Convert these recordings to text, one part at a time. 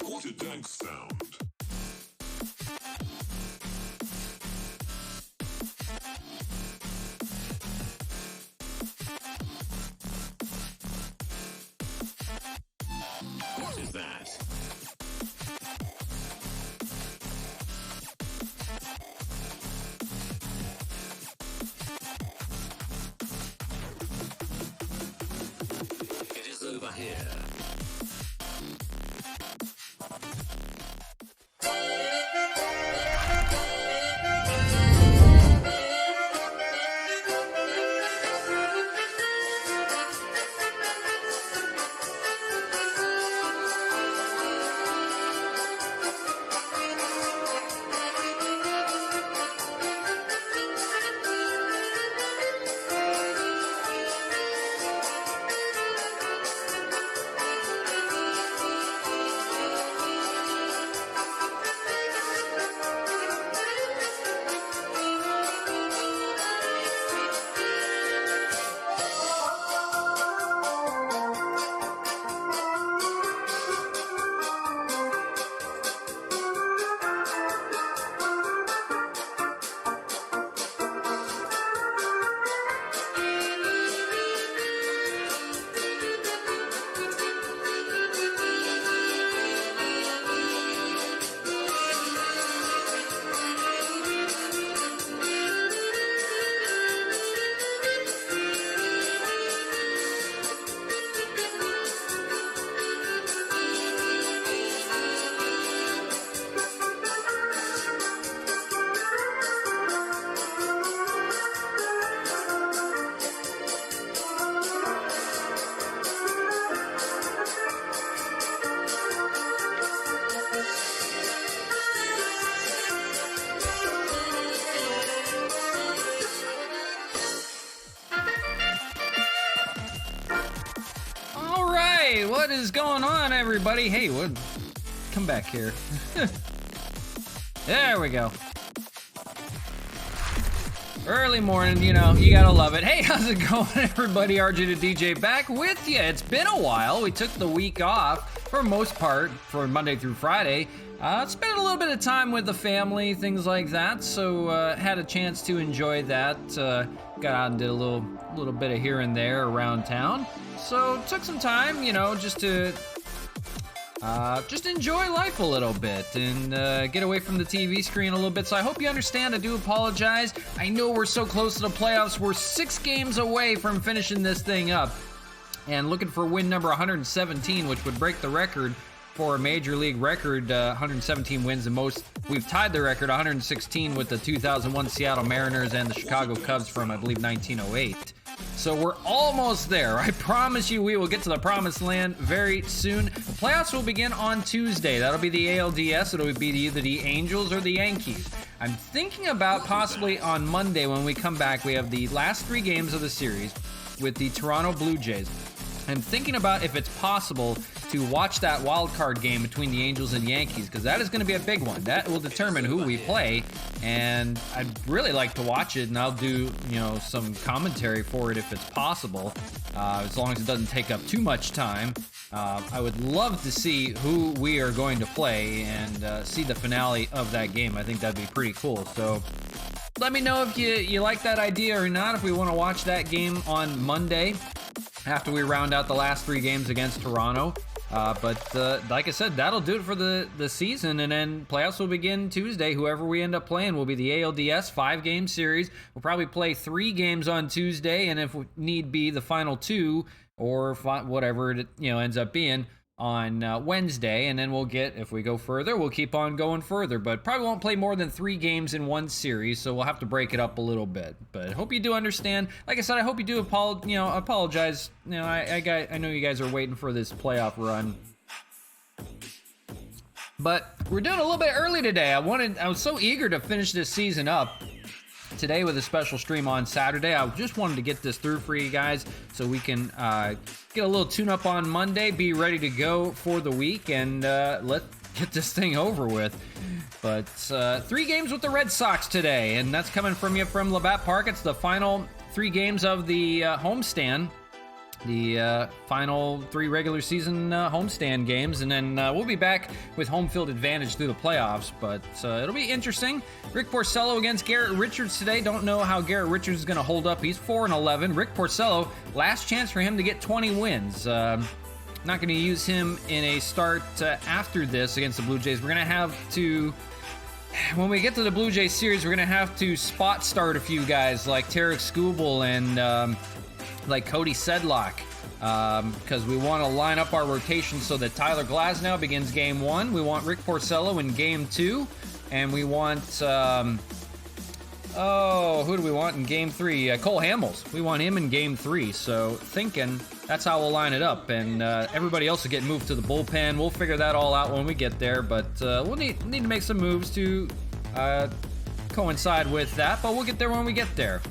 What a dank sound. What is that? It is over here. What is going on, everybody? Hey, come back here. There we go. Early morning, you know, you gotta love it. Hey, how's it going, everybody? RJ the DJ back with you. It's been a while. We took the week off for most part, for Monday through Friday. Spent a little bit of time with the family, things like that. So had a chance to enjoy that. Got out and did a little bit of here and there around town. So took some time, you know, just to just enjoy life a little bit and get away from the TV screen a little bit. So I hope you understand. I do apologize. I know we're so close to the playoffs. We're 6 games away from finishing this thing up and looking for win number 117, which would break the record for a major league record, 117 wins the most. We've tied the record, 116, with the 2001 Seattle Mariners and the Chicago Cubs from, I believe, 1908. So we're almost there. I promise you we will get to the promised land very soon. The playoffs will begin on Tuesday. That'll be the ALDS. It'll be either the Angels or the Yankees. I'm thinking about possibly on Monday when we come back, we have the last 3 games of the series with the Toronto Blue Jays. I'm thinking about if it's possible to watch that wild card game between the Angels and Yankees, because that is going to be a big one. That will determine who we play, and I'd really like to watch it, and I'll do, you know, some commentary for it if it's possible, as long as it doesn't take up too much time. I would love to see who we are going to play and see the finale of that game. I think that'd be pretty cool. So let me know if you like that idea or not, if we want to watch that game on Monday after we round out the last 3 games against Toronto. But like I said, that'll do it for the season, and then playoffs will begin Tuesday. Whoever we end up playing will be the ALDS 5-game series. We'll probably play 3 games on Tuesday, and if need be, the final 2 or whatever it ends up being on Wednesday, and then we'll get, if we go further, we'll keep on going further, but probably won't play more than 3 games in one series, so we'll have to break it up a little bit. But I hope you do understand. Like I said, I hope you do apologize. I know you guys are waiting for this playoff run, but we're doing a little bit early today. I was so eager to finish this season up today with a special stream on Saturday. I just wanted to get this through for you guys so we can get a little tune-up on Monday, be ready to go for the week, and let's get this thing over with. But 3 games with the Red Sox today, and that's coming from you from Labatt Park. It's the final 3 games of the homestand. The final 3 regular season homestand games, and then we'll be back with home field advantage through the playoffs, but it'll be interesting. Rick Porcello against Garrett Richards today. Don't know how Garrett Richards is going to hold up. He's 4-11. Rick Porcello, last chance for him to get 20 wins. Not going to use him in a start after this against the Blue Jays. We're going to have to, when we get to the Blue Jays series, we're going to have to spot start a few guys like Tarek Skubal and like Cody Sedlock, because we want to line up our rotation so that Tyler Glasnow begins game 1. We want Rick Porcello in game 2, and we want who do we want in game 3? Cole Hamels. We want him in game 3. So thinking that's how we'll line it up, and everybody else will get moved to the bullpen. We'll figure that all out when we get there, but we'll need to make some moves to coincide with that, but we'll get there when we get there.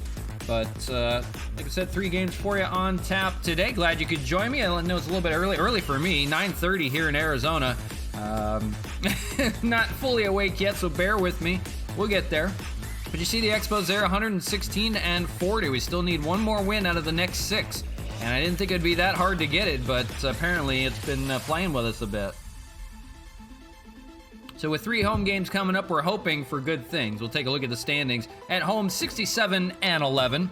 But like I said, 3 games for you on tap today. Glad you could join me. I know it's a little bit early for me, 9:30 here in Arizona. Not fully awake yet, so bear with me. We'll get there. But you see the Expos there, 116-40. We still need 1 more win out of the next 6. And I didn't think it'd be that hard to get it, but apparently it's been playing with us a bit. So with 3 home games coming up, we're hoping for good things. We'll take a look at the standings. At home, 67-11.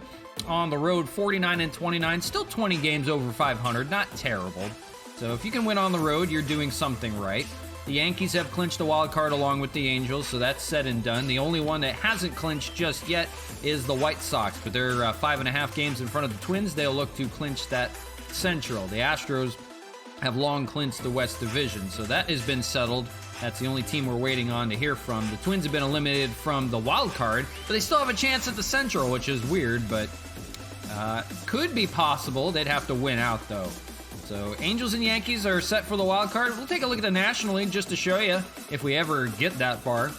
On the road, 49-29. Still 20 games over 500. Not terrible. So if you can win on the road, you're doing something right. The Yankees have clinched a wild card along with the Angels, so that's said and done. The only one that hasn't clinched just yet is the White Sox, but they're 5.5 games in front of the Twins. They'll look to clinch that Central. The Astros have long clinched the West Division, so that has been settled. That's the only team we're waiting on to hear from. The Twins have been eliminated from the wild card, but they still have a chance at the Central, which is weird, but could be possible. They'd have to win out, though. So Angels and Yankees are set for the wild card. We'll take a look at the National League just to show you if we ever get that far.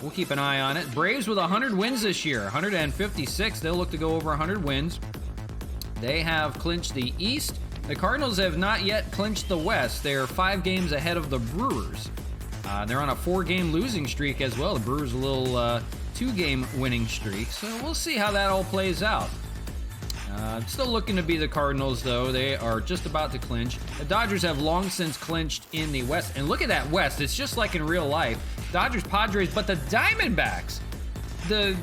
We'll keep an eye on it. Braves with 100 wins this year, 156. They'll look to go over 100 wins. They have clinched the East. The Cardinals have not yet clinched the West. They're 5 games ahead of the Brewers. They're on a 4-game losing streak as well. The Brewers a little 2-game winning streak. So we'll see how that all plays out. Still looking to be the Cardinals, though. They are just about to clinch. The Dodgers have long since clinched in the West. And look at that West. It's just like in real life. Dodgers, Padres, but the Diamondbacks. The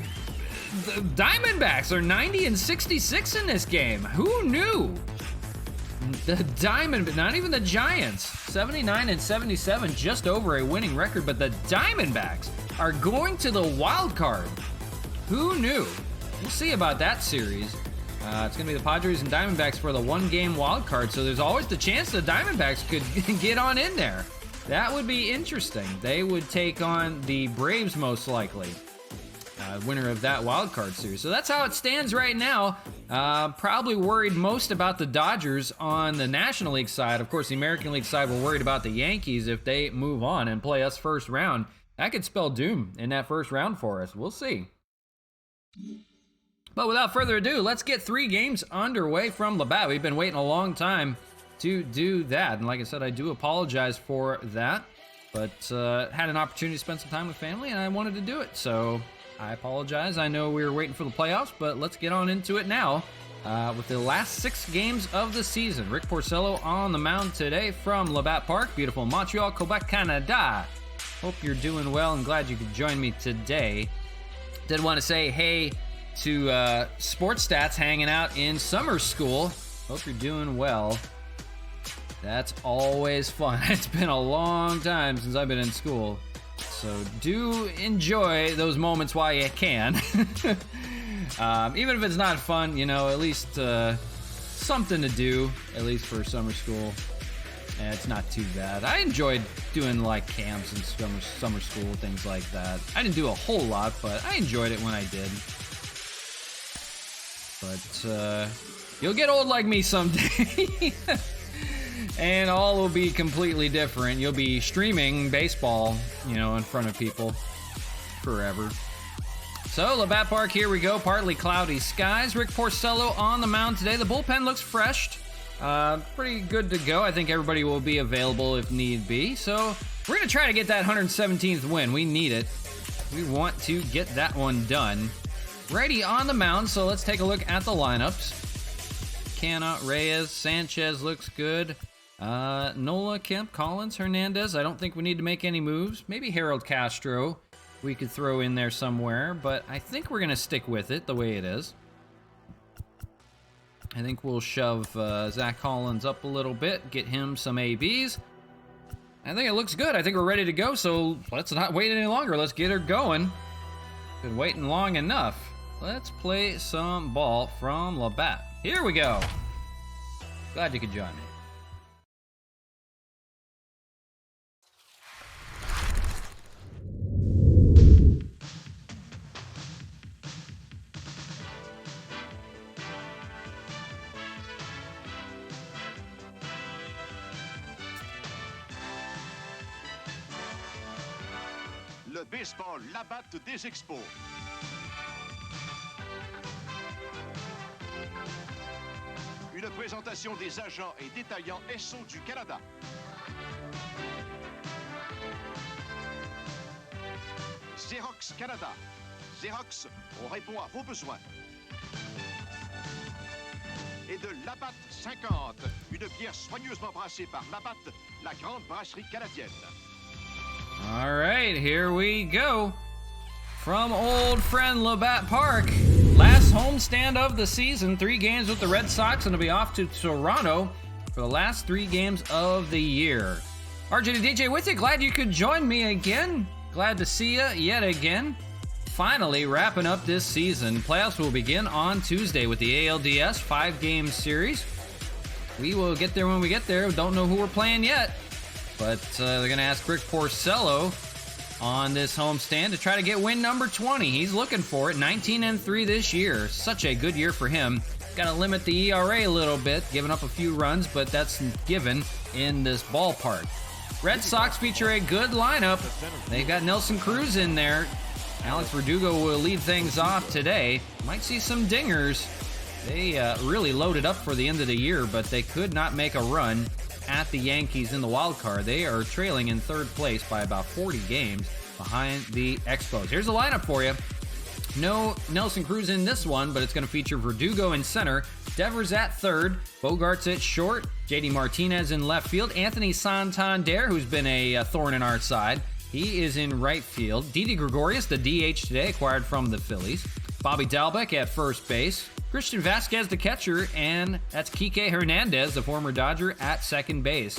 Diamondbacks are 90-66 in this game. Who knew? The not even the Giants, 79-77, just over a winning record, but the Diamondbacks are going to the wild card. Who knew? We'll see about that series. It's going to be the Padres and Diamondbacks for the 1-game wild card, so there's always the chance the Diamondbacks could get on in there. That would be interesting. They would take on the Braves most likely. Winner of that wild card series. So that's how it stands right now. Probably worried most about the Dodgers on the National League side. Of course, the American League side, we're worried about the Yankees if they move on and play us first round. That could spell doom in that first round for us. We'll see. But without further ado, let's get 3 games underway from Labatt. We've been waiting a long time to do that. And like I said, I do apologize for that. But had an opportunity to spend some time with family, and I wanted to do it. So I apologize. I know we were waiting for the playoffs, but let's get on into it now with the last 6 games of the season. Rick Porcello on the mound today from Labatt Park, beautiful Montreal, Quebec, Canada. Hope you're doing well and glad you could join me today. Did want to say hey to Sports Stats hanging out in summer school. Hope you're doing well. That's always fun. It's been a long time since I've been in school, so do enjoy those moments while you can. Even if it's not fun, you know, at least something to do, at least for summer school. It's not too bad. I enjoyed doing like camps and summer school, things like that. I didn't do a whole lot, but I enjoyed it when I did. But you'll get old like me someday. And all will be completely different. You'll be streaming baseball, you know, in front of people forever. So, Labatt Park, here we go. Partly cloudy skies. Rick Porcello on the mound today. The bullpen looks fresh. Pretty good to go. I think everybody will be available if need be. So, we're going to try to get that 117th win. We need it. We want to get that one done. Righty on the mound, so let's take a look at the lineups. Canna, Reyes, Sanchez looks good. Nola, Kemp, Collins, Hernandez. I don't think we need to make any moves. Maybe Harold Castro we could throw in there somewhere, but I think we're going to stick with it the way it is. I think we'll shove Zach Collins up a little bit, get him some ABs. I think it looks good. I think we're ready to go, so let's not wait any longer. Let's get her going. Been waiting long enough. Let's play some ball from Labatt. Here we go. Glad you could join me. Le baseball Labatt des Expos. Une présentation des agents et détaillants SO du Canada. Xerox Canada. Xerox, on répond à vos besoins. Et de Labatt 50, une bière soigneusement brassée par Labatt, la grande brasserie canadienne. All right, here we go. From old friend Labatt Park. Last homestand of the season. 3 games with the Red Sox, and to be off to Toronto for the last 3 games of the year. RJ to DJ with you. Glad you could join me again. Glad to see you yet again. Finally wrapping up this season. Playoffs will begin on Tuesday with the ALDS 5-game series. We will get there when we get there. Don't know who we're playing yet. But they're going to ask Rick Porcello on this homestand to try to get win number 20. He's looking for it. 19-3 this year. Such a good year for him. Got to limit the ERA a little bit, giving up a few runs, but that's given in this ballpark. Red Sox feature a good lineup. They've got Nelson Cruz in there. Alex Verdugo will lead things off today. Might see some dingers. They really loaded up for the end of the year, but they could not make a run at the Yankees in the wild card. They are trailing in 3rd place by about 40 games behind the Expos. Here's the lineup for you. No Nelson Cruz in this one, but it's going to feature Verdugo in center, Devers at 3rd, Bogarts at short, JD Martinez in left field, Anthony Santander, who's been a thorn in our side, he is in right field, Didi Gregorius, the DH today, acquired from the Phillies, Bobby Dalbec at first base, Christian Vasquez, the catcher, and that's Kike Hernandez, the former Dodger, at second base.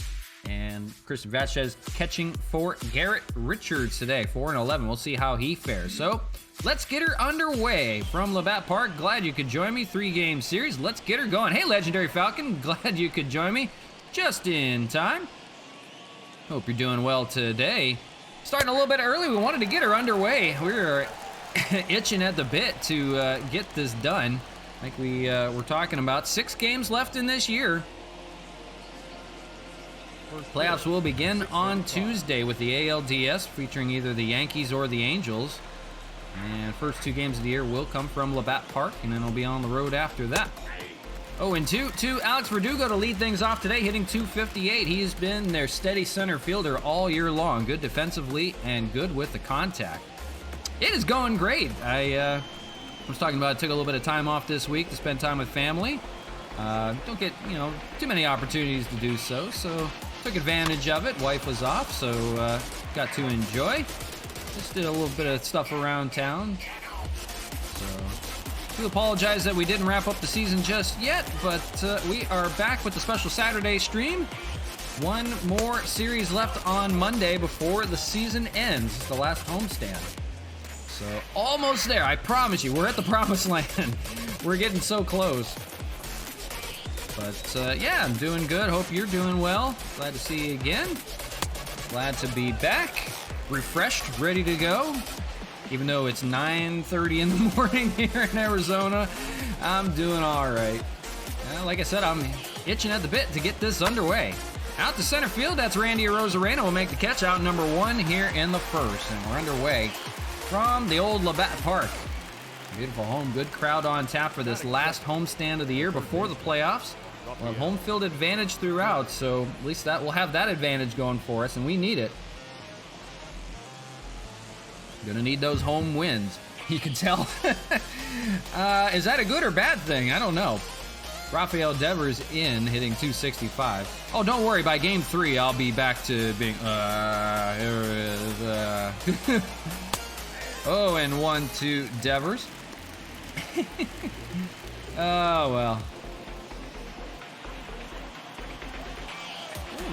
And Christian Vasquez catching for Garrett Richards today, 4-11. We'll see how he fares. So let's get her underway from Labatt Park. Glad you could join me. 3-game series. Let's get her going. Hey, Legendary Falcon. Glad you could join me just in time. Hope you're doing well today. Starting a little bit early. We wanted to get her underway. We were itching at the bit to get this done. Like we were talking about. 6 games left in this year. Playoffs will begin on Tuesday with the ALDS featuring either the Yankees or the Angels. And first 2 games of the year will come from Labatt Park, and then it'll be on the road after that. 0-2 to Alex Verdugo to lead things off today, hitting .258. He's been their steady center fielder all year long. Good defensively and good with the contact. It is going great. I was talking about I took a little bit of time off this week to spend time with family. Don't get, too many opportunities to do so took advantage of it. Wife was off, so got to enjoy. Just did a little bit of stuff around town. So, do apologize that we didn't wrap up the season just yet, but we are back with the special Saturday stream. One more series left on Monday before the season ends. It's the last homestand. So, almost there. I promise you, we're at the promised land. We're getting so close. But, yeah, I'm doing good. Hope you're doing well. Glad to see you again. Glad to be back. Refreshed, ready to go. Even though it's 9:30 in the morning here in Arizona, I'm doing all right. Like I said, I'm itching at the bit to get this underway. Out to center field, that's Randy Arozarena will make the catch out number 1 here in the first. And we're underway from the old Labatt Park. Beautiful home, good crowd on tap for this last homestand of the year before the playoffs. We'll have home field advantage throughout, so at least that we'll have that advantage going for us, and we need it. Gonna need those home wins. You can tell. Is that a good or bad thing? I don't know. Rafael Devers in, hitting .265. Oh, don't worry. By game 3, I'll be back to being... here is... Oh, and 1 to Devers. Oh, well.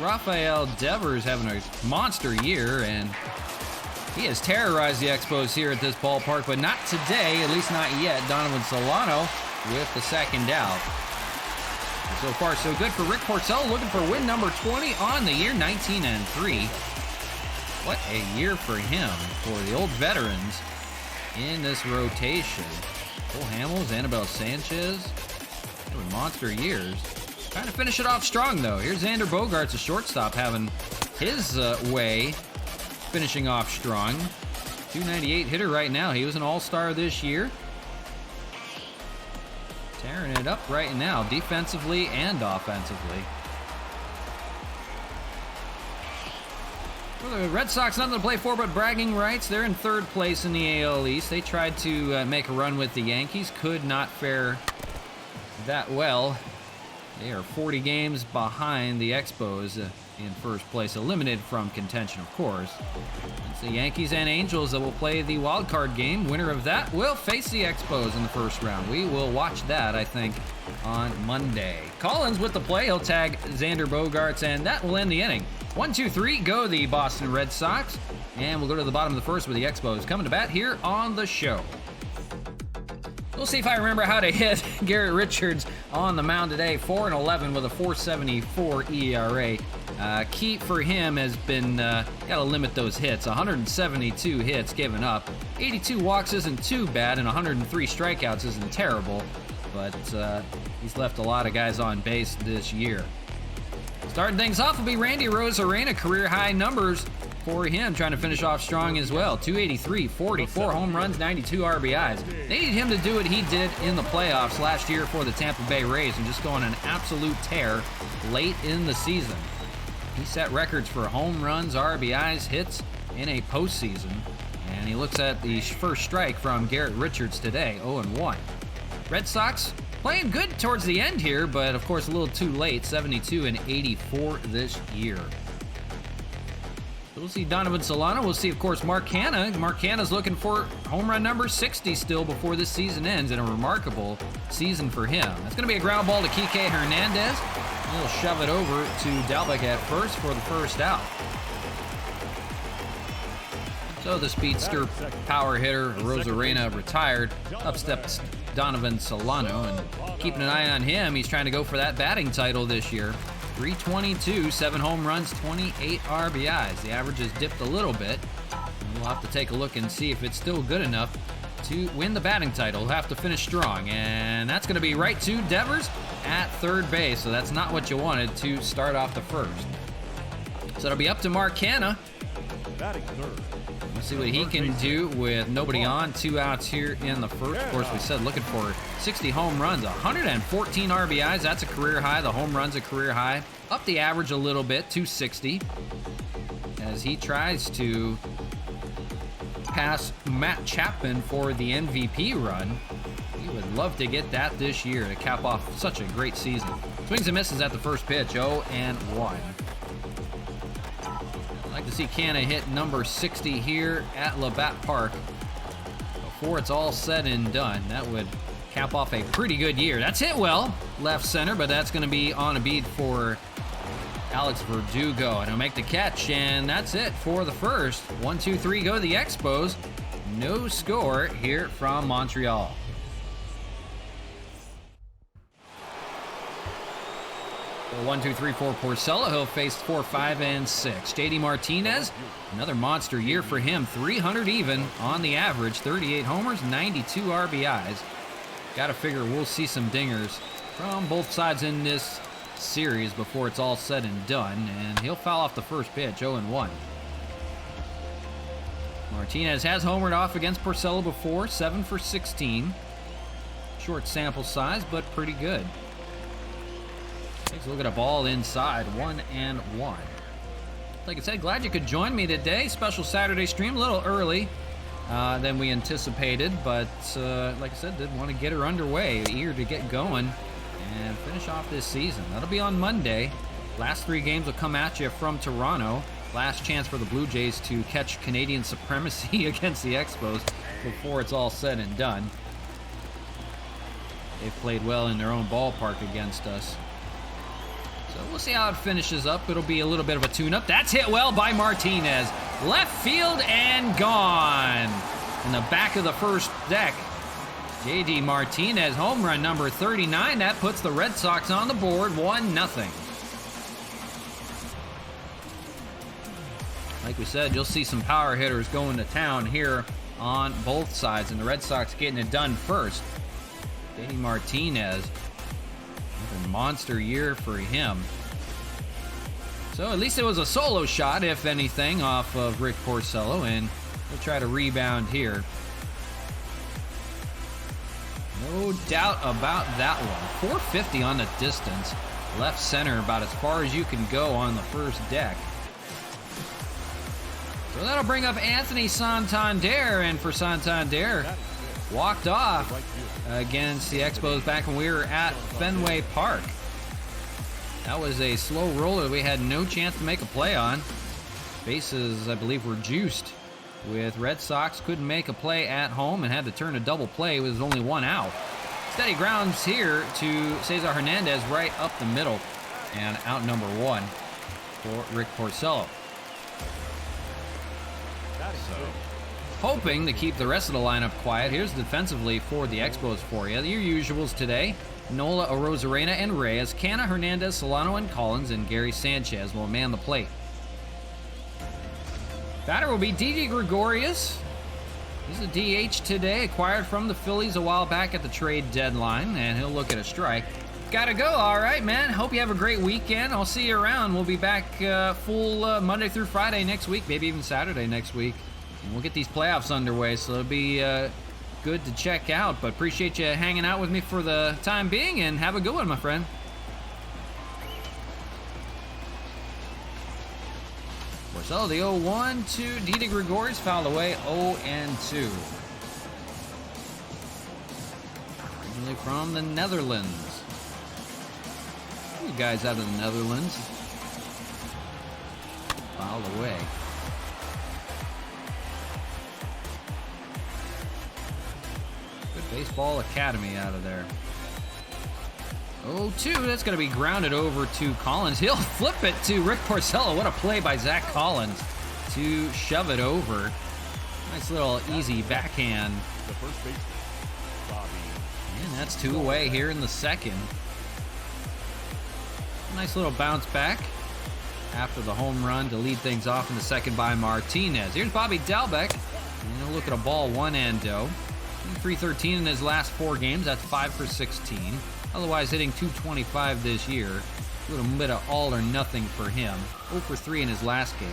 Rafael Devers having a monster year, and he has terrorized the Expos here at this ballpark, but not today, at least not yet. Donovan Solano with the second out. So far, so good for Rick Porcello, looking for win number 20 on the year, 19-3. What a year for him, for the old veterans in this rotation. Cole Hamels, Anibal Sanchez, they were monster years. Trying to finish it off strong, though. Here's Xander Bogaerts, a shortstop, having his way, finishing off strong. .298 hitter right now. He was an all-star this year. Tearing it up right now, defensively and offensively. Well, the Red Sox, nothing to play for but bragging rights. They're in 3rd place in the AL East. They tried to make a run with the Yankees. Could not fare that well. They are 40 games behind the Expos in 1st place, eliminated from contention, of course. It's the Yankees and Angels that will play the wild card game. Winner of that will face the Expos in the 1st round. We will watch that, I think, on Monday. Collins with the play. He'll tag Xander Bogaerts, and that will end the inning. 1, 2, 3, go the Boston Red Sox. And we'll go to the bottom of the 1st with the Expos coming to bat here on the show. We'll see if I remember how to hit Garrett Richards on the mound today. 4-11 with a .474 ERA. Key for him has been, got to limit those hits. 172 hits given up. 82 walks isn't too bad, and 103 strikeouts isn't terrible. But he's left a lot of guys on base this year. Starting things off will be Randy Arozarena, career-high numbers for him, trying to finish off strong as well. .283, 44 home runs, 92 RBIs. They need him to do what he did in the playoffs last year for the Tampa Bay Rays and just go on an absolute tear late in the season. He set records for home runs, RBIs, hits in a postseason. And he looks at the first strike from Garrett Richards today, 0-1. Red Sox playing good towards the end here, but of course a little too late, 72 and 84 this year. We'll see Donovan Solano. We'll see, of course, Mark Hanna. Mark Hanna's looking for home run number 60 still before this season ends, and a remarkable season for him. That's going to be a ground ball to Kike Hernandez. He'll shove it over to Dalbec at first for the first out. So the speedster power hitter, Arozarena, retired. Up steps Donovan Solano, and keeping an eye on him, he's trying to go for that batting title this year. .322, 7 home runs, 28 RBIs. The average has dipped a little bit. We'll have to take a look and see if it's still good enough to win the batting title. We'll have to finish strong, and that's going to be right to Devers at 3rd base, so that's not what you wanted to start off the 1st. So it'll be up to Mark Hanna. We'll see what he can do with nobody on, 2 outs here in the 1st. Of course, we said looking for 60 home runs, 114 RBIs. That's a career high. The home run's a career high. Up the average a little bit, 260, as he tries to pass Matt Chapman for the MVP run. He would love to get that this year to cap off such a great season. Swings and misses at the first pitch, 0-1. I'd like to see Canna hit number 60 here at Labatt Park. before it's all said and done. That would cap off a pretty good year. That's hit well, left center, but that's going to be on a beat for Alex Verdugo. And he'll make the catch, and that's it for the first. 1, 2, 3, go to the Expos. No score here from Montreal. So 1, 2, 3, 4, Porcello. He'll face 4, 5, and 6. JD Martinez, another monster year for him. 300 even on the average. 38 homers, 92 RBIs. Got to figure we'll see some dingers from both sides in this series before it's all said and done. And he'll foul off the first pitch, 0-1. Martinez has homered off against Porcello before, 7 for 16. Short sample size, but pretty good. Takes a look at a ball inside, 1-1. Like I said, glad you could join me today. Special Saturday stream, a little early than we anticipated, but like I said, did want to get her underway, eager to get going and finish off this season. That'll be on Monday. Last 3 games will come at you from Toronto. Last chance for the Blue Jays to catch Canadian supremacy against the Expos before it's all said and done. They've played well in their own ballpark against us. So we'll see how it finishes up. It'll be a little bit of a tune-up. That's hit well by Martinez. Left field and gone. In the back of the first deck, JD Martinez, home run number 39. That puts the Red Sox on the board, 1-0. Like we said, you'll see some power hitters going to town here on both sides, and the Red Sox getting it done first. JD Martinez, another monster year for him. So at least it was a solo shot, if anything, off of Rick Porcello, and we'll try to rebound here. No doubt about that one. 450 on the distance. Left center, about as far as you can go on the first deck. So that'll bring up Anthony Santander, and for Santander, walked off against the Expos back when we were at Fenway Park. That was a slow roller we had no chance to make a play on. Bases, I believe, were juiced with Red Sox. Couldn't make a play at home and had to turn a double play. It was only 1 out. Steady grounds here to Cesar Hernandez right up the middle, and out number 1 for Rick Porcello. Hoping to keep the rest of the lineup quiet. Here's defensively for the Expos for you. Your usuals today: Nola, Arozarena, and Reyes. Canna, Hernandez, Solano, and Collins, and Gary Sanchez will man the plate. Batter will be Didi Gregorius. He's a DH today, acquired from the Phillies a while back at the trade deadline, and he'll look at a strike. Gotta go. All right, man. Hope you have a great weekend. I'll see you around. We'll be back full Monday through Friday next week, maybe even Saturday next week. And we'll get these playoffs underway, so it'll be good to check out. But appreciate you hanging out with me for the time being, and have a good one, my friend. Porcello, the 0-1 to Didi Gregorius, fouled away, 0-2. Originally from the Netherlands. You guys out of the Netherlands. Fouled away. Good baseball academy out of there. 0-2, that's going to be grounded over to Collins. He'll flip it to Rick Porcello. What a play by Zach Collins to shove it over. Nice little easy backhand. The first baseman, Bobby. And that's 2 away here in the second. Nice little bounce back after the home run to lead things off in the second by Martinez. Here's Bobby Dalbec. And he'll look at a ball 1-0. 313 in his last 4 games. That's 5 for 16. Otherwise hitting .225 this year. A little bit of all or nothing for him. 0 for 3 in his last game.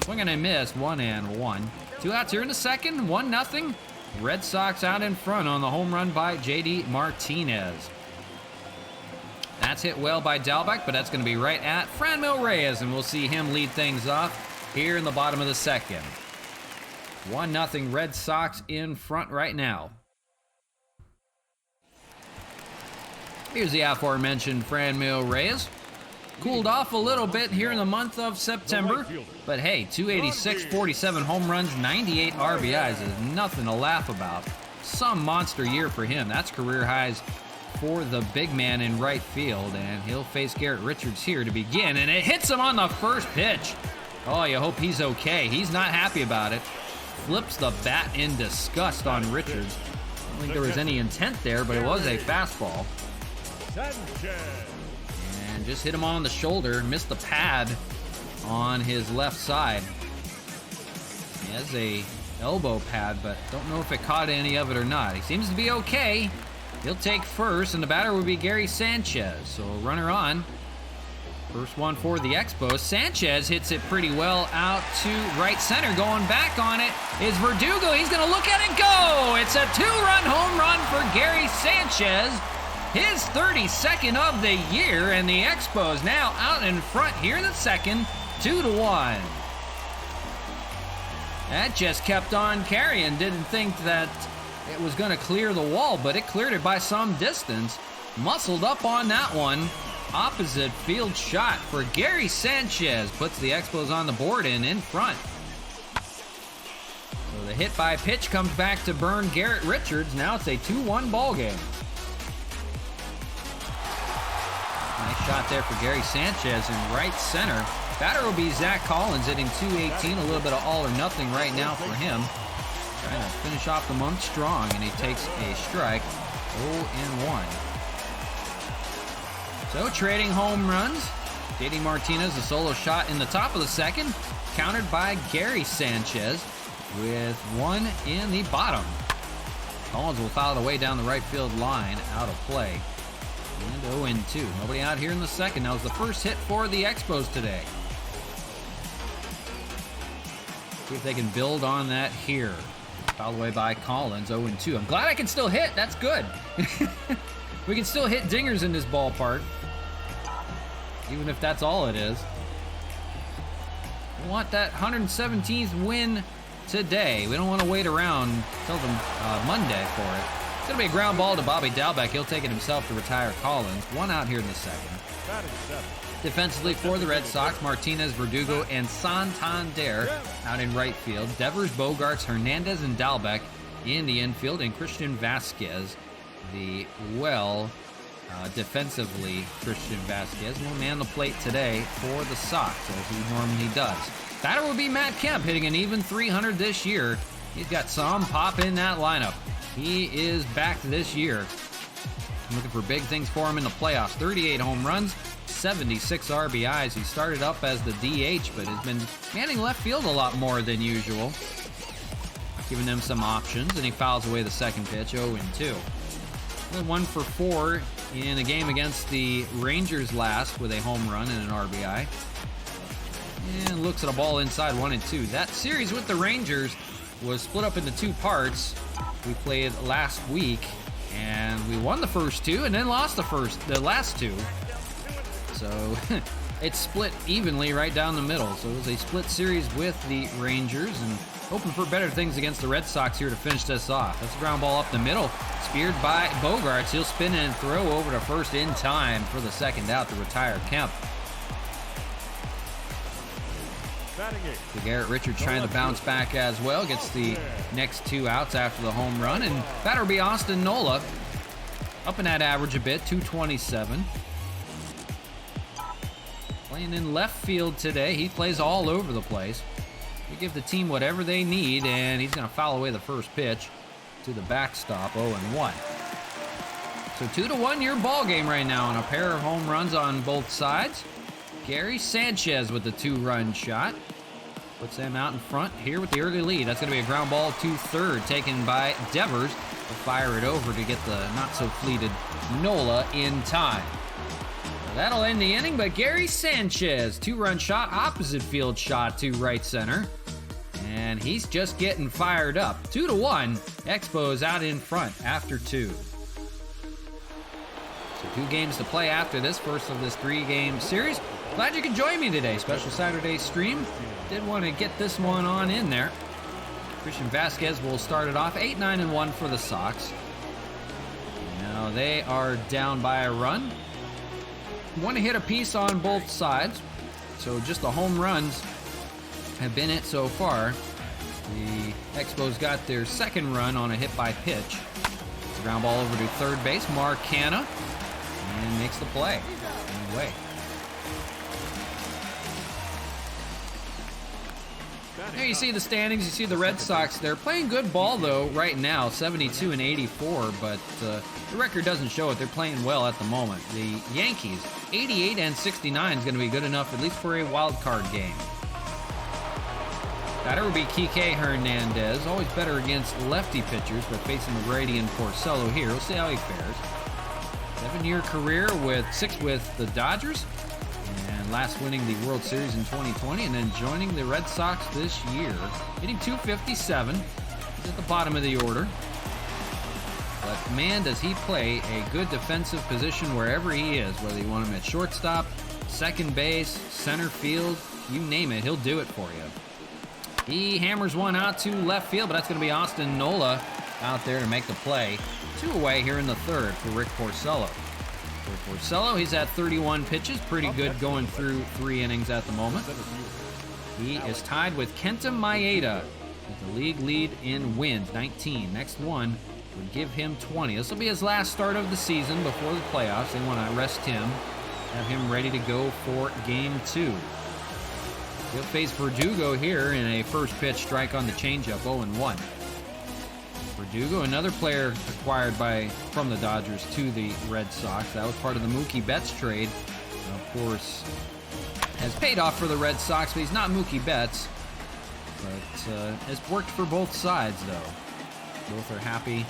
Swing and a miss, 1-1. 2 outs here in the second, 1-0. Red Sox out in front on the home run by JD Martinez. That's hit well by Dalbec, but that's going to be right at Franmil Reyes, and we'll see him lead things off here in the bottom of the second. 1-0 Red Sox in front right now. Here's the aforementioned Franmil Reyes. Cooled off a little bit here in the month of September, but hey, 286, 47 home runs, 98 RBIs is nothing to laugh about. some monster year for him. That's career highs for the big man in right field, and he'll face Garrett Richards here to begin, and it hits him on the first pitch. Oh, you hope he's okay. He's not happy about it. Flips the bat in disgust on Richards. I don't think there was any intent there, but it was a fastball. And just hit him on the shoulder, missed the pad on his left side. He has a elbow pad, but don't know if it caught any of it or not. He seems to be okay. He'll take first, and the batter will be Gary Sanchez. So runner on. First one for the Expos. Sanchez hits it pretty well out to right center. Going back on it is Verdugo. He's going to look at it go. It's a 2-run home run for Gary Sanchez. His 32nd of the year, and the Expos now out in front here in the second, 2-1. That just kept on carrying. Didn't think that it was going to clear the wall, but it cleared it by some distance. Muscled up on that one. Opposite field shot for Gary Sanchez. Puts the Expos on the board and in front. So the hit by pitch comes back to burn Garrett Richards. Now it's a 2-1 ball game. Nice shot there for Gary Sanchez in right center. Batter will be Zach Collins hitting .218. A little bit of all or nothing right now for him. Trying to finish off the month strong, and he takes a strike. 0-1. So trading home runs. JD Martinez, a solo shot in the top of the second, countered by Gary Sanchez with one in the bottom. Collins will foul it away down the right field line, out of play. And 0-2. Nobody out here in the second. That was the first hit for the Expos today. See if they can build on that here. Fouled away by Collins, 0-2. I'm glad I can still hit. That's good. We can still hit dingers in this ballpark, even if that's all it is. We want that 117th win today. We don't want to wait around till the Monday for it. It's going to be a ground ball to Bobby Dalbec. He'll take it himself to retire Collins. One out here in the second. Defensively for the Red Sox, Martinez, Verdugo, and Santander out in right field. Devers, Bogarts, Hernandez, and Dalbec in the infield, and Christian Vasquez, defensively, Christian Vasquez will man the plate today for the Sox, as he normally does. Batter will be Matt Kemp, hitting an even 300 this year. He's got some pop in that lineup. He is back this year. I'm looking for big things for him in the playoffs. 38 home runs, 76 RBIs. He started up as the DH, but has been manning left field a lot more than usual, giving them some options, and he fouls away the second pitch, 0-2. 1 for 4 in a game against the Rangers last with a home run and an RBI. And looks at a ball inside, 1-2. That series with the Rangers was split up into two parts. We played last week, and we won the first two and then lost the last two. So it's split evenly right down the middle. So it was a split series with the Rangers, and hoping for better things against the Red Sox here to finish this off. That's a ground ball up the middle, speared by Bogarts. He'll spin and throw over to first in time for the second out to retire Kemp. So Garrett Richards trying to bounce back as well. Gets the next two outs after the home run. And batter will be Austin Nola. Up in that average a bit, 227. Playing in left field today. He plays all over the place. We give the team whatever they need, and he's going to foul away the first pitch to the backstop, 0-1. So 2-1 your ball game right now, and a pair of home runs on both sides. Gary Sanchez with the 2-run shot. Puts them out in front here with the early lead. That's going to be a ground ball to third, taken by Devers. Will fire it over to get the not-so-fleeted Nola in time. So that'll end the inning, but Gary Sanchez, 2-run shot, opposite field shot to right center. And he's just getting fired up. 2-1, Expos out in front after 2. So 2 games to play after this, first of this 3-game series. Glad you could join me today. Special Saturday stream. Did want to get this one on in there. Christian Vasquez will start it off. 8-9-1 for the Sox. Now they are down by a run. Want to hit a piece on both sides. So just the home runs have been it so far. The Expos got their second run on a hit by pitch. Ground ball over to third base, Marcana, and makes the play. Anyway. There you see the standings, you see the Red Sox. They're playing good ball, though, right now, 72 and 84, but the record doesn't show it. They're playing well at the moment. The Yankees, 88 and 69 is going to be good enough, at least for a wild card game. Batter will be Kike Hernandez, always better against lefty pitchers, but facing the righty and Porcello here. We'll see how he fares. 7-year career with 6 with the Dodgers, and last winning the World Series in 2020, and then joining the Red Sox this year. Hitting .257. He's at the bottom of the order. But man, does he play a good defensive position wherever he is, whether you want him at shortstop, second base, center field, you name it, he'll do it for you. He hammers one out to left field, but that's going to be Austin Nola out there to make the play. 2 away here in the third for Rick Porcello. For Porcello, he's at 31 pitches, pretty good going through 3 innings at the moment. He is tied with Kenta Maeda with the league lead in wins, 19. Next one would give him 20. This will be his last start of the season before the playoffs. They want to rest him, have him ready to go for Game 2. He'll face Verdugo here in a first pitch strike on the changeup, 0-1. Verdugo, another player acquired from the Dodgers to the Red Sox. That was part of the Mookie Betts trade. Of course, has paid off for the Red Sox, but he's not Mookie Betts. But has worked for both sides, though. Both are happy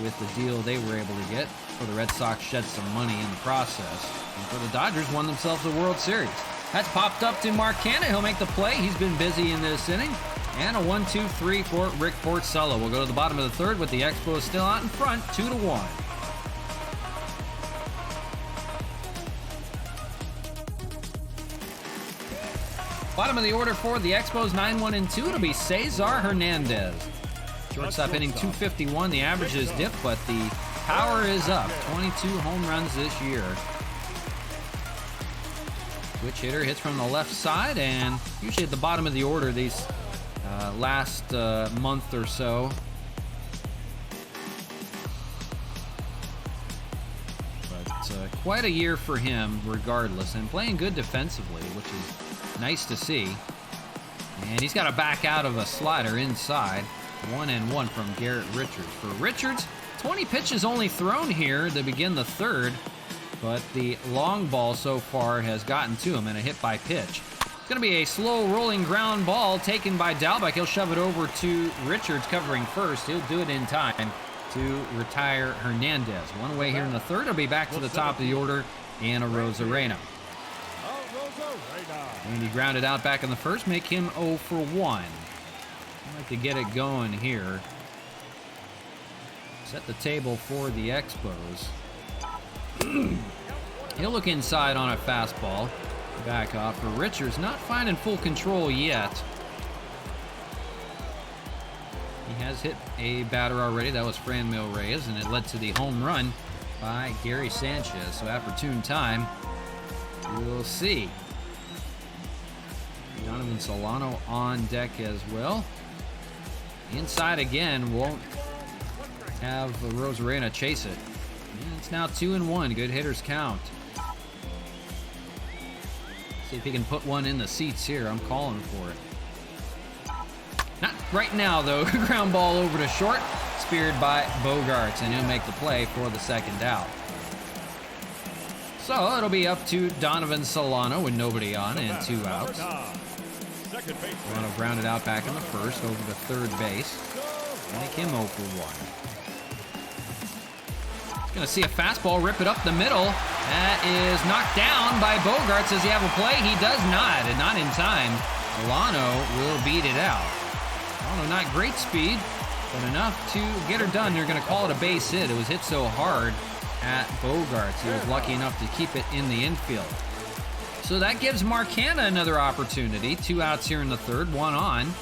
with the deal they were able to get. For the Red Sox, shed some money in the process. And for the Dodgers, won themselves the World Series. That's popped up to Marcana. He'll make the play. He's been busy in this inning. And a 1-2-3 for Rick Porcello. We'll go to the bottom of the third with the Expos still out in front, 2-1. Bottom of the order for the Expos, 9-1-2. It'll be Cesar Hernandez. Shortstop hitting .251. The average is dipped, but the power is up. 22 home runs this year. Switch hitter hits from the left side, and usually at the bottom of the order these last month or so. But quite a year for him regardless, and playing good defensively, which is nice to see. And he's got to back out of a slider inside. 1-1 from Garrett Richards. For Richards, 20 pitches only thrown here to begin the third, but the long ball so far has gotten to him and a hit by pitch. It's going to be a slow rolling ground ball taken by Dalbec. He'll shove it over to Richards covering first. He'll do it in time to retire Hernandez. 1 away here in the third. He'll be back to the top of the order, Anna Rosarena. And he grounded out back in the first, make him 0-1. I'd like to get it going here. Set the table for the Expos. He'll look inside on a fastball. Back off for Richards. Not finding full control yet. He has hit a batter already. That was Franmil Reyes, and it led to the home run by Gary Sanchez. So opportune time. We'll see. Donovan Solano on deck as well. Inside again. Won't have Rosarena chase it. And it's now 2-1. Good hitters count. See if he can put one in the seats here. I'm calling for it. Not right now, though. Ground ball over to short. Speared by Bogarts, and he'll make the play for the second out. So it'll be up to Donovan Solano with nobody on and 2 outs. Solano grounded out back in the first over to third base. Make him 0-1. Going to see a fastball rip it up the middle. That is knocked down by Bogarts. Does he have a play? He does not, and not in time. Solano will beat it out. Solano, not great speed, but enough to get her done. They're going to call it a base hit. It was hit so hard at Bogarts. He was lucky enough to keep it in the infield. So that gives Marcana another opportunity. 2 outs here in the third, 1 on.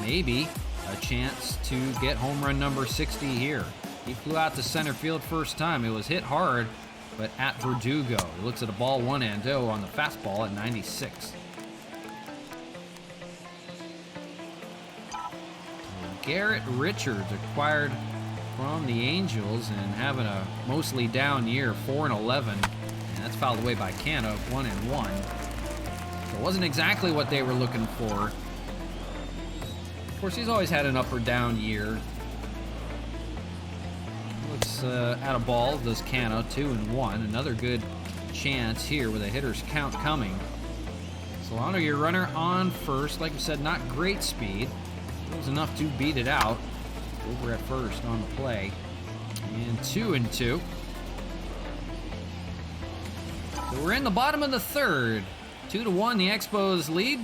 Maybe a chance to get home run number 60 here. He flew out to center field first time. It was hit hard, but at Verdugo. He looks at a ball 1-0 on the fastball at 96. Garrett Richards, acquired from the Angels and having a mostly down year, 4-11. And that's fouled away by Canna, 1-1. So it wasn't exactly what they were looking for. Of course, he's always had an up or down year. Looks at a ball, does Canna, 2-1. Another good chance here with a hitter's count coming. Solano, your runner on first. Like I said, not great speed. It was enough to beat it out. Over at first on the play. And 2-2. So we're in the bottom of the third. 2-1, the Expos lead.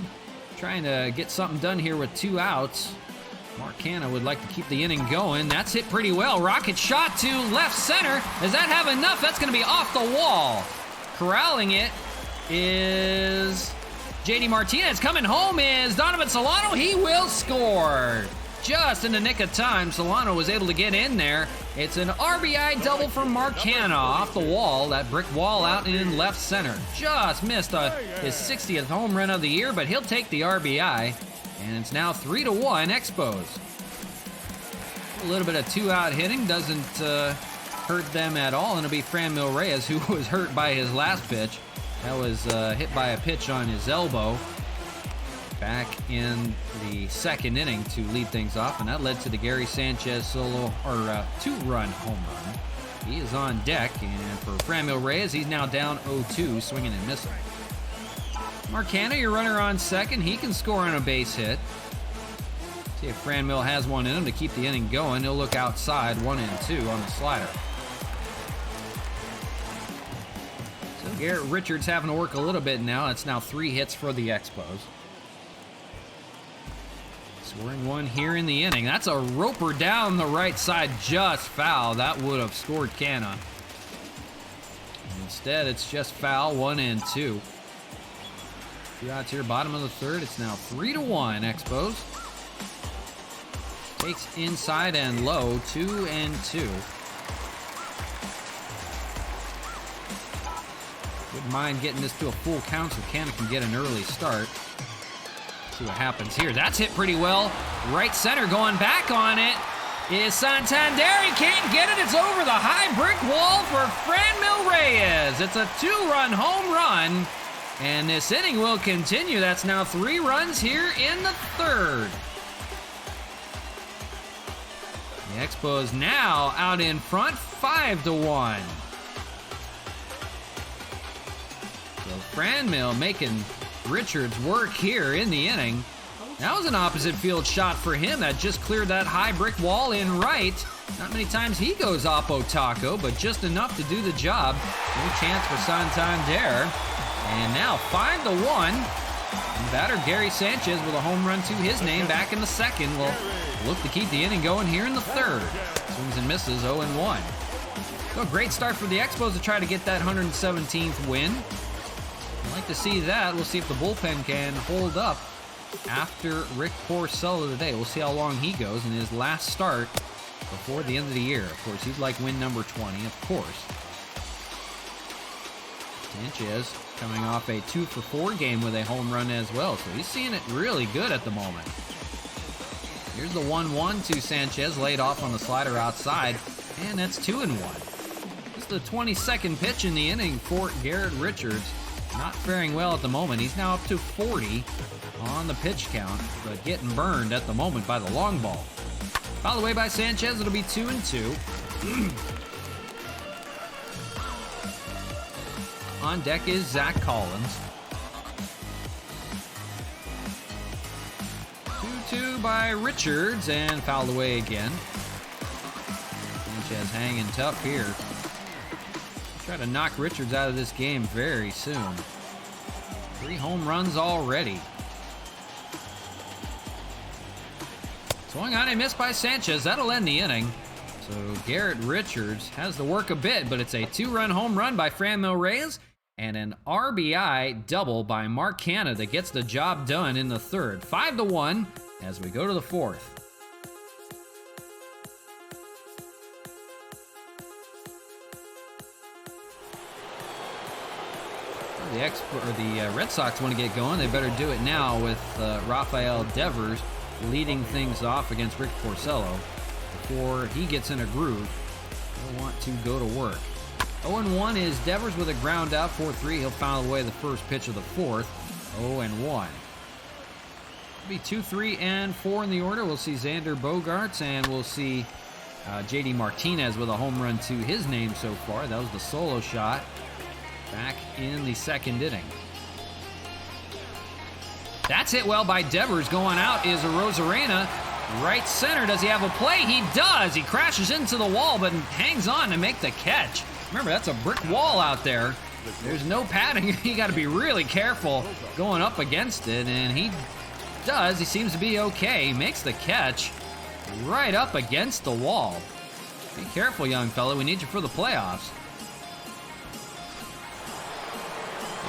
Trying to get something done here with 2 outs. Mark Canna would like to keep the inning going. That's hit pretty well. Rocket shot to left center. Does that have enough? That's going to be off the wall. Corralling it is JD Martinez. Coming home is Donovan Solano. He will score. Just in the nick of time, Solano was able to get in there. It's an RBI double for Mark Canna off the wall. That brick wall out in left center. Just missed his 60th home run of the year, but he'll take the RBI. And it's now 3-1 Expos. A little bit of 2-out hitting doesn't hurt them at all. And it'll be Franmil Reyes, who was hurt by his last pitch. That was hit by a pitch on his elbow back in the second inning to lead things off, and that led to the Gary Sanchez solo or 2-run home run. He is on deck, and for Franmil Reyes, he's now down 0-2, swinging and missing. Mark Canna, your runner on second, he can score on a base hit. See if Franmil has one in him to keep the inning going. He'll look outside, 1-2 on the slider. So Garrett Richards having to work a little bit now. It's now 3 hits for the Expos. Scoring one here in the inning. That's a roper down the right side, just foul. That would have scored Canna. Instead, it's just foul, 1-2. 2 outs here, bottom of the third. It's now 3-1 Expos. Takes inside and low, 2-2. Wouldn't mind getting this to a full count so Canna can get an early start. See what happens here. That's hit pretty well. Right center going back on it is Santander. He can't get it. It's over the high brick wall for Franmil Reyes. It's a 2-run home run, and this inning will continue. That's now 3 runs here in the third. The Expos now out in front, 5-1. So Franmil making Richards work here in the inning. That was an opposite field shot for him that just cleared that high brick wall in right. Not many times he goes oppo taco, but just enough to do the job. No chance for Santander. And now 5-1. And batter Gary Sanchez with a home run to his name back in the second will look to keep the inning going here in the third. Swings and misses, 0-1. So a great start for the Expos to try to get that 117th win. I'd like to see that. We'll see if the bullpen can hold up after Rick Porcello today. We'll see how long he goes in his last start before the end of the year. Of course, he'd like win number 20, of course. Sanchez coming off a 2-for-4 game with a home run as well, so he's seeing it really good at the moment. Here's the 1-1 to Sanchez, laid off on the slider outside, and that's 2-1. This is the 22nd pitch in the inning for Garrett Richards. Not faring well at the moment. He's now up to 40 on the pitch count, but getting burned at the moment by the long ball. Fouled away by Sanchez, it'll be 2-2. On deck is Zach Collins. 2-2 by Richards, and fouled away again. Sanchez hanging tough here. Try to knock Richards out of this game very soon. 3 home runs already. Swung on a miss by Sanchez. That'll end the inning. So Garrett Richards has to work a bit, but it's a 2-run home run by Franmil Reyes and an RBI double by Mark Canna that gets the job done in the third. 5-1 as we go to the fourth. The Red Sox want to get going. They better do it now with Rafael Devers leading things off against Rick Porcello. Before he gets in a groove, he'll want to go to work. 0-1 is Devers with a ground out, 4-3. He'll foul away the first pitch of the fourth. 0-1. It'll be 2, 3, and 4 in the order. We'll see Xander Bogaerts, and we'll see JD Martinez with a home run to his name so far. That was the solo shot back in the second inning. That's hit well by Devers. Going out is Arozarena. Right center. Does he have a play? He does. He crashes into the wall, but hangs on to make the catch. Remember, that's a brick wall out there. There's no padding. You got to be really careful going up against it, and he does. He seems to be okay. He makes the catch right up against the wall. Be careful, young fella. We need you for the playoffs.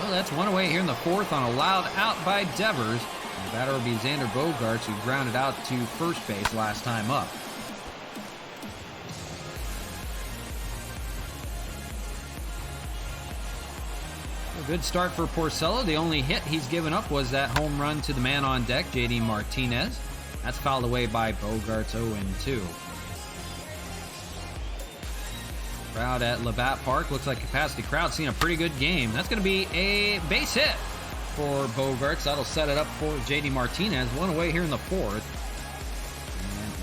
Well, that's one away here in the fourth on a loud out by Devers. And the batter will be Xander Bogaerts, who grounded out to first base last time up. A good start for Porcello. The only hit he's given up was that home run to the man on deck, JD Martinez. That's fouled away by Bogaerts, 0-2. Crowd at Labatt Park. Looks like capacity crowd seeing a pretty good game. That's going to be a base hit for Bogaerts. That'll set it up for JD Martinez. One away here in the fourth.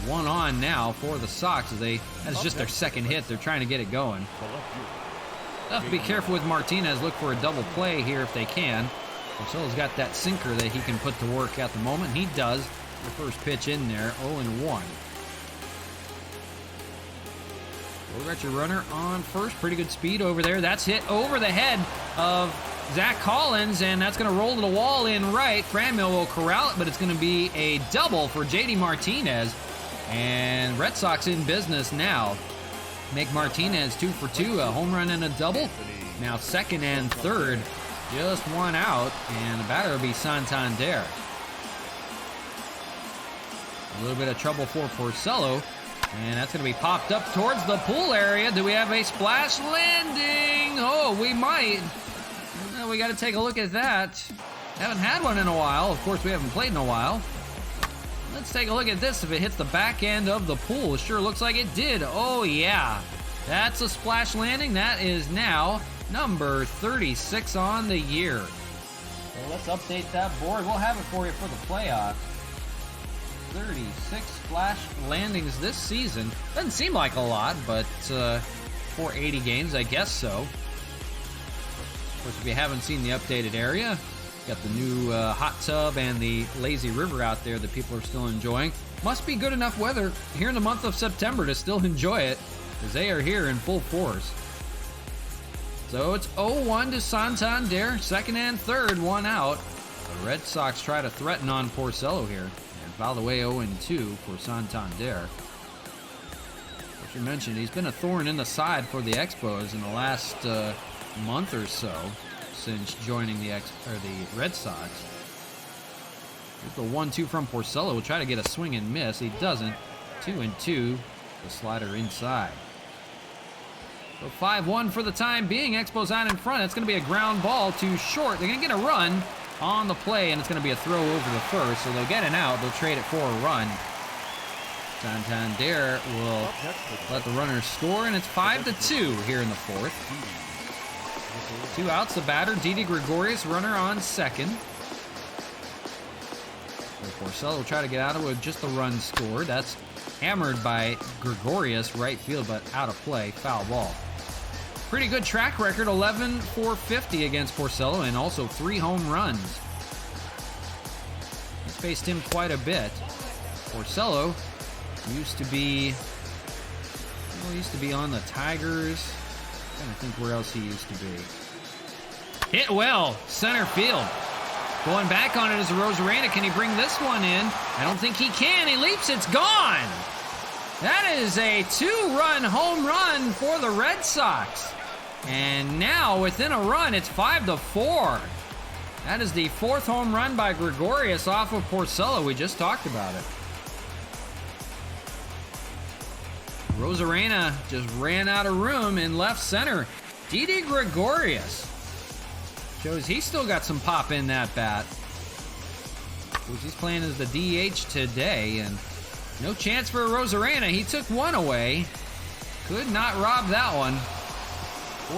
And one on now for the Sox. That's just their second hit. They're trying to get it going. Have to be careful with Martinez. Look for a double play here if they can. Porcello's got that sinker that he can put to work at the moment. He does. The first pitch in there, 0-1. Bogaerts, your runner on first. Pretty good speed over there. That's hit over the head of Zach Collins, and that's going to roll to the wall in right. Franmil will corral it, but it's going to be a double for JD Martinez. And Red Sox in business now. Make Martinez 2 for 2, a home run and a double. Now second and third, just one out, and the batter will be Santander. A little bit of trouble for Porcello, and that's going to be popped up towards the pool area. Do we have a splash landing? Oh, we might. Well, we got to take a look at that. Haven't had one in a while. Of course, we haven't played in a while. Let's take a look at this. If it hits the back end of the pool, it sure looks like it did. Oh, yeah. That's a splash landing. That is now number 36 on the year. So let's update that board. We'll have it for you for the playoffs. 36 splash landings this season. Doesn't seem like a lot, but for 80 games, I guess so. Of course, if you haven't seen the updated area, got the new hot tub and the lazy river out there that people are still enjoying. Must be good enough weather here in the month of September to still enjoy it, because they are here in full force. So it's 0-1 to Santander, second and third, one out. The Red Sox try to threaten on Porcello here, and foul away 0-2 for Santander. As you mentioned, he's been a thorn in the side for the Expos in the last month or so, since joining the Red Sox. Here's the 1-2 from Porcello. We'll try to get a swing and miss. He doesn't. 2-2. The slider inside. So 5-1 for the time being. Expos out in front. It's going to be a ground ball to short. They're going to get a run on the play, and it's going to be a throw over the first. So they'll get an out. They'll trade it for a run. Santander will let the runners score, and it's 5-2 here in the fourth. 2 outs, the batter, Didi Gregorius, runner on second. Porcello will try to get out of it with just the run scored. That's hammered by Gregorius, right field, but out of play, foul ball. Pretty good track record, 11-450 against Porcello, and also 3 home runs. He's faced him quite a bit. Porcello used to be on the Tigers. I'm trying to think where else he used to be. Hit well, center field. Going back on it is Arozarena. Can he bring this one in? I don't think he can. He leaps, it's gone. That is a 2-run home run for the Red Sox. And now within a run, it's 5-4. That is the 4th home run by Gregorius off of Porcello. We just talked about it. Arozarena just ran out of room in left center. Didi Gregorius shows he's still got some pop in that bat. which he's playing as the DH today, and no chance for Rosarena. He took one away. Could not rob that one.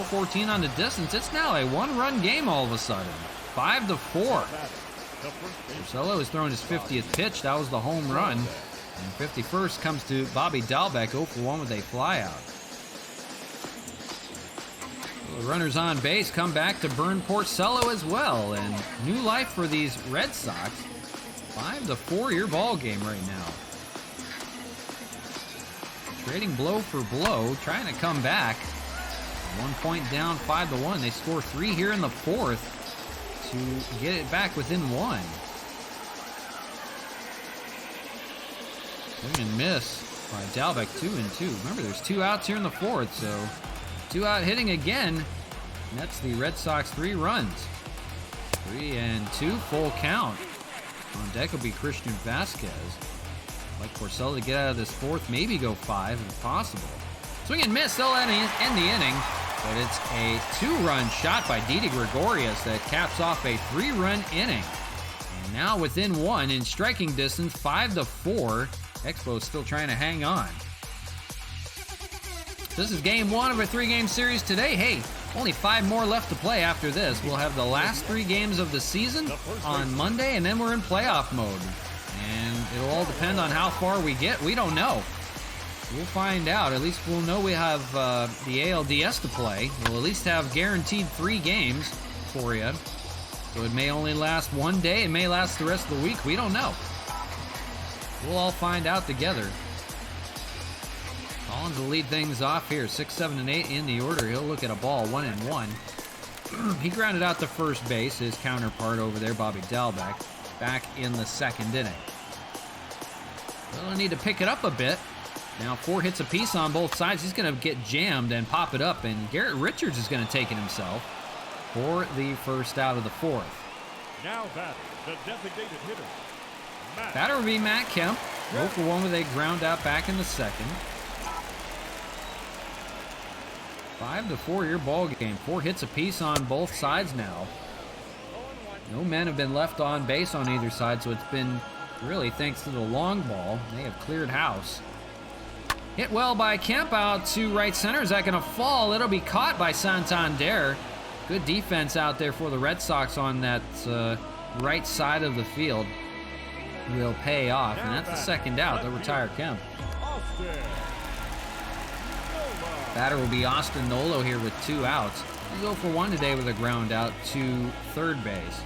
4-14 on the distance. It's now a one-run game all of a sudden. 5-4. Porcello is throwing his 50th pitch. That was the home run. And 51st comes to Bobby Dalbec, 0-for-1 with a flyout. The runners on base come back to burn Porcello as well. And new life for these Red Sox. 5-4 your ball game right now. Trading blow for blow, trying to come back. 1 point down, 5-1. They score 3 here in the fourth to get it back within 1. Swing and miss by Dalbec, 2-2. Remember, there's 2 outs here in the fourth, so 2 out hitting again. And that's the Red Sox 3 runs. 3-2, full count. On deck will be Christian Vasquez. Like Porcello to get out of this fourth, maybe go 5 if possible. Swing and miss, they'll end the inning. But it's a 2-run shot by Didi Gregorius that caps off a 3-run inning. And now within 1 in striking distance, 5-4. Expos still trying to hang on. This is game 1 of a 3-game series today. Hey, only 5 more left to play after this. We'll have the last 3 games of the season on Monday, and then we're in playoff mode. And it'll all depend on how far we get. We don't know. We'll find out. At least we'll know we have the ALDS to play. We'll at least have guaranteed 3 games for you. So it may only last 1 day. It may last the rest of the week. We don't know. We'll all find out together. Collins will lead things off here. 6, 7, and 8 in the order. He'll look at a ball 1-1. He grounded out to first base. His counterpart over there, Bobby Dalbec, back in the second inning. They'll need to pick it up a bit. Now 4 hits apiece on both sides. He's going to get jammed and pop it up, and Garrett Richards is going to take it himself for the first out of the fourth. Now batting, the designated hitter. Batter will be Matt Kemp. 0-for-1 with a ground out back in the second. 5-4 your ball game. 4 hits apiece on both sides now. No men have been left on base on either side, so it's been really thanks to the long ball. They have cleared house. Hit well by Kemp out to right center. Is that going to fall? It'll be caught by Santander. Good defense out there for the Red Sox on that right side of the field. Will pay off, and that's the second out. They'll retire Kemp. Batter will be Austin Nolo here with 2 outs. He'll go for 1 today with a ground out to third base.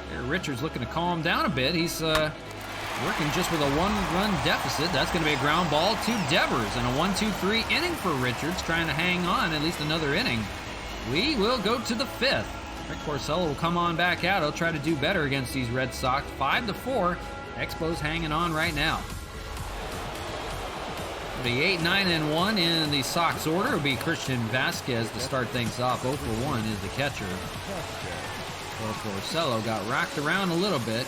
There, Richards looking to calm down a bit. He's working just with a 1-run deficit. That's going to be a ground ball to Devers, and a 1-2-3 inning for Richards, trying to hang on at least another inning. We will go to the 5th. Rick Porcello will come on back out. He'll try to do better against these Red Sox. 5-4. Expos hanging on right now. The 8, 9, and 1 in the Sox order will be Christian Vasquez to start things off. 0-for-1 is the catcher. So Porcello got rocked around a little bit.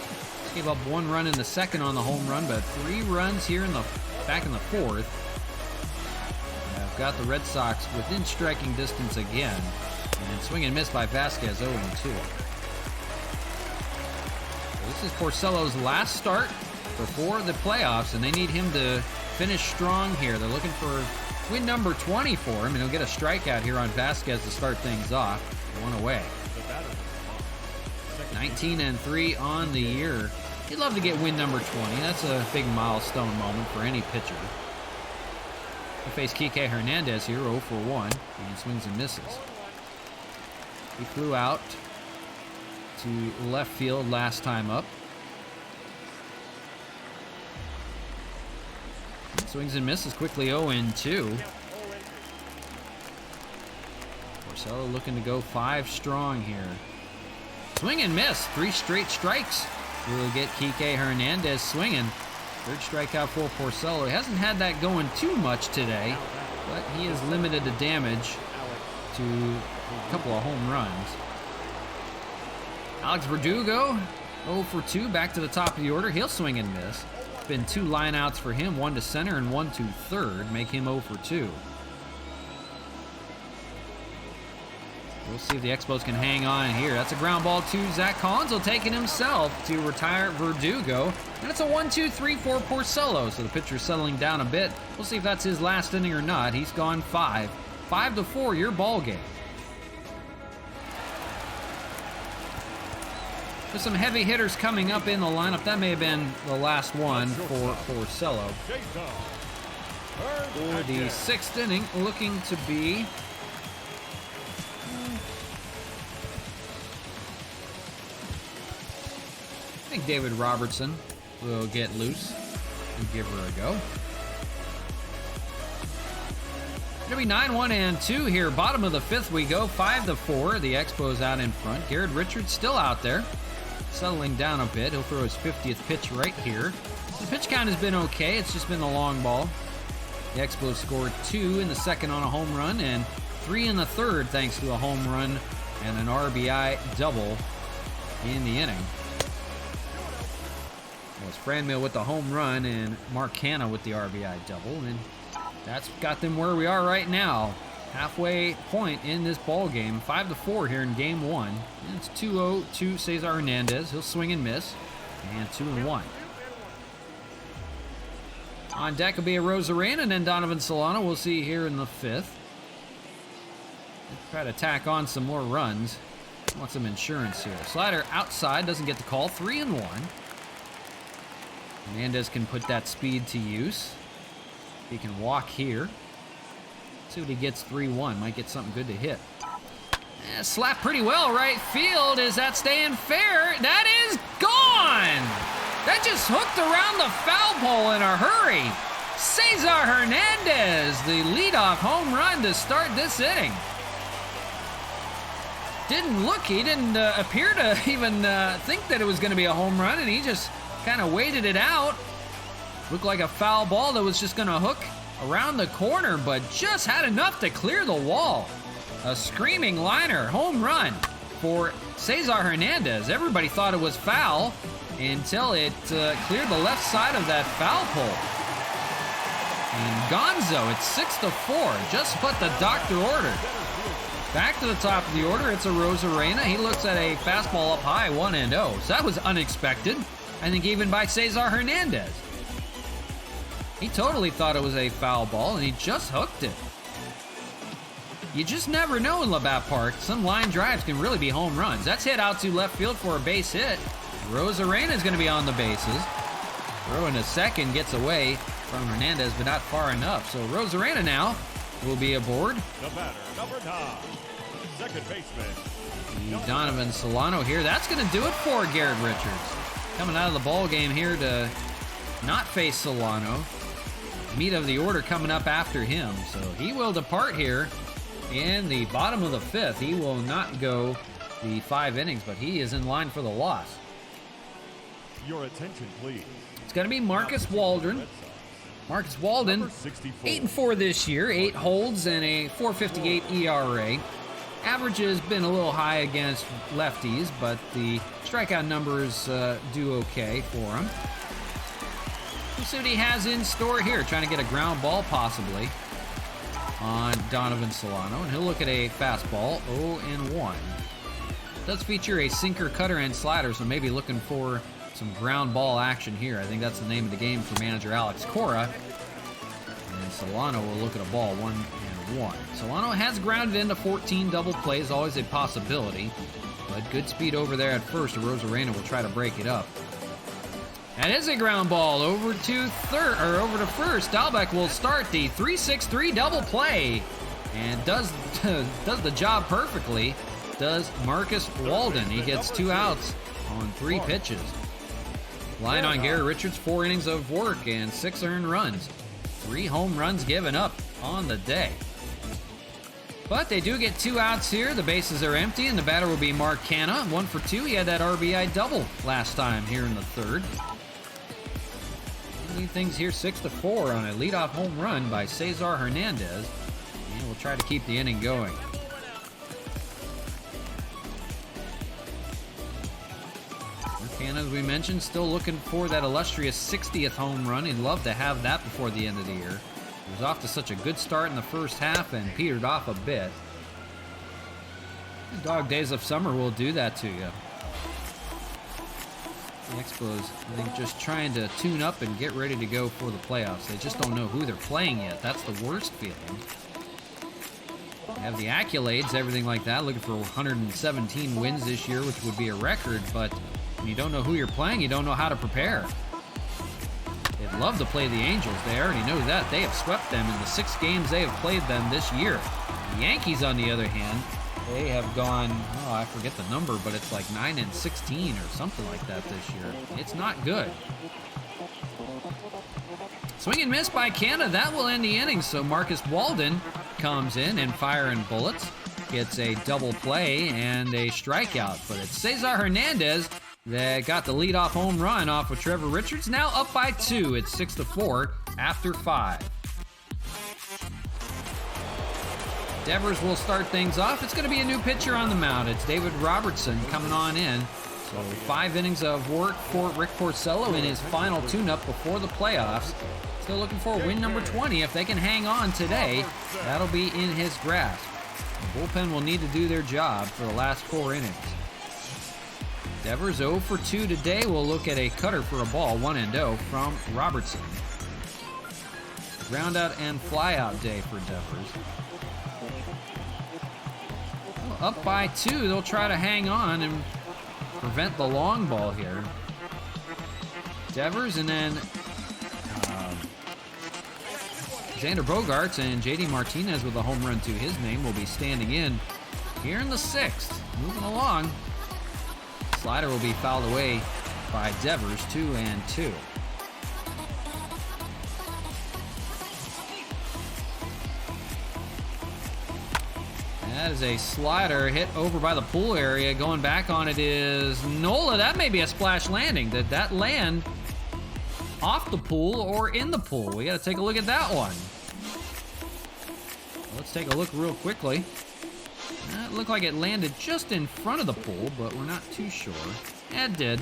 Gave up 1 run in the second on the home run, but 3 runs here back in the fourth. And I've got the Red Sox within striking distance again. And swing and miss by Vasquez, 0-2. This is Porcello's last start before the playoffs, and they need him to finish strong here. They're looking for win number 20 for him, and he'll get a strikeout here on Vasquez to start things off. 1 away. 19-3 on the year. He'd love to get win number 20. That's a big milestone moment for any pitcher. He'll face Kike Hernandez here, 0-for-1, and swings and misses. He flew out to left field last time up. Swings and misses quickly, 0-2. Porcello looking to go 5 strong here. Swing and miss, 3 straight strikes. We'll get Kike Hernandez swinging. 3rd strikeout for Porcello. He hasn't had that going too much today, but he is limited to damage to a couple of home runs. Alex Verdugo, 0-for-2, back to the top of the order. He'll swing and miss. Been 2 lineouts for him, 1 to center and 1 to third, make him 0-for-2. We'll see if the Expos can hang on here. That's a ground ball to Zach Collins. He'll take it himself to retire Verdugo. And it's a 1-2-3-4 Porcello. So the pitcher's settling down a bit. We'll see if that's his last inning or not. He's gone 5. 5-4, your ball game. With some heavy hitters coming up in the lineup. That may have been the last one for Porcello. For the 6th inning, looking to be... I think David Robertson will get loose and give her a go. It'll be 9-1-2 here. Bottom of the 5th we go. 5-4. The Expos out in front. Garrett Richards still out there. Settling down a bit. He'll throw his 50th pitch right here. The pitch count has been okay. It's just been the long ball. The Expos scored 2 in the 2nd on a home run and 3 in the 3rd thanks to a home run and an RBI double in the inning. It was Franmil with the home run and Mark Hanna with the RBI double, and that's got them where we are right now. Halfway point in this ball game. 5-4 here in game 1. And it's 2-0 to Cesar Hernandez. He'll swing and miss. And 2-1. On deck will be a Rosarena and then Donovan Solano. We'll see here in the 5th. Try to tack on some more runs. Want some insurance here. Slider outside, doesn't get the call. 3-1. Hernandez can put that speed to use. He can walk here. See what he gets. 3-1. Might get something good to hit. Slap pretty well right field. Is that staying fair? That is gone! That just hooked around the foul pole in a hurry. Cesar Hernandez, the leadoff home run to start this inning. He didn't appear to even think that it was going to be a home run, and he just kind of waited it out. Looked like a foul ball that was just going to hook around the corner, but just had enough to clear the wall. A screaming liner, home run for Cesar Hernandez. Everybody thought it was foul until it cleared the left side of that foul pole. And Gonzo, it's 6-4, just what the doctor ordered. Back to the top of the order, it's a Rosarena. He looks at a fastball up high, 1-0. So that was unexpected, I think, even by Cesar Hernandez. He totally thought it was a foul ball, and he just hooked it. You just never know in Labatt Park. Some line drives can really be home runs. That's hit out to left field for a base hit. Rosarena is going to be on the bases. Throw in a second, gets away from Hernandez, but not far enough. So Rosarena now will be aboard. The batter, number 9, second baseman Donovan Solano here. That's going to do it for Garrett Richards. Coming out of the ball game here to not face Solano. Meat of the order coming up after him. So he will depart here in the bottom of the 5th. He will not go the 5 innings, but he is in line for the loss. Your attention, please. It's going to be Marcus Waldron. Marcus Walden, 8-4 this year, 8 holds and a 4.58 ERA. Average has been a little high against lefties, but the strikeout numbers do okay for him. We'll see what he has in store here. Trying to get a ground ball possibly on Donovan Solano, and he'll look at a fastball, 0-1. Does feature a sinker, cutter, and slider, so maybe looking for some ground ball action here. I think that's the name of the game for manager Alex Cora. And Solano will look at a ball, 1-1. Solano has grounded into 14 double plays, always a possibility, but good speed over there at first. Rosarena will try to break it up. That is a ground ball over to first. Dalbeck will start the 3-6-3 double play and does the job perfectly. Does Marcus Walden. He gets 2 outs on 3 pitches. Line on Garrett Richards, 4 innings of work and 6 earned runs. 3 home runs given up on the day. But they do get 2 outs here. The bases are empty, and the batter will be Mark Hanna. 1 for 2. He had that RBI double last time here in the 3rd. Lead things here 6-4 on a leadoff home run by Cesar Hernandez. And we'll try to keep the inning going. Hanna, as we mentioned, still looking for that illustrious 60th home run. He'd love to have that before the end of the year. He was off to such a good start in the first half and petered off a bit. Dog days of summer will do that to you. The Expos, I think, just trying to tune up and get ready to go for the playoffs. They just don't know who they're playing yet. That's the worst feeling. They have the accolades, everything like that, looking for 117 wins this year, which would be a record, but when you don't know who you're playing, you don't know how to prepare. They'd love to play the Angels. They already know that. They have swept them in the 6 games they have played them this year. The Yankees, on the other hand, they have gone, oh, I forget the number, but it's like 9-16 or something like that this year. It's not good. Swing and miss by Canada. That will end the inning. So Marcus Walden comes in and firing bullets. Gets a double play and a strikeout. But it's Cesar Hernandez that got the leadoff home run off of Trevor Richards. Now up by 2. It's 6-4 after 5. Devers will start things off. It's going to be a new pitcher on the mound. It's David Robertson coming on in. So 5 innings of work for Rick Porcello in his final tune-up before the playoffs. Still looking for win number 20. If they can hang on today, that'll be in his grasp. The bullpen will need to do their job for the last 4 innings. Devers 0 for 2 today. We'll look at a cutter for a ball, 1-0 from Robertson. Ground out and fly out day for Devers. Up by 2, they'll try to hang on and prevent the long ball here. Devers and then Xander Bogaerts and JD Martinez with a home run to his name will be standing in here in the 6th. Moving along. Slider will be fouled away by Devers, 2-2. That is a slider hit over by the pool area. Going back on it is Nola. That may be a splash landing. Did that land off the pool or in the pool? We got to take a look at that one. Let's take a look real quickly. It looked like it landed just in front of the pool, but we're not too sure. It did.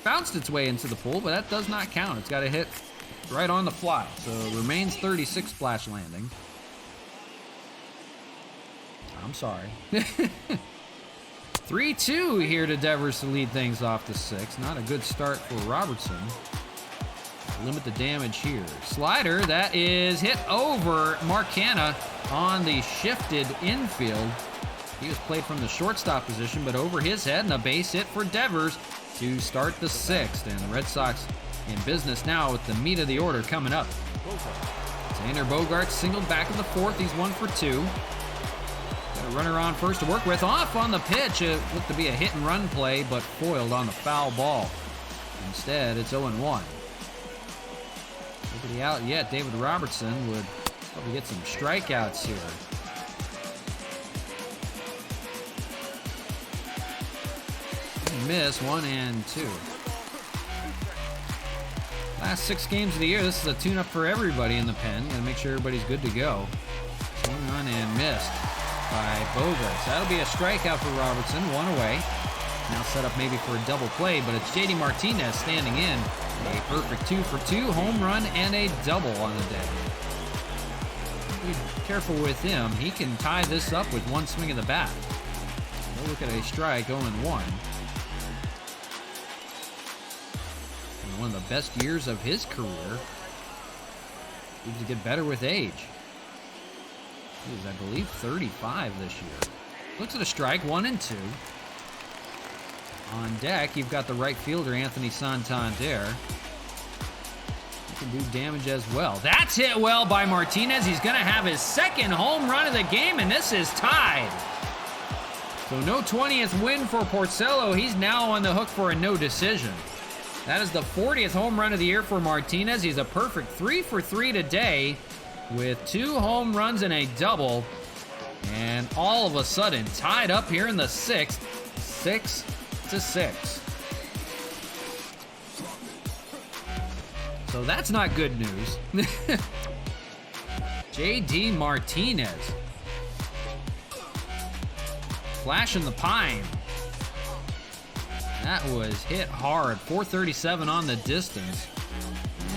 Bounced its way into the pool, but that does not count. It's got to hit right on the fly. So it remains 36 splash landing. I'm sorry. 3-2 here to Devers to lead things off the 6th. Not a good start for Robertson. Limit the damage here. Slider, that is hit over Mark Canha on the shifted infield. He was played from the shortstop position, but over his head, and a base hit for Devers to start the 6th. And the Red Sox in business now with the meat of the order coming up. Xander Bogaerts singled back in the 4th. He's 1 for 2. Got a runner on first to work with. Off on the pitch. It looked to be a hit and run play, but foiled on the foul ball. Instead, it's 0-1. Nobody out yet. David Robertson would probably get some strikeouts here. Miss 1-2. Last 6 games of the year, this is a tune-up for everybody in the pen. Gotta make sure everybody's good to go. Swung on and missed by Bogaerts. That'll be a strikeout for Robertson, 1 away. Now set up maybe for a double play, but it's JD Martinez standing in. A perfect 2 for 2, home run and a double on the day. Be careful with him. He can tie this up with 1 swing of the bat. We'll look at a strike, 0-1. One of the best years of his career. Seems to get better with age. He's, I believe, 35 this year. Looks at a strike, 1-2. On deck, you've got the right fielder, Anthony Santander. He can do damage as well. That's hit well by Martinez. He's going to have his 2nd home run of the game, and this is tied. So no 20th win for Porcello. He's now on the hook for a no decision. That is the 40th home run of the year for Martinez. He's a perfect 3 for 3 today with 2 home runs and a double. And all of a sudden, tied up here in the 6th, 6-6. So that's not good news. JD Martinez. Flash in the pine. That was hit hard. 437 on the distance.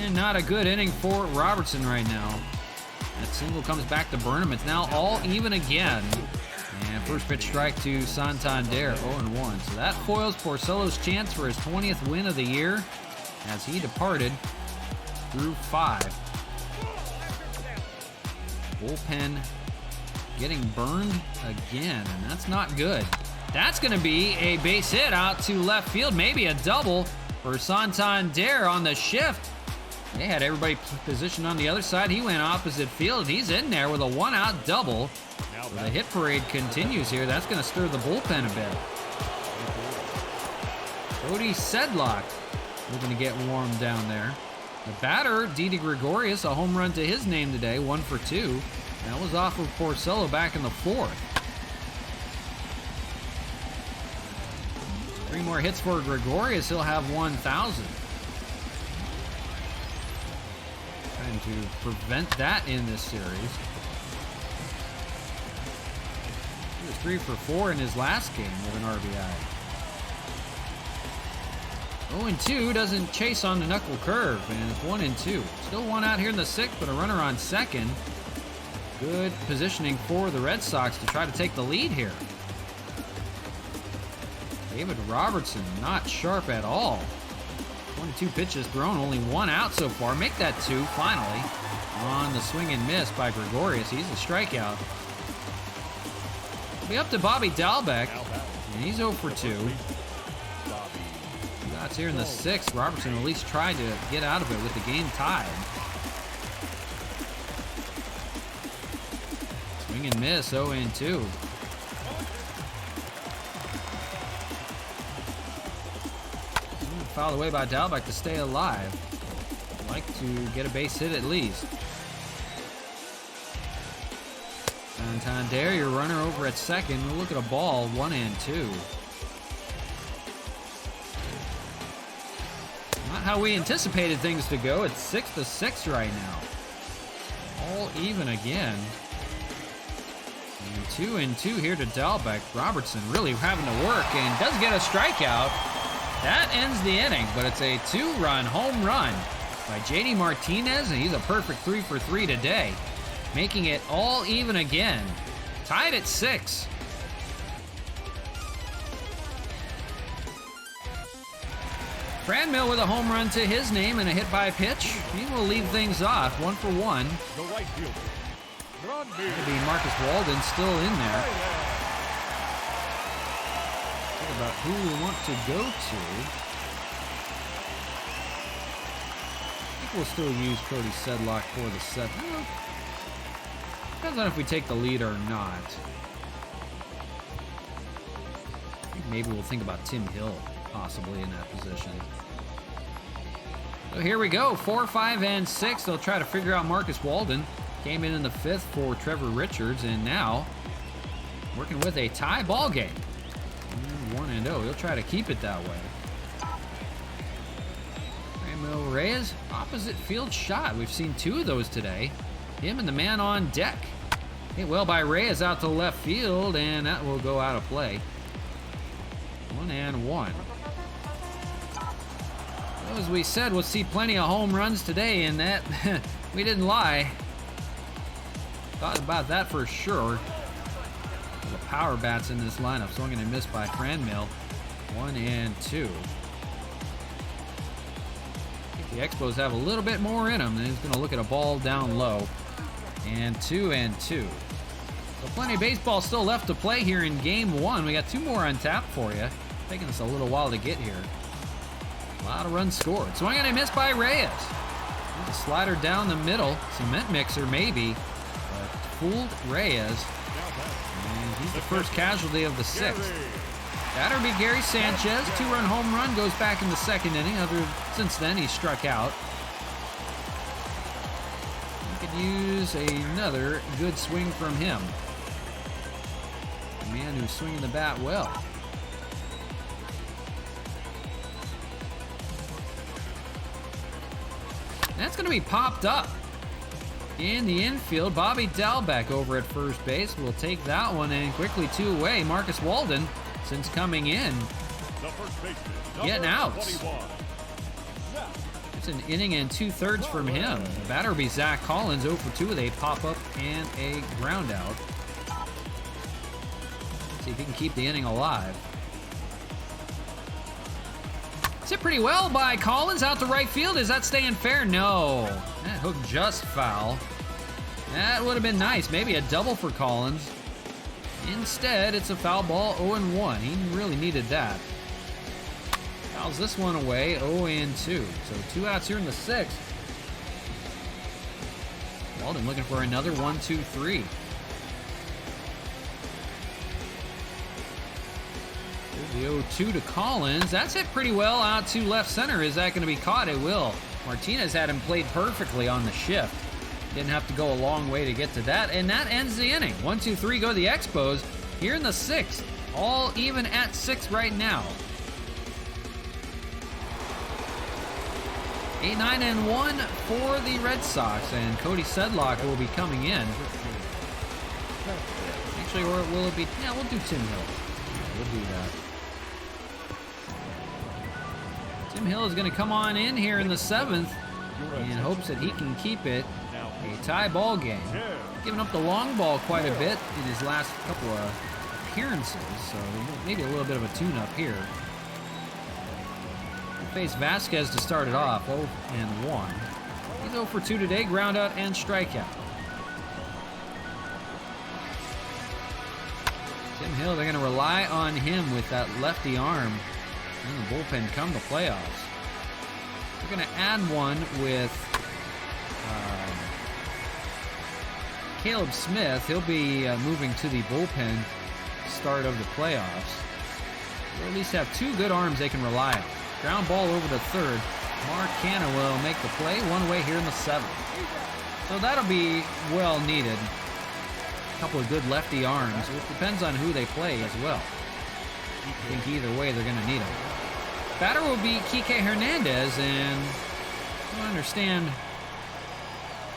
And not a good inning for Robertson right now. That single comes back to burn him. It's now all even again. And first pitch strike to Santander, 0-1. So that foils Porcello's chance for his 20th win of the year as he departed through 5. Bullpen getting burned again, and that's not good. That's going to be a base hit out to left field, maybe a double for Santander on the shift. They had everybody positioned on the other side. He went opposite field. He's in there with a 1-out double. So the hit parade continues here. That's going to stir the bullpen a bit. Cody Sedlock looking to get warm down there. The batter, Didi Gregorius, a home run to his name today, 1 for 2. That was off of Porcello back in the 4th. 3 more hits for Gregorius. He'll have 1,000. Trying to prevent that in this series. He was 3 for 4 in his last game with an RBI. 0-2 doesn't chase on the knuckle curve, and it's 1-2. Still 1 out here in the 6th, but a runner on second. Good positioning for the Red Sox to try to take the lead here. David Robertson not sharp at all. 22 pitches thrown, only 1 out so far. Make that 2 finally on the swing and miss by Gregorius. He's a strikeout. It'll be up to Bobby Dalbec, and he's 0 for 2. Shots here in the 6th. Robertson at least tried to get out of it with the game tied. Swing and miss, 0-2. Fouled away by Dalbec to stay alive. I'd like to get a base hit at least. Santander, your runner over at second. We'll look at a ball, 1-2. Not how we anticipated things to go. It's 6-6 right now. All even again. And 2-2 here to Dalbec. Robertson really having to work and does get a strikeout. That ends the inning, but it's a 2-run home run by JD Martinez, and he's a perfect 3 for 3 today, making it all even again. Tied at 6. Franmil with a home run to his name and a hit by pitch. He will leave things off, 1 for 1. The right fielder, It'll be Marcus Walden still in there. About who we want to go to. I think we'll still use Cody Sedlock for the 7th. Depends on if we take the lead or not. I think maybe we'll think about Tim Hill possibly in that position. So here we go, 4, 5, and 6. They'll try to figure out Marcus Walden. Came in the 5th for Trevor Richards, and now working with a tie ball game. 1-0. He'll try to keep it that way. Ramil Reyes, opposite field shot. We've seen 2 of those today. Him and the man on deck. Hit well by Reyes out to left field, and that will go out of play. 1-1. Well, as we said, we'll see plenty of home runs today, and that we didn't lie. Thought about that for sure. The power bats in this lineup. Swung and a miss by Franmil. 1-2. I think the Expos have a little bit more in them. And he's going to look at a ball down low. And 2-2. So plenty of baseball still left to play here in game 1. We got 2 more on tap for you. Taking us a little while to get here. A lot of runs scored. Swung and a miss by Reyes. There's a slider down the middle. Cement mixer maybe. But fooled Reyes. He's the first casualty of the 6th. That'll be Gary Sanchez. 2-run home run goes back in the 2nd inning. Since then, he struck out. We could use another good swing from him. A man who's swinging the bat well. That's going to be popped up. In the infield, Bobby Dalbec over at first base will take that one and quickly 2 away. Marcus Walden, since coming in, getting out. It's an inning and 2/3 from him. The batter will be Zach Collins, 0 for 2 with a pop-up and a ground out. See if he can keep the inning alive. It's hit pretty well by Collins out to right field. Is that staying fair? No. That hook just foul. That would have been nice. Maybe a double for Collins. Instead, it's a foul ball, 0-1. He really needed that. Fouls this one away, 0-2. So 2 outs here in the 6th. Walden looking for another 1-2-3. Here's the 0-2 to Collins. That's hit pretty well out to left center. Is that going to be caught? It will. Martinez had him played perfectly on the shift. Didn't have to go a long way to get to that, and that ends the inning. 1-2-3 go the Expos here in the 6th. All even at 6 right now. 8-9-1 for the Red Sox, and Cody Sedlock will be coming in. Actually, or will it be? Yeah, we'll do Tim Hill. Yeah, we'll do that. Tim Hill is going to come on in here in the 7th in hopes that he can keep it a tie ball game. Giving up the long ball quite a bit in his last couple of appearances, so maybe a little bit of a tune-up here. We'll face Vasquez to start it off, 0-1. He's 0 for 2 today, ground out and strikeout. Tim Hill, they're going to rely on him with that lefty arm in the bullpen come the playoffs. We're going to add one with Caleb Smith. He'll be moving to the bullpen start of the playoffs. They'll at least have 2 good arms they can rely on. Ground ball over to third. Mark Canna will make the play, 1 away here in the 7th. So that'll be well needed. A couple of good lefty arms. It depends on who they play as well. I think either way they're going to need them. Batter will be Kike Hernandez, and I don't understand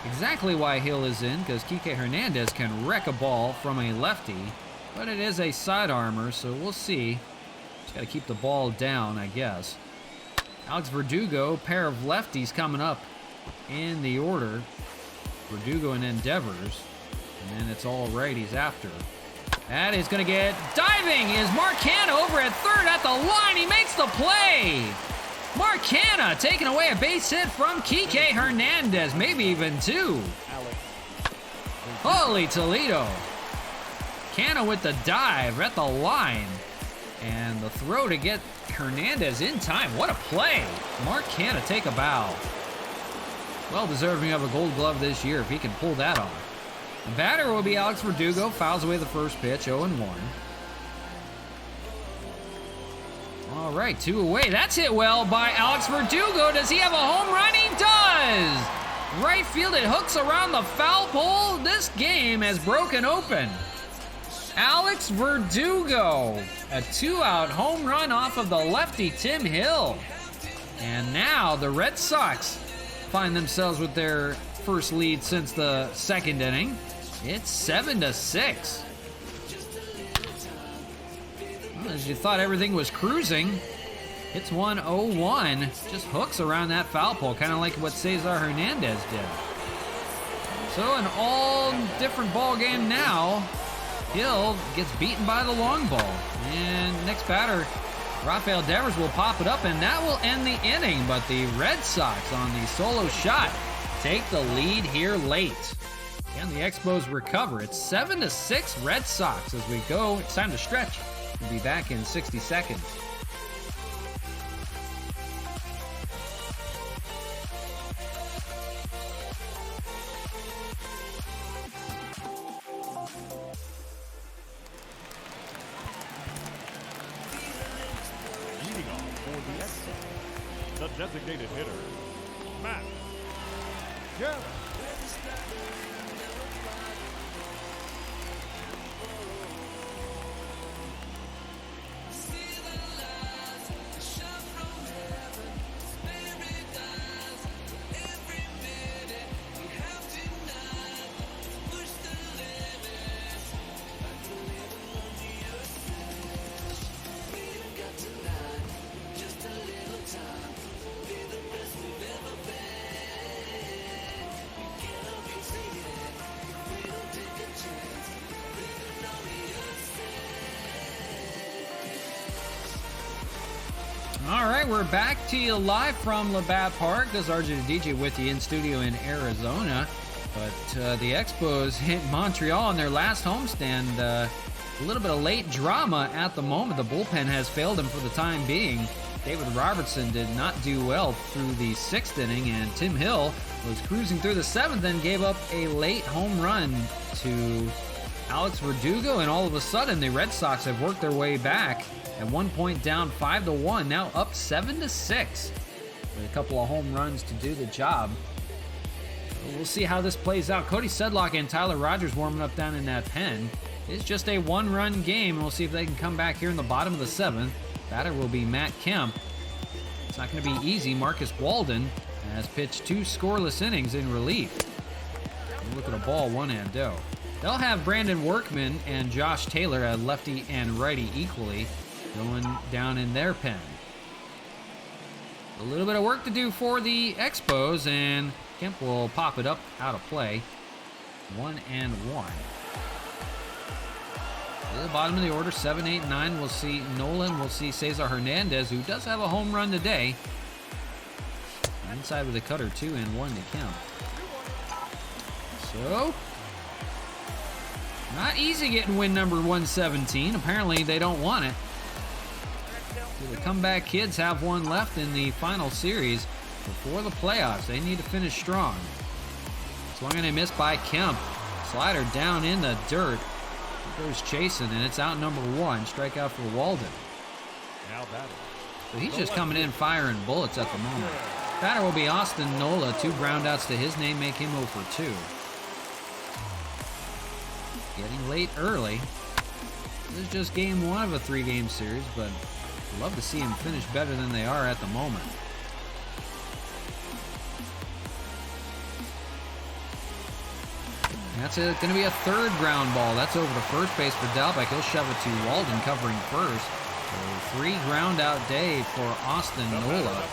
exactly why Hill is in, because Kike Hernandez can wreck a ball from a lefty, but it is a side armor, so we'll see. Just got to keep the ball down, I guess. Alex Verdugo, pair of lefties coming up in the order. Verdugo and Endeavors, and then it's all righties after. That is going to get diving is Mark Canna over at third at the line. He makes the play. Mark Canna taking away a base hit from Kike Hernandez, maybe even 2. Holy Toledo. Canna with the dive at the line. And the throw to get Hernandez in time. What a play. Mark Canna take a bow. Well deserving of a gold glove this year if he can pull that off. The batter will be Alex Verdugo. Fouls away the first pitch, 0-1. All right, 2 away. That's hit well by Alex Verdugo. Does he have a home run? He does! Right field, it hooks around the foul pole. This game has broken open. Alex Verdugo, a 2-out home run off of the lefty Tim Hill. And now the Red Sox find themselves with their first lead since the 2nd inning. It's 7-6. Well, as you thought everything was cruising, it's 1-0-1. Just hooks around that foul pole, kind of like what Cesar Hernandez did. So an all different ball game now. Hill gets beaten by the long ball. And next batter, Rafael Devers will pop it up, and that will end the inning. But the Red Sox on the solo shot take the lead here late. Can the Expos recover? It's 7-6 Red Sox as we go. It's time to stretch. We'll be back in 60 seconds. Leading off for the Expos, the designated hitter, Matt Garrett. All right, we're back to you live from Labatt Park. This is RJ the DJ with you in studio in Arizona. But the Expos hit Montreal on their last homestand. A little bit of late drama at the moment. The bullpen has failed them for the time being. David Robertson did not do well through the 6th inning, and Tim Hill was cruising through the 7th and gave up a late home run to Alex Verdugo, and all of a sudden the Red Sox have worked their way back. At one point down 5-1, now up 7-6 with a couple of home runs to do the job. We'll see how this plays out. Cody Sedlock and Tyler Rogers warming up down in that pen. It's just a 1-run game, and we'll see if they can come back here in the bottom of the 7th. Batter will be Matt Kemp. It's not going to be easy. Marcus Walden has pitched 2 scoreless innings in relief. Look at a ball, 1-0. They'll have Brandon Workman and Josh Taylor, a lefty and righty equally, going down in their pen. A little bit of work to do for the Expos, and Kemp will pop it up out of play. 1-1. To the bottom of the order, 7, 8, 9. We'll see Nolan. We'll see Cesar Hernandez, who does have a home run today. Inside with a cutter, 2-1 to Kemp. So, not easy getting win number 117. Apparently, they don't want it. The comeback kids have one left in the final series before the playoffs. They need to finish strong. Swung and a miss by Kemp. Slider down in the dirt. He goes chasing, and it's out number 1. Strikeout for Walden. Now batting. So he's just coming in firing bullets at the moment. Batter will be Austin Nola. 2 groundouts to his name make him 0 for 2. Getting late early. This is just game 1 of a 3-game series, but I'd love to see them finish better than they are at the moment. That's going to be a 3rd ground ball. That's over the first base for Dalbeck. He'll shove it to Walden covering first. So 3 ground out day for Austin Nola.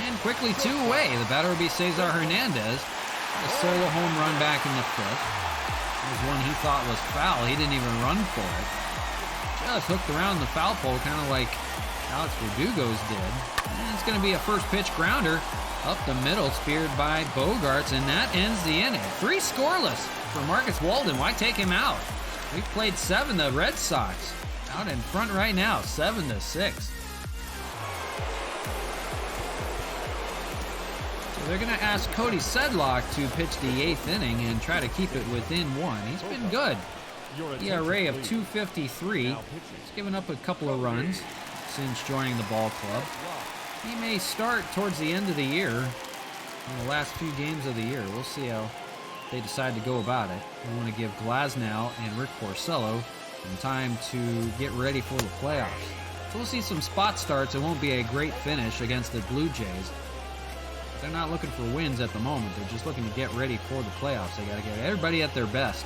And quickly 2 away. The batter will be Cesar Hernandez. A solo home run back in the 5th. There's one he thought was foul. He didn't even run for it. Just hooked around the foul pole, kind of like Alex Verdugo's did. And it's going to be a first pitch grounder up the middle, speared by Bogarts, and that ends the inning. 3 scoreless for Marcus Walden. Why take him out? We've played 7. The Red Sox out in front right now, 7-6. So they're going to ask Cody Sedlock to pitch the 8th inning and try to keep it within 1. He's been good. ERA of 2.53. He's given up a couple of runs since joining the ball club. He may start towards the end of the year, in the last few games of the year. We'll see how they decide to go about it. We want to give Glasnow and Rick Porcello some time to get ready for the playoffs. So we'll see some spot starts. It won't be a great finish against the Blue Jays. They're not looking for wins at the moment. They're just looking to get ready for the playoffs. They got to get everybody at their best.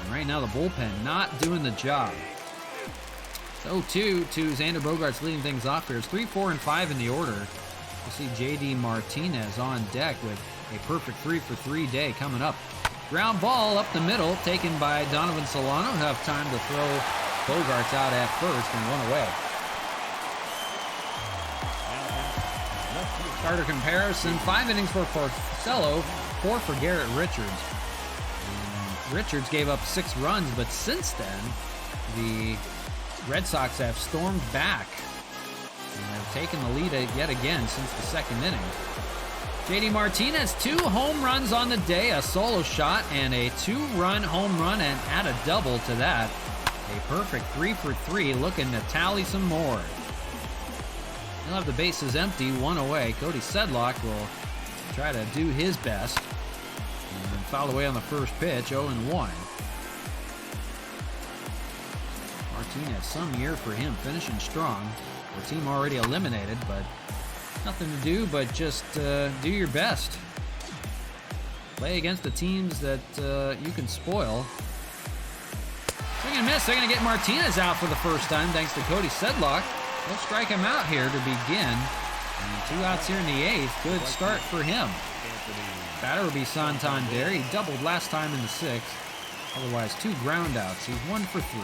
And right now the bullpen not doing the job. 0-2 to Xander Bogaerts leading things off here. It's 3, 4, and 5 in the order. We'll see J.D. Martinez on deck with a perfect 3-for-3 day coming up. Ground ball up the middle, taken by Donovan Solano. He'll have time to throw Bogaerts out at first and run away. Starter comparison, 5 innings for Porcello, 4 for Garrett Richards. And Richards gave up 6 runs, but since then, the Red Sox have stormed back and have taken the lead yet again since the 2nd inning. J.D. Martinez, 2 home runs on the day, a solo shot, and a 2-run home run, and add a double to that. A perfect 3-for-3, looking to tally some more. He'll have the bases empty, 1 away. Cody Sedlock will try to do his best. And foul away on the first pitch, 0-1. Martinez, some year for him, finishing strong. The team already eliminated, but nothing to do but just do your best. Play against the teams that you can spoil. Swing and miss. They're going to get Martinez out for the first time thanks to Cody Sedlock. They'll strike him out here to begin. And 2 outs here in the 8th. Good start for him. Batter will be Santander. He doubled last time in the 6th. Otherwise, 2 ground outs. He's 1 for 3.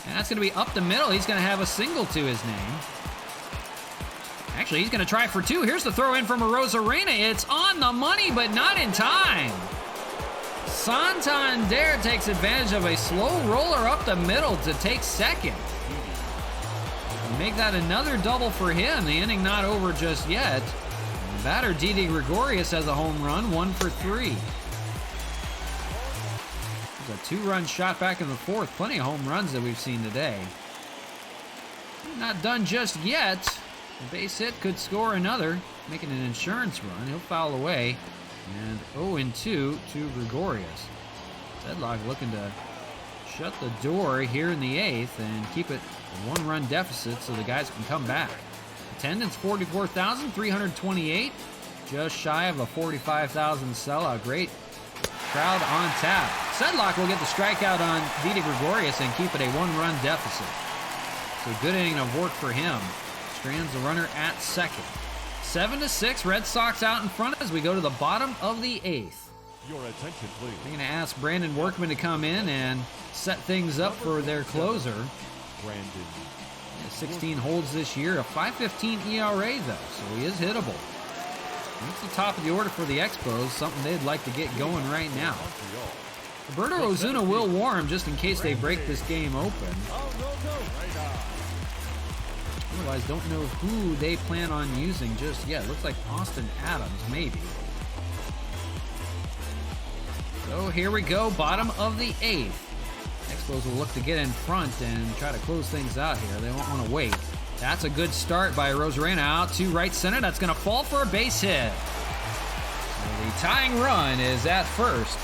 And that's going to be up the middle. He's going to have a single to his name. Actually, he's going to try for 2. Here's the throw in from Arozarena. It's on the money, but not in time. Santander takes advantage of a slow roller up the middle to take second. Make that another double for him. The inning not over just yet. Batter Didi Gregorius has a home run, 1 for 3. There's a 2-run shot back in the 4th. Plenty of home runs that we've seen today. Not done just yet. The base hit could score another, making an insurance run. He'll foul away. And 0-2 to Gregorius. Sedlock looking to shut the door here in the 8th and keep it a 1-run deficit so the guys can come back. Attendance 44,328, just shy of a 45,000 sellout. Great crowd on tap. Sedlock will get the strikeout on Didi Gregorius and keep it a 1-run deficit. So good inning of work for him. Strands the runner at second. 7-6, Red Sox out in front as we go to the bottom of the 8th. Your attention, please. They're going to ask Brandon Workman to come in and set things up for their closer. Brandon. 16 holds this year, a 5.15 ERA though, so he is hittable. That's the top of the order for the Expos, something they'd like to get going right now. Roberto Ozuna will warm just in case they break this game open. Otherwise, don't know who they plan on using just yet. Looks like Austin Adams, maybe. So here we go, bottom of the 8th. Expos will look to get in front and try to close things out here. They won't want to wait. That's a good start by Arozarena out to right center. That's going to fall for a base hit. So the tying run is at first.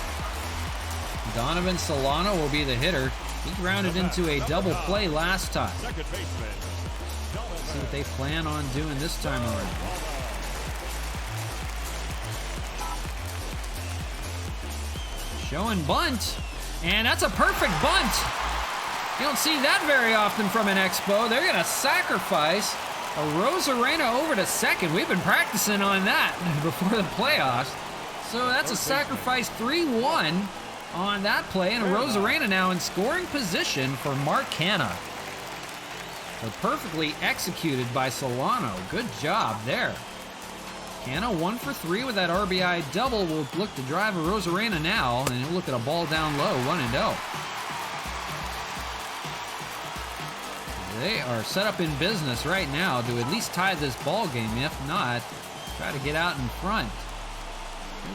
Donovan Solano will be the hitter. He grounded into a double play last time. Second baseman. Let's see what they plan on doing this time around. Showing bunt. And that's a perfect bunt. You don't see that very often from an Expo. They're going to sacrifice Arozarena over to second. We've been practicing on that before the playoffs. So that's a sacrifice 3-1 on that play. And Arozarena now in scoring position for Mark Canha. So perfectly executed by Solano. Good job there. Canha 1 for 3 with that RBI double. Will look to drive Arozarena now, and he'll look at a ball down low, 1-0. They are set up in business right now to at least tie this ball game. If not, try to get out in front.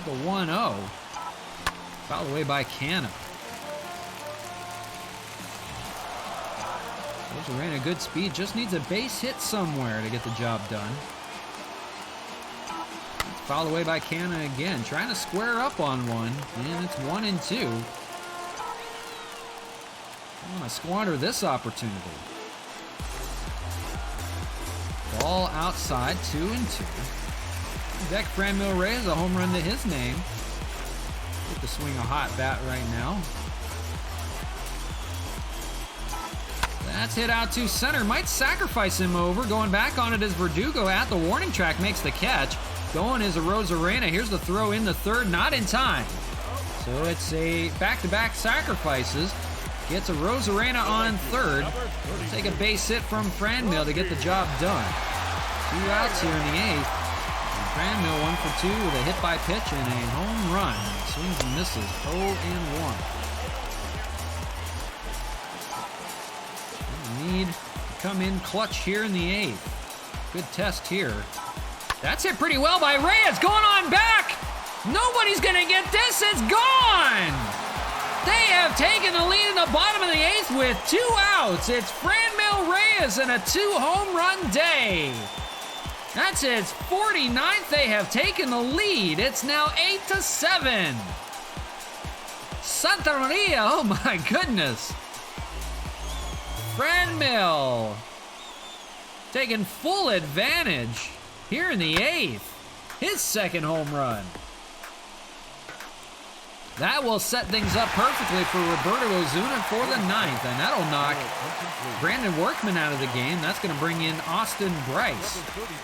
Here's the 1-0. Fouled away by Canha. Arozarena, good speed, just needs a base hit somewhere to get the job done. Fouled away by Canha again, trying to square up on one, and it's 1-2. Don't want to squander this opportunity. Ball outside, 2-2. Deck Franmil Reyes, a home run to his name. Get to swing a hot bat right now. That's hit out to center, might sacrifice him over. Going back on it as Verdugo at the warning track makes the catch. Going is Arozarena. Here's the throw in the third, not in time. So it's a back-to-back sacrifices. Gets Arozarena on third. Take a base hit from Franmil to get the job done. 2 outs here in the 8th. And Franmil 1 for 2 with a hit by pitch and a home run. Swings and misses, 0-1. Need to come in clutch here in the 8th. Good test here. That's hit pretty well by Reyes. Going on back. Nobody's going to get this. It's gone. They have taken the lead in the bottom of the 8th with 2 outs. It's Franmil Reyes and a 2-home run day. That's his 49th. They have taken the lead. It's now 8-7. Santa Maria, oh my goodness. Franmil taking full advantage here in the 8th. His second home run. That will set things up perfectly for Roberto Ozuna for the 9th, and that'll knock Brandon Workman out of the game. That's going to bring in Austin Bryce.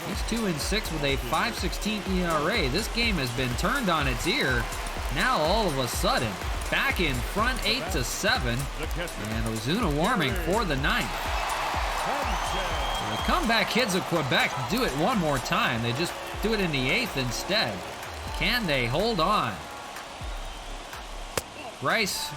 He's 2-6 with a 5.16 ERA. This game has been turned on its ear. Now all of a sudden, back in front 8-7. And Ozuna warming for the ninth. The comeback kids of Quebec do it one more time. They just do it in the 8th instead. Can they hold on? Bryce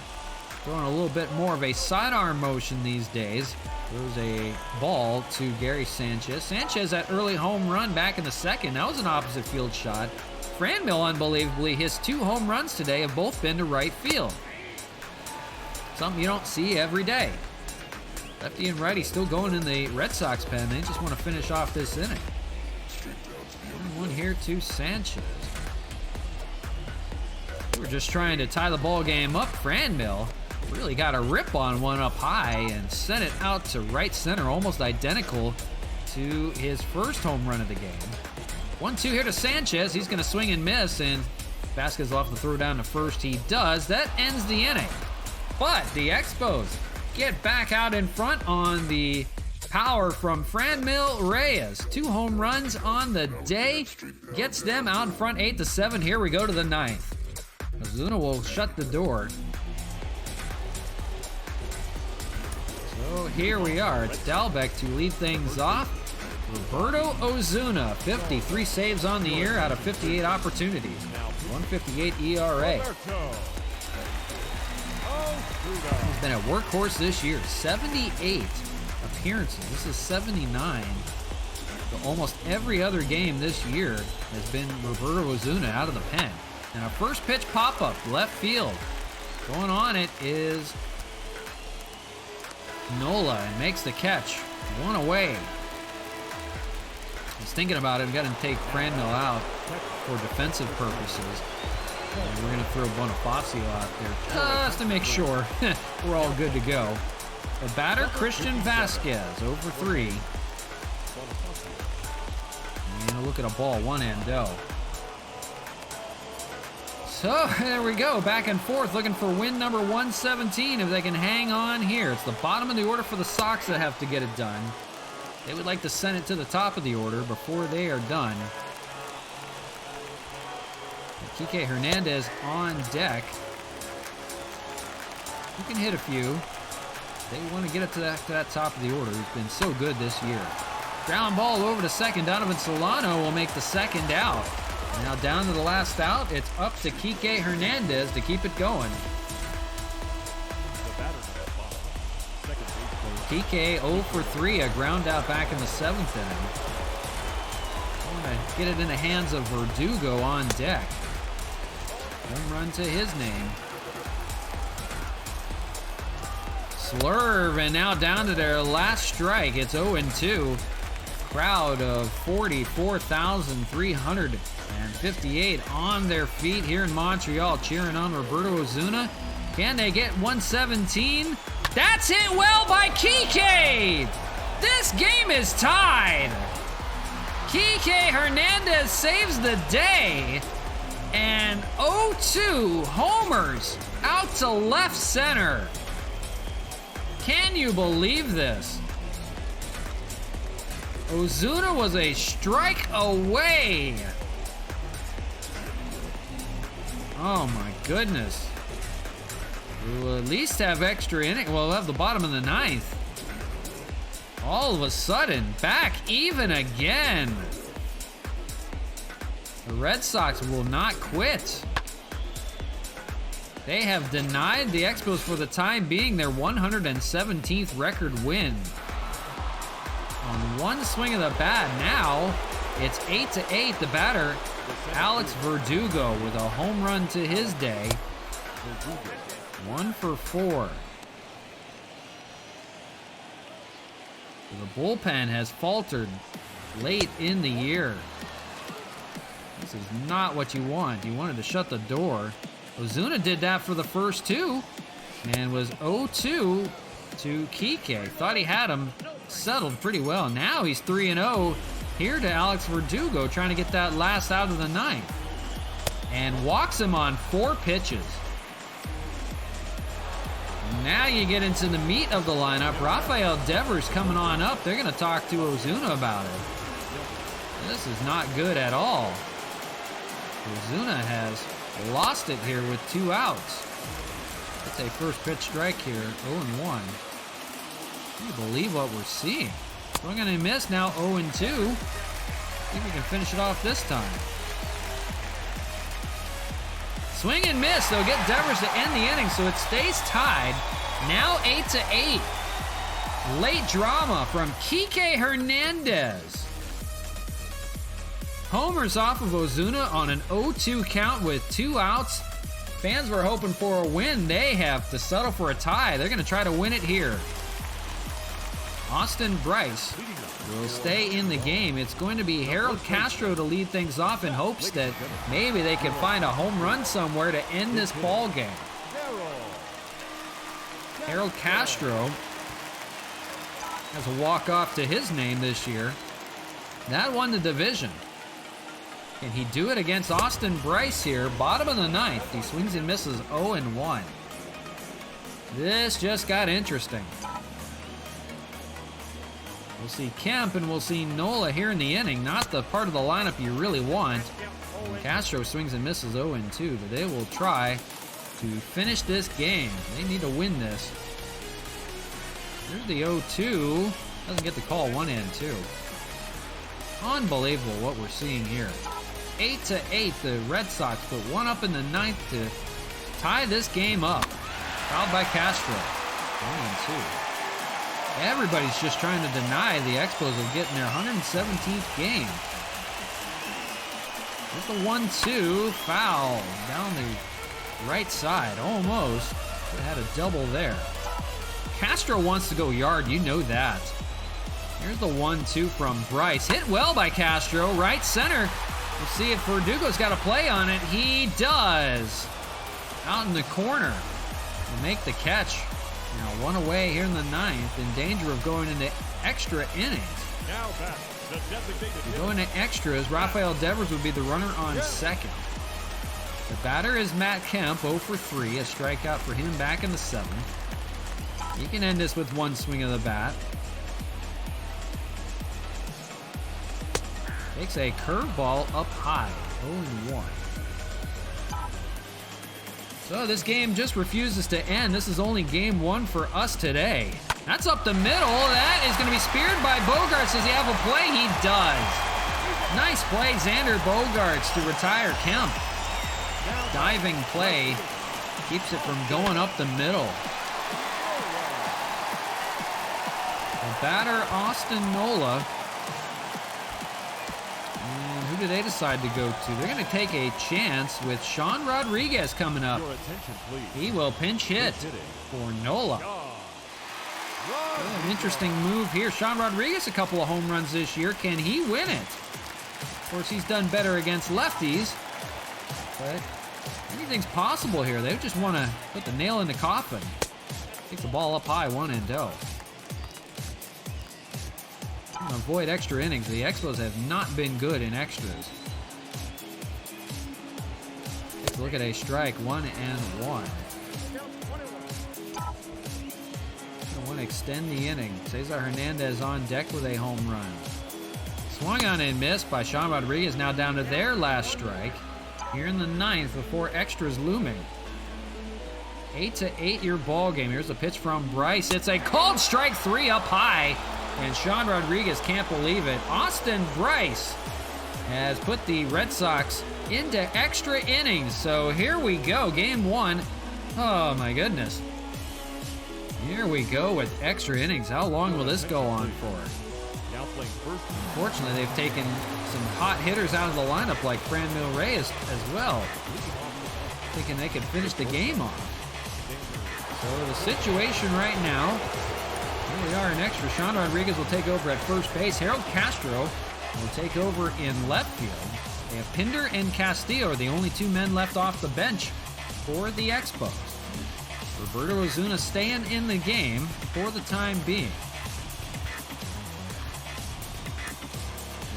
throwing a little bit more of a sidearm motion these days. Throws a ball to Gary Sanchez. Sanchez, that early home run back in the 2nd. That was an opposite field shot. Franmil, unbelievably, his 2 home runs today have both been to right field. Something you don't see every day. Lefty and righty still going in the Red Sox pen. They just want to finish off this inning. 1-1 here to Sanchez. We're just trying to tie the ball game up. Franmil really got a rip on one up high and sent it out to right center, almost identical to his first home run of the game. 1-2 here to Sanchez. He's going to swing and miss, and Vasquez will have to throw down to first. He does. That ends the inning. But the Expos get back out in front on the power from Franmil Reyes. 2 home runs on the day. Gets them out in front 8-7. Here we go to the 9th. Ozuna will shut the door. So here we are. It's Dalbec to lead things off. Roberto Ozuna, 53 saves on the year out of 58 opportunities. 1.58 ERA. He's been a workhorse this year. 78 appearances. This is 79. So almost every other game this year has been Roberto Ozuna out of the pen. And a first pitch pop-up, left field. Going on it is Nola, and makes the catch. 1 away. He's thinking about it. We've got to take Franmil out for defensive purposes. And we're going to throw Bonifacio out there just to make sure we're all good to go. The batter, Christian Vasquez, 0-for-3. And a look at a ball, 1-0. So there we go, back and forth, looking for win number 117 if they can hang on here. It's the bottom of the order for the Sox that have to get it done. They would like to send it to the top of the order before they are done. Kike Hernandez on deck. You can hit a few. They want to get it to that top of the order. He's been so good this year. Ground ball over to second. Donovan Solano will make the second out. Now down to the last out. It's up to Kike Hernandez to keep it going. Kike 0-for-3, a ground out back in the 7th inning. Want to get it in the hands of Verdugo on deck. Home run to his name. Slurve, and now down to their last strike. It's 0-2. Crowd of 44,358 on their feet here in Montreal, cheering on Roberto Ozuna. Can they get 117? That's hit well by Kike! This game is tied! Kike Hernandez saves the day, and 0-2 homers out to left center. Can you believe this? Ozuna was a strike away. Oh my goodness. We'll at least have extra inning. We'll have the bottom of the 9th. All of a sudden, back even again. The Red Sox will not quit. They have denied the Expos for the time being their 117th record win. On one swing of the bat, now it's 8-8. The batter, Alex Verdugo, with a home run to his day. 1-for-4. The bullpen has faltered late in the year. This is not what you want. You wanted to shut the door. Ozuna did that for the first 2 and was 0-2 to Kike. Thought he had him settled pretty well. Now he's 3-0 here to Alex Verdugo, trying to get that last out of the 9th. And walks him on 4 pitches. Now you get into the meat of the lineup. Rafael Devers coming on up. They're going to talk to Ozuna about it. This is not good at all. Ozuna has lost it here with 2 outs. It's a first pitch strike here, 0-1. Can you believe what we're seeing? Swing and a miss, now 0-2. See if we can finish it off this time. Swing and miss, they'll get Devers to end the inning, so it stays tied. Now 8-8. Late drama from Kike Hernandez. Homers off of Ozuna on an 0-2 count with 2 outs. Fans were hoping for a win. They have to settle for a tie. They're going to try to win it here. Austin Bryce will stay in the game. It's going to be Harold Castro to lead things off in hopes that maybe they can find a home run somewhere to end this ball game. Harold Castro has a walk-off to his name this year. That won the division. Can he do it against Austin Bryce here? Bottom of the ninth. He swings and misses 0-1. This just got interesting. We'll see Kemp and we'll see Nola here in the inning. Not the part of the lineup you really want. And Castro swings and misses 0-2, but they will try to finish this game. They need to win this. There's the 0-2. Doesn't get the call, 1-2. Unbelievable what we're seeing here. 8-8, the Red Sox put one up in the ninth to tie this game up. Fouled by Castro. 1-2. Everybody's just trying to deny the Expos of getting their 117th game. There's the 1-2, foul down the right side, almost. Could have had a double there. Castro wants to go yard, you know that. Here's the 1-2 from Bryce. Hit well by Castro, right center. We'll see if Verdugo's got a play on it. He does. Out in the corner to make the catch. Now one away here in the ninth, in danger of going into extra innings. Now back, the designated Going to extras, Rafael Devers would be the runner on second. The batter is Matt Kemp, 0 for 3, a strikeout for him back in the seventh. He can end this with one swing of the bat. Takes a curveball up high, 0-1. So this game just refuses to end. This is only game one for us today. That's up the middle. That is going to be speared by Bogaerts. Does he have a play? He does. Nice play, Xander Bogaerts to retire Kemp. Diving play keeps it from going up the middle. The batter, Austin Nola. And who do they decide to go to? They're going to take a chance with Sean Rodriguez coming up. Your attention, please. He will pinch hit for Nola. An interesting move here. Sean Rodriguez, a couple of home runs this year. Can he win it? Of course, he's done better against lefties. But anything's possible here. They just want to put the nail in the coffin. Take the ball up high, 1-0. Avoid extra innings. The Expos have not been good in extras. Take a look at a strike, 1-1. Want to extend the inning. Cesar Hernandez on deck with a home run. Swung on and missed by Sean Rodriguez. Now down to their last strike here in the ninth before extras looming. 8-8 your ball game. Here's a pitch from Bryce. It's a called strike 3 up high, and Sean Rodriguez can't believe it. Austin Bryce has put the Red Sox into extra innings. So here we go, game one. Oh my goodness. Here we go with extra innings. How long will this go on for? Now playing first. Unfortunately, they've taken some hot hitters out of the lineup like Franmil Reyes as well, thinking they could finish the game off. So the situation right now, here we are in extra. Sean Rodriguez will take over at first base. Harold Castro will take over in left field. They have Pinder and Castillo are the only two men left off the bench for the Expos. Roberto Ozuna staying in the game for the time being.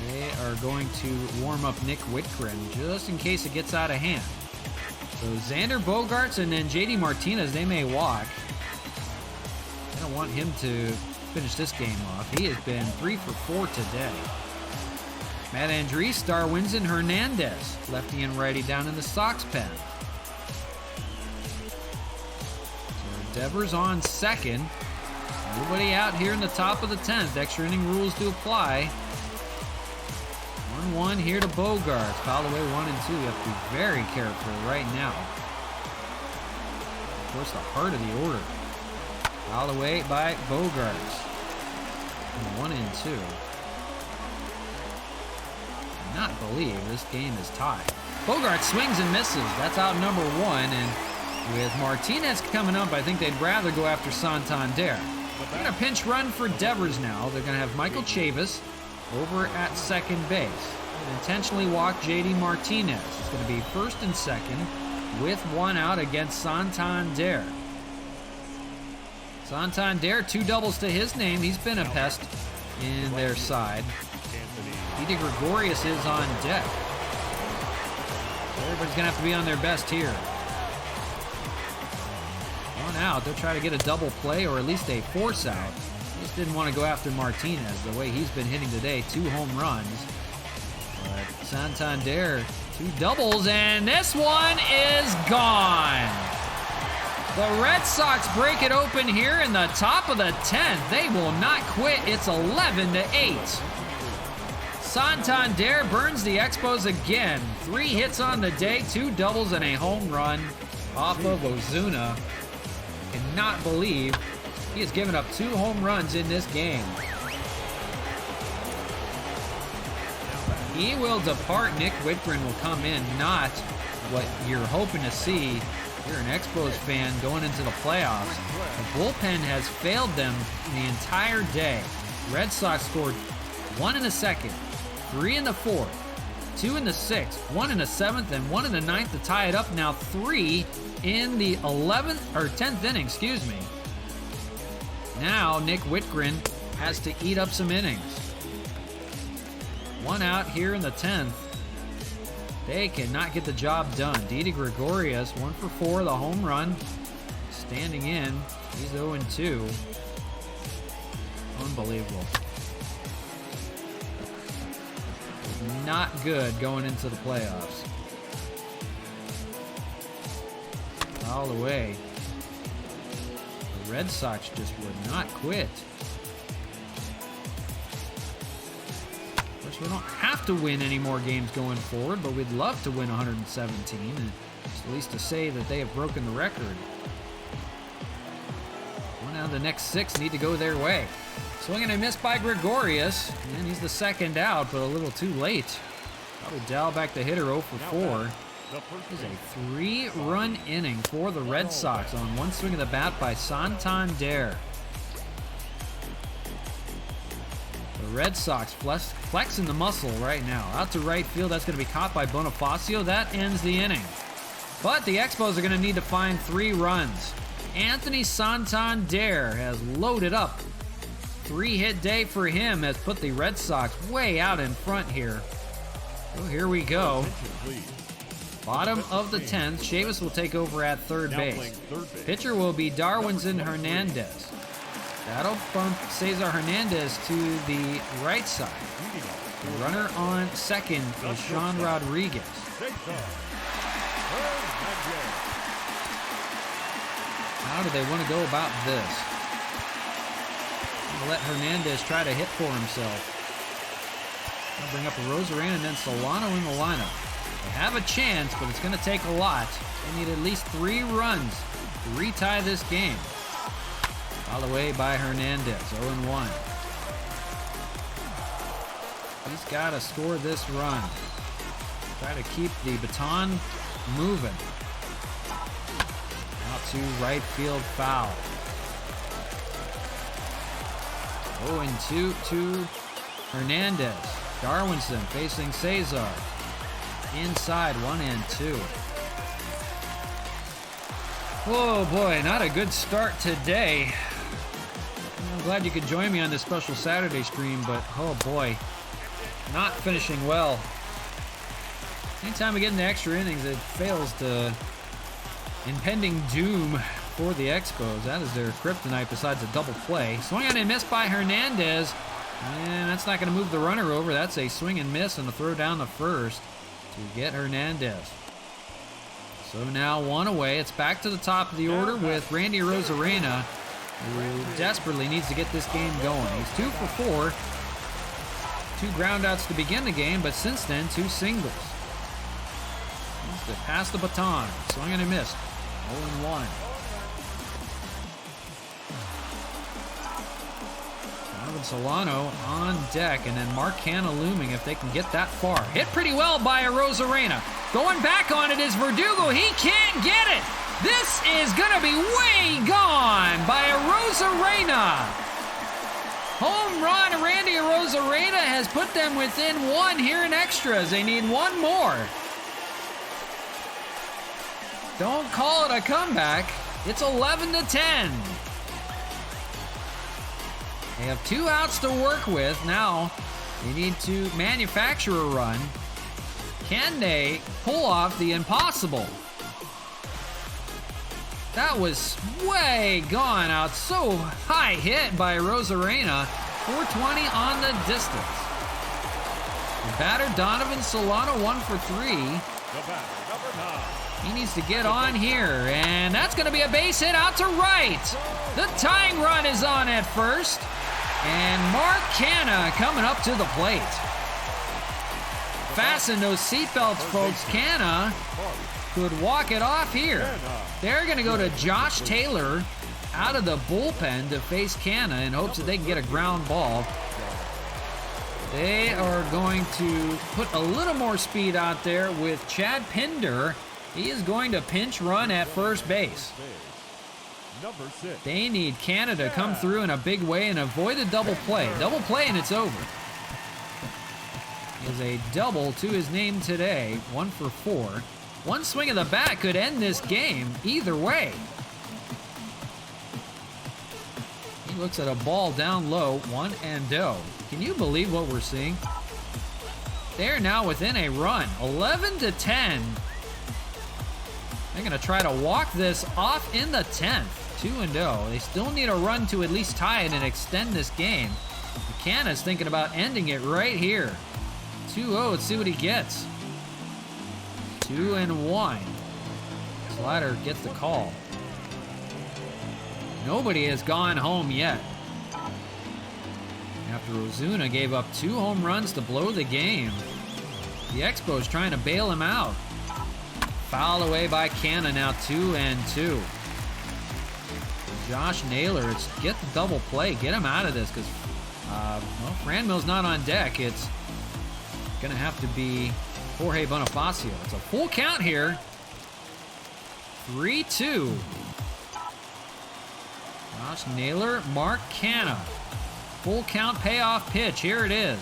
They are going to warm up Nick Whitgren just in case it gets out of hand. So Xander Bogaerts and then JD Martinez, they may walk. I don't want him to finish this game off. He has been 3 for 4 today. Matt Andriese, Darwinzon Hernandez, lefty and righty down in the Sox pen. Devers on second. Nobody out here in the top of the 10th. Extra inning rules to apply. 1-1 here to Bogarts. Fouled away 1 and 2. You have to be very careful right now. Of course, the heart of the order. Fouled away by Bogarts. 1 and 2. Cannot believe this game is tied. Bogarts swings and misses. That's out number 1. And with Martinez coming up, I think they'd rather go after Santander. They're going to pinch run for Devers now. They're going to have Michael Chavis over at second base. And intentionally walk J.D. Martinez. It's going to be first and second with 1 out against Santander. Santander, 2 doubles to his name. He's been a pest in their side. Didi Gregorius is on deck. Everybody's going to have to be on their best here. 1 out. They'll try to get a double play or at least a force out. Just didn't want to go after Martinez the way he's been hitting today. 2 home runs. But Santander, 2 doubles, and this one is gone. The Red Sox break it open here in the top of the 10th. They will not quit. It's 11-8. Santander burns the Expos again. 3 hits on the day, 2 doubles and a home run off of Ozuna. Cannot believe he has given up 2 home runs in this game. He will depart. Nick Whitgren will come in. Not what you're hoping to see. You're an Expos fan going into the playoffs. The bullpen has failed them the entire day. Red Sox scored 1 in the 2nd, 3 in the 4th, 2 in the 6th, 1 in the 7th, and 1 in the 9th to tie it up. Now 3 in the 11th or 10th inning, excuse me. Now Nick Whitgren has to eat up some innings. 1 out here in the 10th. They cannot get the job done. Didi Gregorius, 1 for 4, the home run. Standing in. He's 0-2. Unbelievable. Not good going into the playoffs. All the way. The Red Sox just would not quit. Of course, we don't have to win any more games going forward, but we'd love to win 117, and at least to say that they have broken the record. 1 out of the next 6 need to go their way. Swing and a miss by Gregorius, and he's the 2nd out, but a little too late. Probably dial back the hitter 0 for 4. This is a 3-run inning for the Red Sox on 1 swing of the bat by Santander. The Red Sox flexing the muscle right now. Out to right field, that's going to be caught by Bonifacio. That ends the inning. But the Expos are going to need to find 3 runs. Anthony Santander has loaded up. 3-hit day for him has put the Red Sox way out in front here. So here we go. Bottom of the 10th, Chavis will take over at third base. Pitcher will be Darwinson Hernandez. That'll bump Cesar Hernandez to the right side. The runner on second is Sean Rodriguez. How do they want to go about this? Let Hernandez try to hit for himself. I'll bring up Rosarena and then Solano in the lineup. They have a chance, but it's going to take a lot. They need at least 3 runs to retie this game. All the way by Hernandez, 0-1. He's got to score this run. Try to keep the baton moving. Out to right field foul. 0-2 to Hernandez. Darwinson facing Cesar. Inside, 1-2. Oh boy, not a good start today. I'm glad you could join me on this special Saturday stream, but oh boy, not finishing well. Anytime we get into extra innings, it fails to impending doom for the Expos. That is their kryptonite besides a double play. Swing on and miss by Hernandez. And that's not going to move the runner over. That's a swing and miss and a throw down the first to get Hernandez. So now one away. It's back to the top of the order with Randy Arozarena, who desperately needs to get this game going. He's 2 for 4. 2 groundouts to begin the game, but since then, 2 singles. Needs to pass the baton. Swung and a miss. 0-1. Donovan Solano on deck, and then Mark Canha looming if they can get that far. Hit pretty well by Arozarena. Going back on it is Verdugo. He can't get it. This is going to be way gone by Arozarena. Home run. Randy Arozarena has put them within 1 here in extras. They need 1 more. Don't call it a comeback. It's 11-10. They have 2 outs to work with. Now they need to manufacture a run. Can they pull off the impossible? That was way gone out. So high hit by Arozarena. 420 on the distance. The batter, Donovan Solano, 1 for 3. The batter, number 9. He needs to get on here, and that's going to be a base hit out to right. The tying run is on at first, and Mark Canha coming up to the plate. Fasten those seatbelts, folks. Canha could walk it off here. They're going to go to Josh Taylor out of the bullpen to face Canha in hopes that they can get a ground ball. They are going to put a little more speed out there with Chad Pinder. He is going to pinch run at first base. Number 6. They need Canha to come through in a big way and avoid a double play. Double play and it's over. Is a double to his name today. 1 for 4. One swing of the bat could end this game either way. He looks at a ball down low. 1-0. Can you believe what we're seeing? They're now within a run. 11-10. They're going to try to walk this off in the 10th. 2-0. They still need a run to at least tie it and extend this game. Canha's thinking about ending it right here. 2-0. Let's see what he gets. 2-1. Slider gets the call. Nobody has gone home yet. After Ozuna gave up 2 home runs to blow the game. The Expos trying to bail him out. Fouled away by Canha, now 2-2. Josh Naylor, it's get the double play. Get him out of this because, Franmil's not on deck. It's going to have to be Jorge Bonifacio. It's a full count here. 3-2. Josh Naylor, Mark Canha. Full count payoff pitch. Here it is.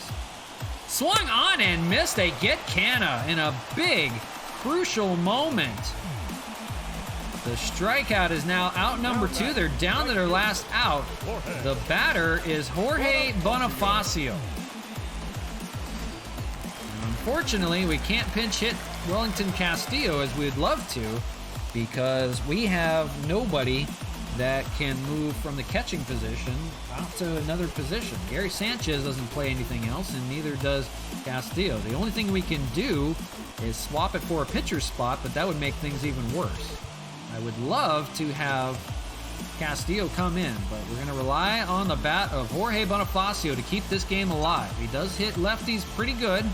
Swung on and missed. They get Canha in a big, crucial moment. The strikeout is now out number 2. They're down to their last out. The batter is Jorge Bonifacio. Unfortunately, we can't pinch hit Wellington Castillo as we'd love to because we have nobody that can move from the catching position out to another position. Gary Sanchez doesn't play anything else, and neither does Castillo. The only thing we can do is swap it for a pitcher spot, but that would make things even worse. I would love to have Castillo come in, but we're going to rely on the bat of Jorge Bonifacio to keep this game alive. He does hit lefties pretty good.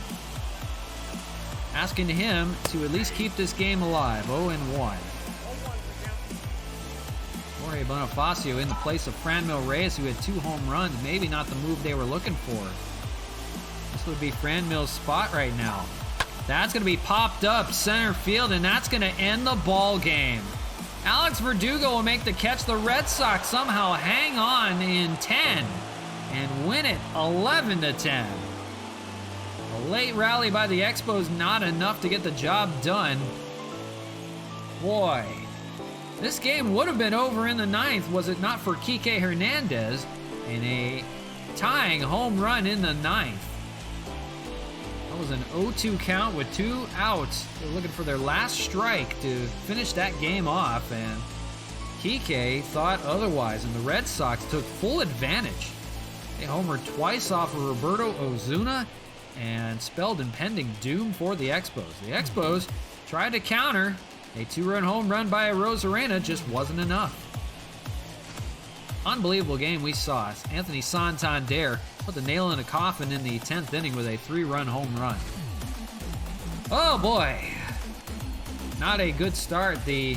Asking him to at least keep this game alive. 0-1. Jorge Bonifacio in the place of Franmil Reyes, who had 2 home runs. Maybe not the move they were looking for. This would be Franmil's spot right now. That's going to be popped up center field, and that's going to end the ball game. Alex Verdugo will make the catch. The Red Sox somehow hang on in 10 and win it 11-10. A late rally by the Expos, not enough to get the job done. Boy, this game would have been over in the 9th was it not for Kike Hernandez in a tying home run in the 9th. That was an 0-2 count with 2 outs. They're looking for their last strike to finish that game off, and Kike thought otherwise, and the Red Sox took full advantage. They homered twice off of Roberto Ozuna and spelled impending doom for the Expos. The Expos tried to counter, A 2-run home run by Rosarena just wasn't enough. Unbelievable game we saw. Anthony Santander put the nail in the coffin in the 10th inning with a 3-run home run. Oh boy. Not a good start. The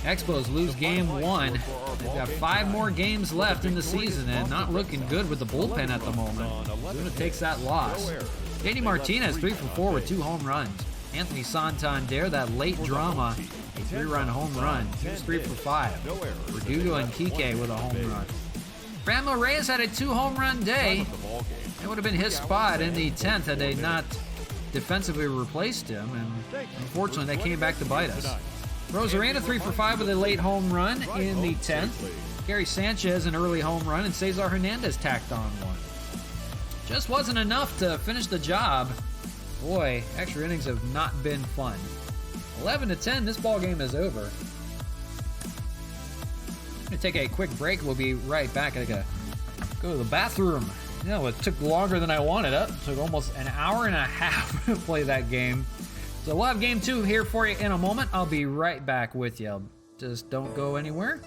Expos lose game 1. They've got 5 more games left in the season and not looking good with the bullpen at the moment. Luna takes that loss. JD Martinez 3 for 4 with 2 home runs. Anthony Santander, that late drama, a 3-run home run. He was 3 for 5. Verdugo and Kike with a home run. Franmil Reyes had a 2-home run day. It would have been his spot in the 10th had they not defensively replaced him, and unfortunately that came back to bite us. Rosarena 3 for 5 with a late home run in the 10th. Gary Sanchez an early home run, and Cesar Hernandez tacked on one. Just wasn't enough to finish the job. Boy, extra innings have not been fun. 11-10, this ball game is over. I'm gonna take a quick break. We'll be right back. I gotta go to the bathroom. You know, it took longer than I wanted. It took almost an hour and a half to play that game. So we'll have game 2 here for you in a moment. I'll be right back with you. Just don't go anywhere.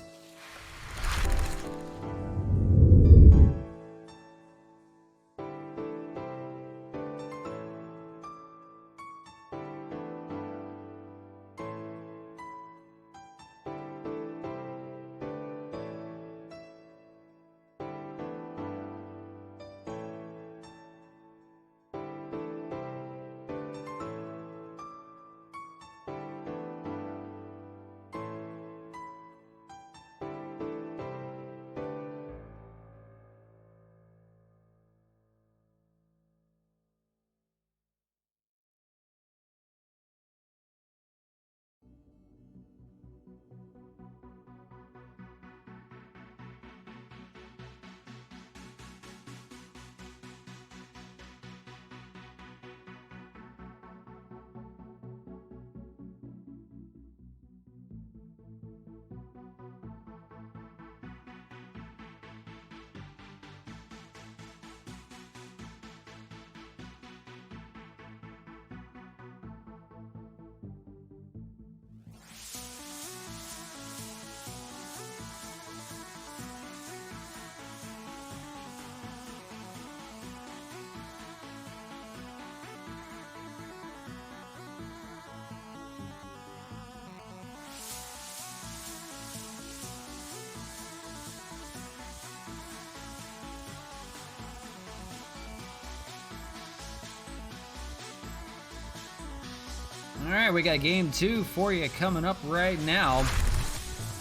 All right, we got game 2 for you coming up right now.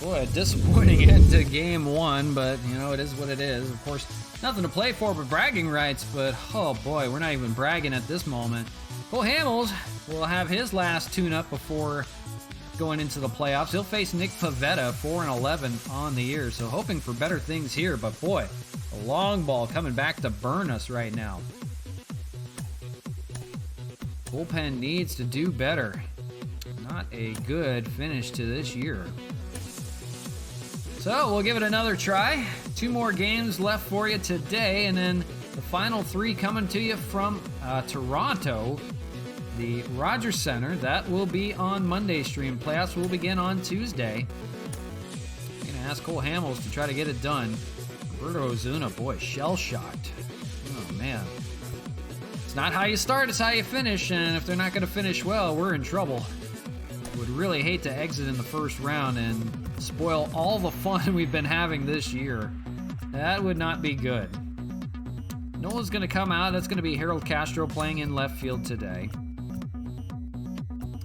Boy, a disappointing end to game 1, but you know, it is what it is. Of course, nothing to play for but bragging rights, but oh boy, we're not even bragging at this moment. Cole Hamels will have his last tune-up before going into the playoffs. He'll face Nick Pivetta, 4-11 on the year, so hoping for better things here, but boy, a long ball coming back to burn us right now. Bullpen needs to do better. Not a good finish to this year. So we'll give it another try. 2 more games left for you today, and then the final 3 coming to you from Toronto, the Rogers Center. That will be on Monday's stream. Playoffs will begin on Tuesday. I'm gonna ask Cole Hamels to try to get it done. Roberto Ozuna, boy, shell-shocked. Oh man. Not how you start, it's how you finish, and if they're not going to finish well, we're in trouble. Would really hate to exit in the first round and spoil all the fun we've been having this year. That would not be good. No one's going to come out. That's going to be Harold Castro playing in left field today.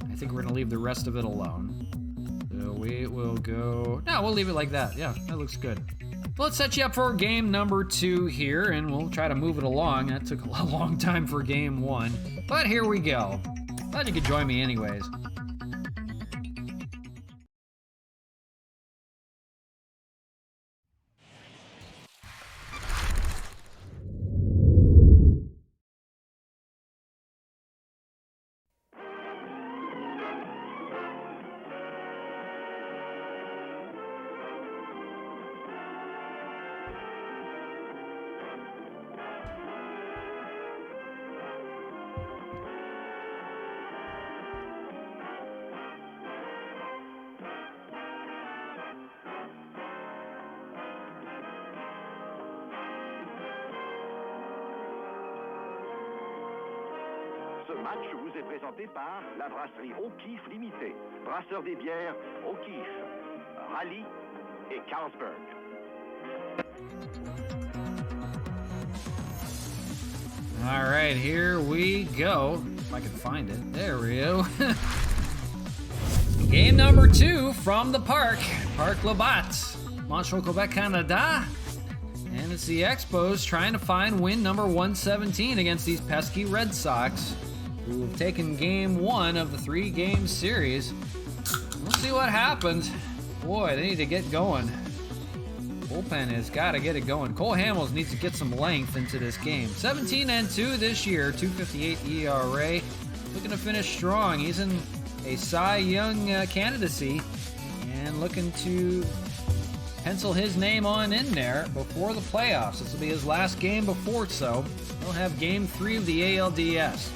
I think we're going to leave the rest of it alone. So we will go... No, we'll leave it like that. Yeah, that looks good. Let's set you up for game number 2 here, and we'll try to move it along. That took a long time for game 1, but here we go. Glad you could join me anyways. Ce match vous est présenté par la brasserie O'Keeffe Limitée, brasseur des bières O'Keeffe, Raleigh et Carlsberg. All right, here we go. If I can find it. There we go. Game number 2 from the Parc Labatt, Montreal, Quebec, Canada. And it's the Expos trying to find win number 117 against these pesky Red Sox, who have taken game 1 of the 3-game series. We'll see what happens. Boy, they need to get going. Bullpen has got to get it going. Cole Hamels needs to get some length into this game. 17-2 this year, 2.58 ERA. Looking to finish strong. He's in a Cy Young candidacy and looking to pencil his name on in there before the playoffs. This will be his last game before, so he'll have game 3 of the ALDS.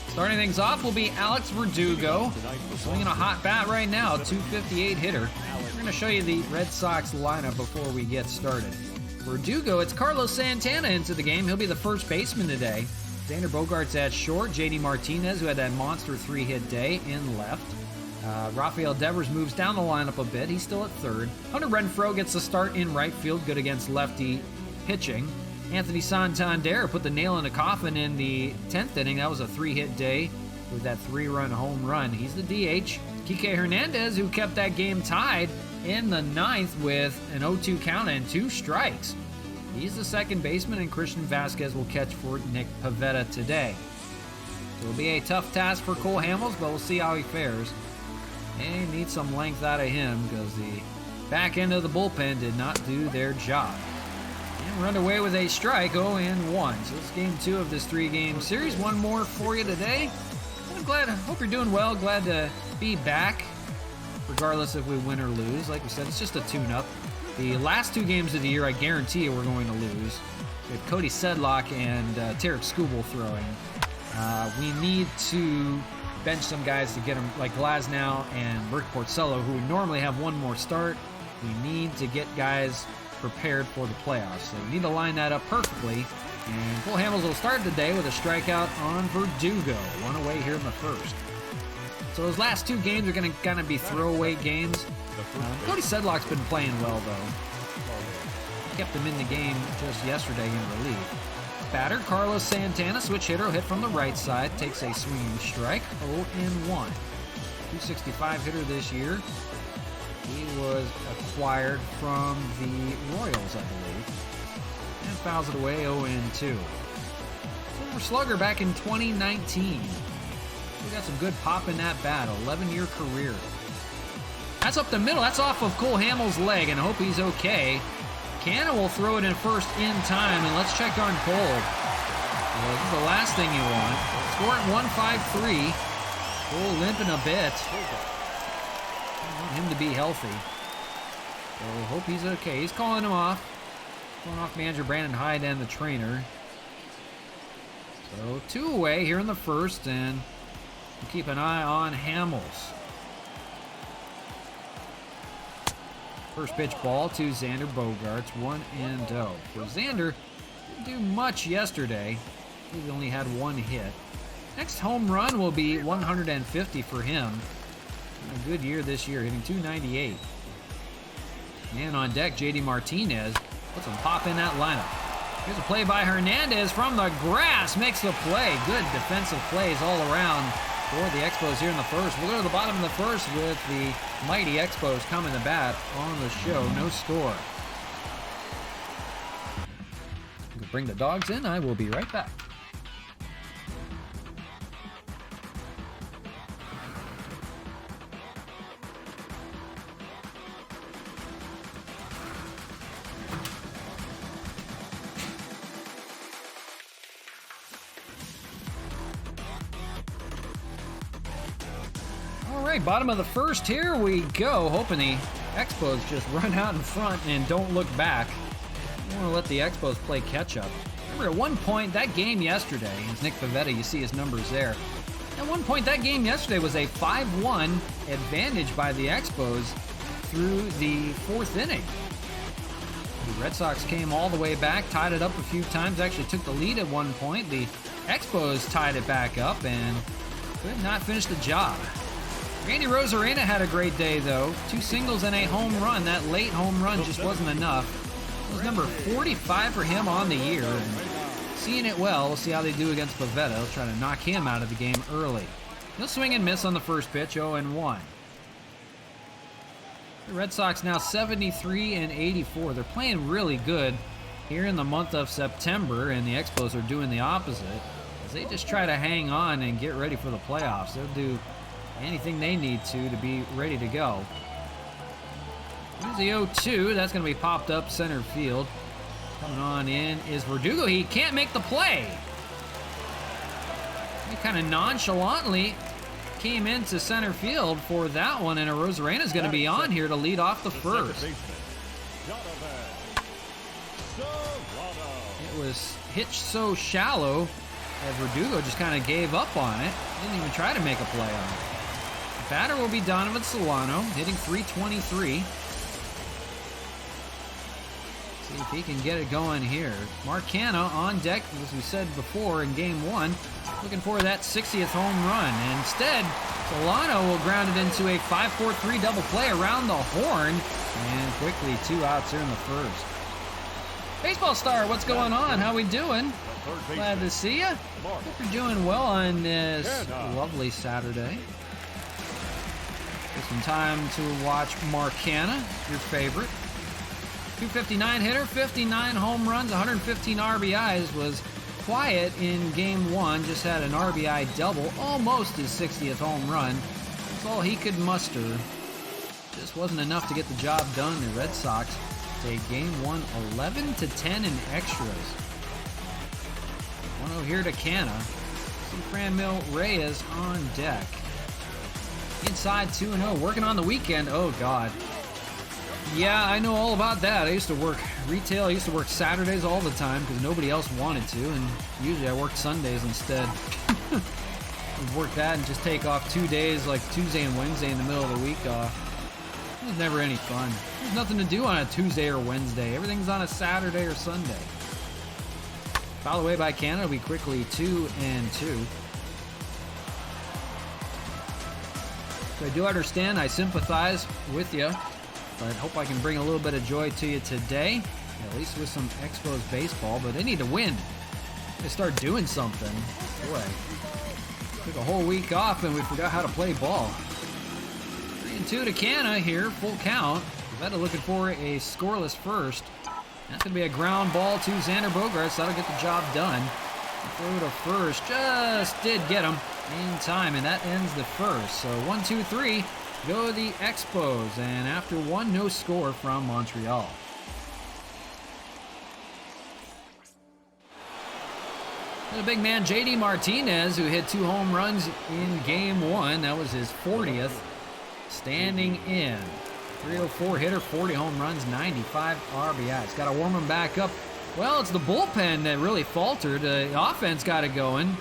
Starting things off will be Alex Verdugo, swinging a hot bat right now, 258 hitter. We're going to show you the Red Sox lineup before we get started. Verdugo, it's Carlos Santana into the game. He'll be the first baseman today. Xander Bogaerts at short. JD Martinez, who had that monster 3-hit day, in left. Rafael Devers moves down the lineup a bit. He's still at third. Hunter Renfroe gets the start in right field, good against lefty pitching. Anthony Santander put the nail in the coffin in the 10th inning. That was a 3-hit day with that 3-run home run. He's the DH. Kike Hernandez, who kept that game tied in the 9th with an 0-2 count and 2 strikes. He's the second baseman, and Christian Vasquez will catch for Nick Pivetta today. So it'll be a tough task for Cole Hamels, but we'll see how he fares. And he needs some length out of him because the back end of the bullpen did not do their job. And run away with a strike, 0-1. So it's game 2 of this 3-game series. One more for you today. I'm hope you're doing well. Glad to be back, regardless if we win or lose. Like we said, it's just a tune-up. The last 2 games of the year, I guarantee you we're going to lose. We have Cody Sedlock and Tarek Skubal throwing. We need to bench some guys to get them, like Glasnow and Rick Porcello, who normally have one more start. We need to get guys prepared for the playoffs. So we need to line that up perfectly. And Cole Hamels will start the day with a strikeout on Verdugo. One away here in the first. So those last 2 games are going to kind of be throwaway games. Cody Sedlock's been playing well, though. Kept him in the game just yesterday in relief. Batter, Carlos Santana, switch hitter, hit from the right side, takes a swinging strike, 0-1. 265 hitter this year. He was acquired from the Royals, I believe. And fouls it away, 0-2. Silver Slugger back in 2019. We got some good pop in that bat, 11-year career. That's up the middle. That's off of Cole Hamels' leg, and I hope he's okay. Cannon will throw it in first in time, and let's check on Cole. Well, this is the last thing you want. Score at 1-5-3. Cole limping a bit. I want him to be healthy. So hope he's okay. He's calling him off. Calling off manager Brandon Hyde and the trainer. So 2 away here in the first, and we'll keep an eye on Hamels. First pitch ball to Xander Bogaerts, 1-0. For Xander, didn't do much yesterday. He only had 1 hit. Next home run will be 150 for him. A good year this year, hitting 298. Man on deck, JD Martinez. Put some pop in that lineup. Here's a play by Hernandez from the grass. Makes the play. Good defensive plays all around for the Expos here in the first. We'll go to the bottom of the first with the mighty Expos coming to bat on the show. No score. We'll bring the dogs in. I will be right back. Bottom of the first, here we go. Hoping the Expos just run out in front and don't look back. I want to let the Expos play catch up. Remember, at one point, that game yesterday, it's Nick Pivetta, you see his numbers there. At one point, that game yesterday was a 5-1 advantage by the Expos through the 4th inning. The Red Sox came all the way back, tied it up a few times, actually took the lead at one point. The Expos tied it back up and could not finish the job. Randy Rosarena had a great day, though. 2 singles and a home run. That late home run just wasn't enough. It was number 45 for him on the year. And seeing it well, we'll see how they do against Pavetta. They'll try to knock him out of the game early. He'll swing and miss on the first pitch, 0-1. The Red Sox now 73 and 84. They're playing really good here in the month of September, and the Expos are doing the opposite. As they just try to hang on and get ready for the playoffs. They'll do anything they need to be ready to go. Here's the 0-2. That's going to be popped up center field. Coming on in is Verdugo. He can't make the play. He kind of nonchalantly came into center field for that one, and Rosarena's going to be on here to lead off the first. It was hitched so shallow that Verdugo just kind of gave up on it. Didn't even try to make a play on it. The batter will be Donovan Solano, hitting .323. See if he can get it going here. Marcana on deck, as we said before in game 1, looking for that 60th home run. And instead, Solano will ground it into a 5-4-3 double play around the horn. And quickly 2 outs here in the first. Baseball Star, what's going on? How we doing? Glad to see you. Hope you're doing well on this lovely Saturday. Get some time to watch Marcana, your favorite. 259 hitter, 59 home runs, 115 RBIs. Was quiet in game 1, just had an RBI double, almost his 60th home run. That's all he could muster. Just wasn't enough to get the job done. The Red Sox take game 1 11-10 in extras. 1-0 here to Canna. See Franmil Reyes on deck. Inside 2-0, working on the weekend. Oh, God. Yeah, I know all about that. I used to work retail. I used to work Saturdays all the time because nobody else wanted to, and usually I worked Sundays instead. I'd work that and just take off 2 days, like Tuesday and Wednesday in the middle of the week off. It was never any fun. There's nothing to do on a Tuesday or Wednesday. Everything's on a Saturday or Sunday. Foul away by Canada will be quickly 2-2. So I do understand. I sympathize with you. But I hope I can bring a little bit of joy to you today, at least with some Expos baseball. But they need to win. They start doing something. Boy, took a whole week off and we forgot how to play ball. 3-2 to Canna here, full count. Pavetta looking for a scoreless first. That's going to be a ground ball to Xander Bogaerts. That'll get the job done. Throw to first, just did get him in time, and that ends the first. So 1-2-3. Go the Expos, and after 1, no score from Montreal. And a big man, JD Martinez, who hit 2 home runs in game 1. That was his 40th. Standing in. 304 hitter, 40 home runs, 95 RBIs. Got to warm him back up. Well, it's the bullpen that really faltered. The offense got it going.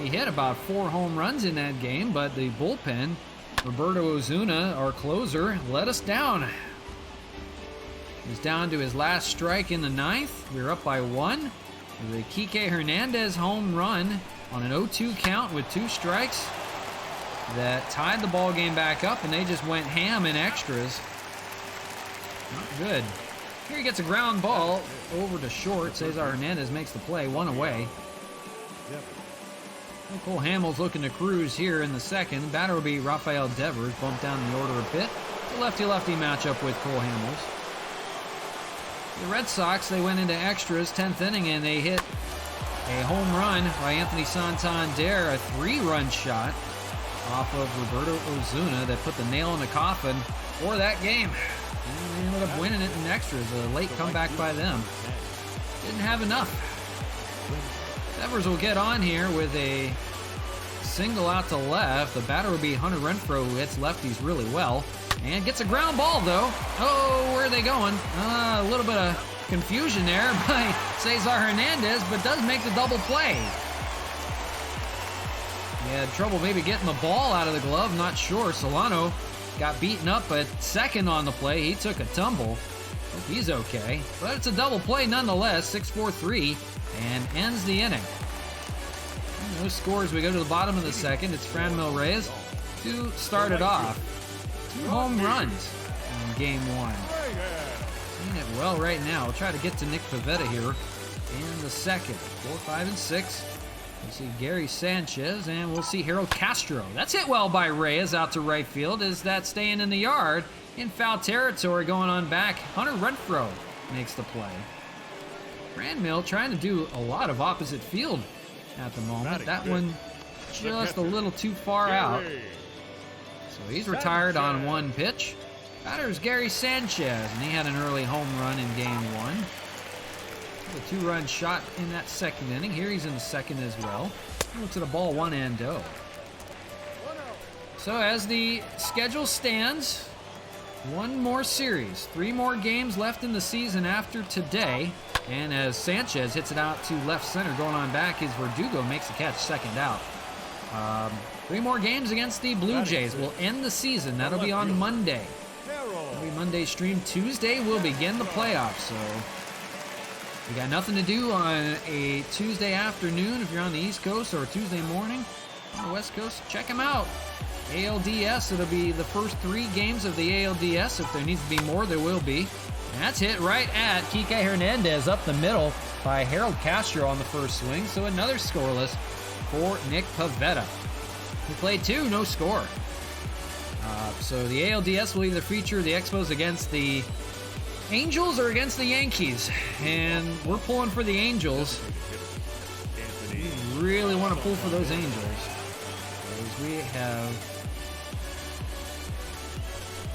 He hit about 4 home runs in that game, but the bullpen, Roberto Ozuna, our closer, let us down. He's down to his last strike in the 9th. We were up by 1. The Kike Hernandez home run on an 0-2 count with 2 strikes that tied the ball game back up, and they just went ham in extras. Not good. Here he gets a ground ball over to short. Cesar Hernandez makes the play, 1 away. Cole Hamels looking to cruise here in the 2nd. Batter will be Rafael Devers, bumped down the order a bit. The lefty-lefty matchup with Cole Hamels. The Red Sox, they went into extras, 10th inning, and they hit a home run by Anthony Santander, a 3-run shot off of Roberto Ozuna that put the nail in the coffin for that game. And they ended up winning it in extras, a late comeback by them. Didn't have enough. Devers will get on here with a single out to left. The batter will be Hunter Renfroe, who hits lefties really well. And gets a ground ball, though. Oh, where are they going? A little bit of confusion there by Cesar Hernandez, but does make the double play. He had trouble maybe getting the ball out of the glove, not sure. Solano got beaten up at 2nd on the play. He took a tumble. Hope he's okay. But it's a double play nonetheless, 6-4-3, and ends the inning. No scores. We go to the bottom of the second. It's Franmil Reyes to start it off. 2 home runs in game 1. Seeing it well right now. We'll try to get to Nick Pivetta here in the second. 4, 5, and 6. We'll see Gary Sanchez, and we'll see Harold Castro. That's hit well by Reyes out to right field. Is that staying in the yard? In foul territory going on back. Hunter Renfroe makes the play. Franmil trying to do a lot of opposite field at the moment. That one just a little too far out. So he's retired on 1 pitch. Batter's Gary Sanchez, and he had an early home run in game 1. A 2-run shot in that second inning. Here he's in the second as well. Looks at a ball 1-0. So as the schedule stands, 1 more series, 3 more games left in the season after today. And as Sanchez hits it out to left center, going on back is Verdugo, makes the catch, second out. 3 more games against the Blue Jays will end the season. That'll be on Monday. That'll be Monday stream. Tuesday we'll begin the playoffs. So we got nothing to do on a Tuesday afternoon if you're on the East Coast, or Tuesday morning on the West Coast. Check them out. ALDS, it'll be the first 3 games of the ALDS. If there needs to be more, there will be. And that's hit right at Kike Hernandez up the middle by Harold Castro on the first swing. So another scoreless for Nick Pivetta. He played 2, no score. So the ALDS will either feature the Expos against the Angels or against the Yankees. And we're pulling for the Angels. We really want to pull for those Angels, because we have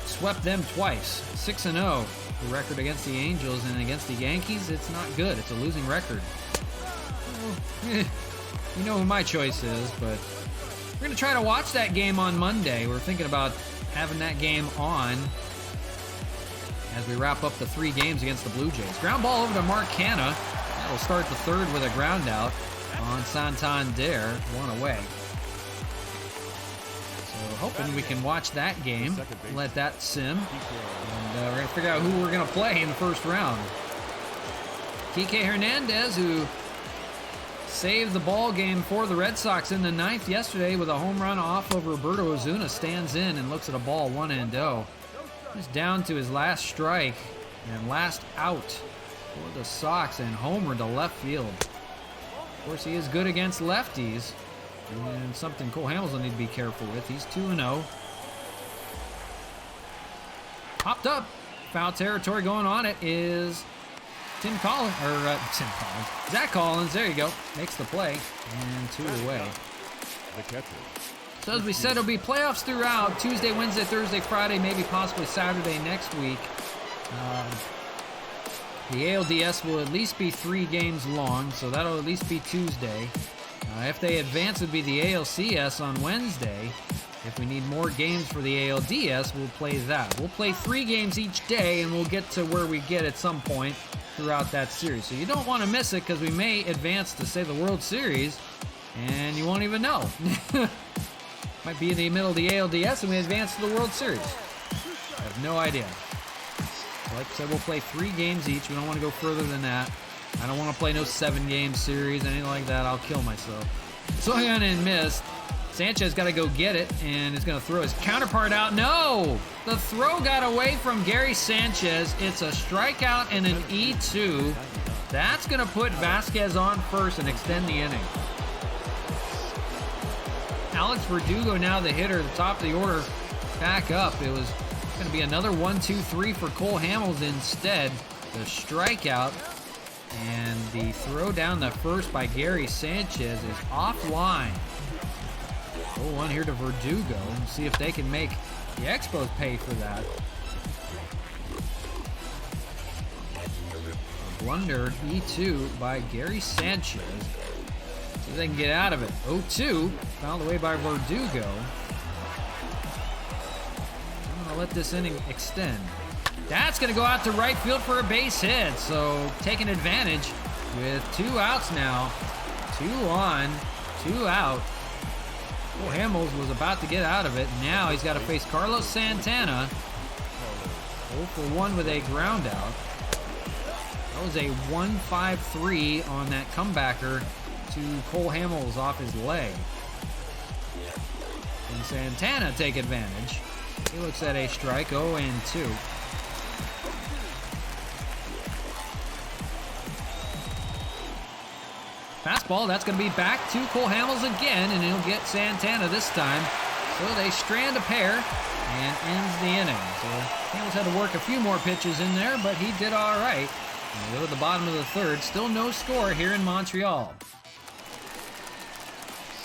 swept them twice. 6-0 the record against the Angels, and against the Yankees it's not good. It's a losing record. Well, you know who my choice is, but we're going to try to watch that game on Monday. We're thinking about having that game on as we wrap up the 3 games against the Blue Jays. Ground ball over to Mark Canha. That will start the 3rd with a ground out on Santander, 1 away. So hoping we can watch that game, let that sim, and we're going to figure out who we're going to play in the first round. Kike Hernandez, who saved the ball game for the Red Sox in the 9th yesterday with a home run off of Roberto Ozuna, stands in and looks at a ball 1-0. He's down to his last strike and last out for the Sox, and homer to left field. Of course, he is good against lefties, and something Cole Hamels will need to be careful with. He's 2-0. Popped up. Foul territory going on it is Zach Collins, there you go. Makes the play, and 2 away. The catcher. So as we said, it'll be playoffs throughout. Tuesday, Wednesday, Thursday, Friday, maybe possibly Saturday next week. The ALDS will at least be 3 games long, so that'll at least be Tuesday. If they advance, it would be the ALCS on Wednesday. If we need more games for the ALDS, we'll play that. We'll play 3 games each day, and we'll get to where we get at some point throughout that series. So you don't want to miss it, because we may advance to, say, the World Series, and you won't even know. Might be in the middle of the ALDS, and we advance to the World Series. I have no idea. Like I said, we'll play 3 games each. We don't want to go further than that. I don't want to play no 7-game series, anything like that. I'll kill myself. Swung on and missed. Sanchez got to go get it, and is going to throw his counterpart out. No! The throw got away from Gary Sanchez. It's a strikeout and an E2. That's going to put Vasquez on first and extend the inning. Alex Verdugo now the hitter, the top of the order, back up. It was going to be another 1-2-3 for Cole Hamels instead. The strikeout and the throw down the first by Gary Sanchez is offline. 0-1 here to Verdugo, and see if they can make the Expos pay for that. Blunder E2 by Gary Sanchez. See if they can get out of it. 0-2, fouled away by Verdugo. I'm going to let this inning extend. That's going to go out to right field for a base hit. So taking advantage with 2 outs now. 2 on, 2 out. Cole Hamels was about to get out of it. Now he's got to face Carlos Santana. 0 for 1 with a ground out. That was a 1-5-3 on that comebacker to Cole Hamels off his leg. And Santana take advantage. He looks at a strike, 0-2. Fastball, that's going to be back to Cole Hamels again, and he'll get Santana this time. So they strand a pair and ends the inning. So Hamels had to work a few more pitches in there, but he did all right. And we go to the bottom of the third. Still no score here in Montreal.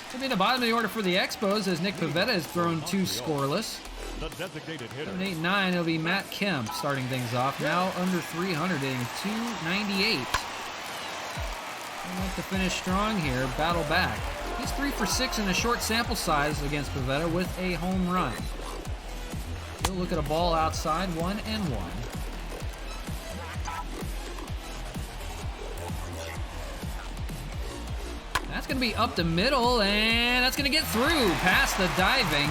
It'll be the bottom of the order for the Expos as Nick Pivetta has thrown 2 scoreless. The designated hitter. 7, 8, 9, it'll be Matt Kemp starting things off. Now under 300, hitting .298. He'd like to finish strong here, battle back. He's 3 for 6 in a short sample size against Pivetta with a home run. He'll look at a ball outside, 1-1. That's going to be up the middle, and that's going to get through past the diving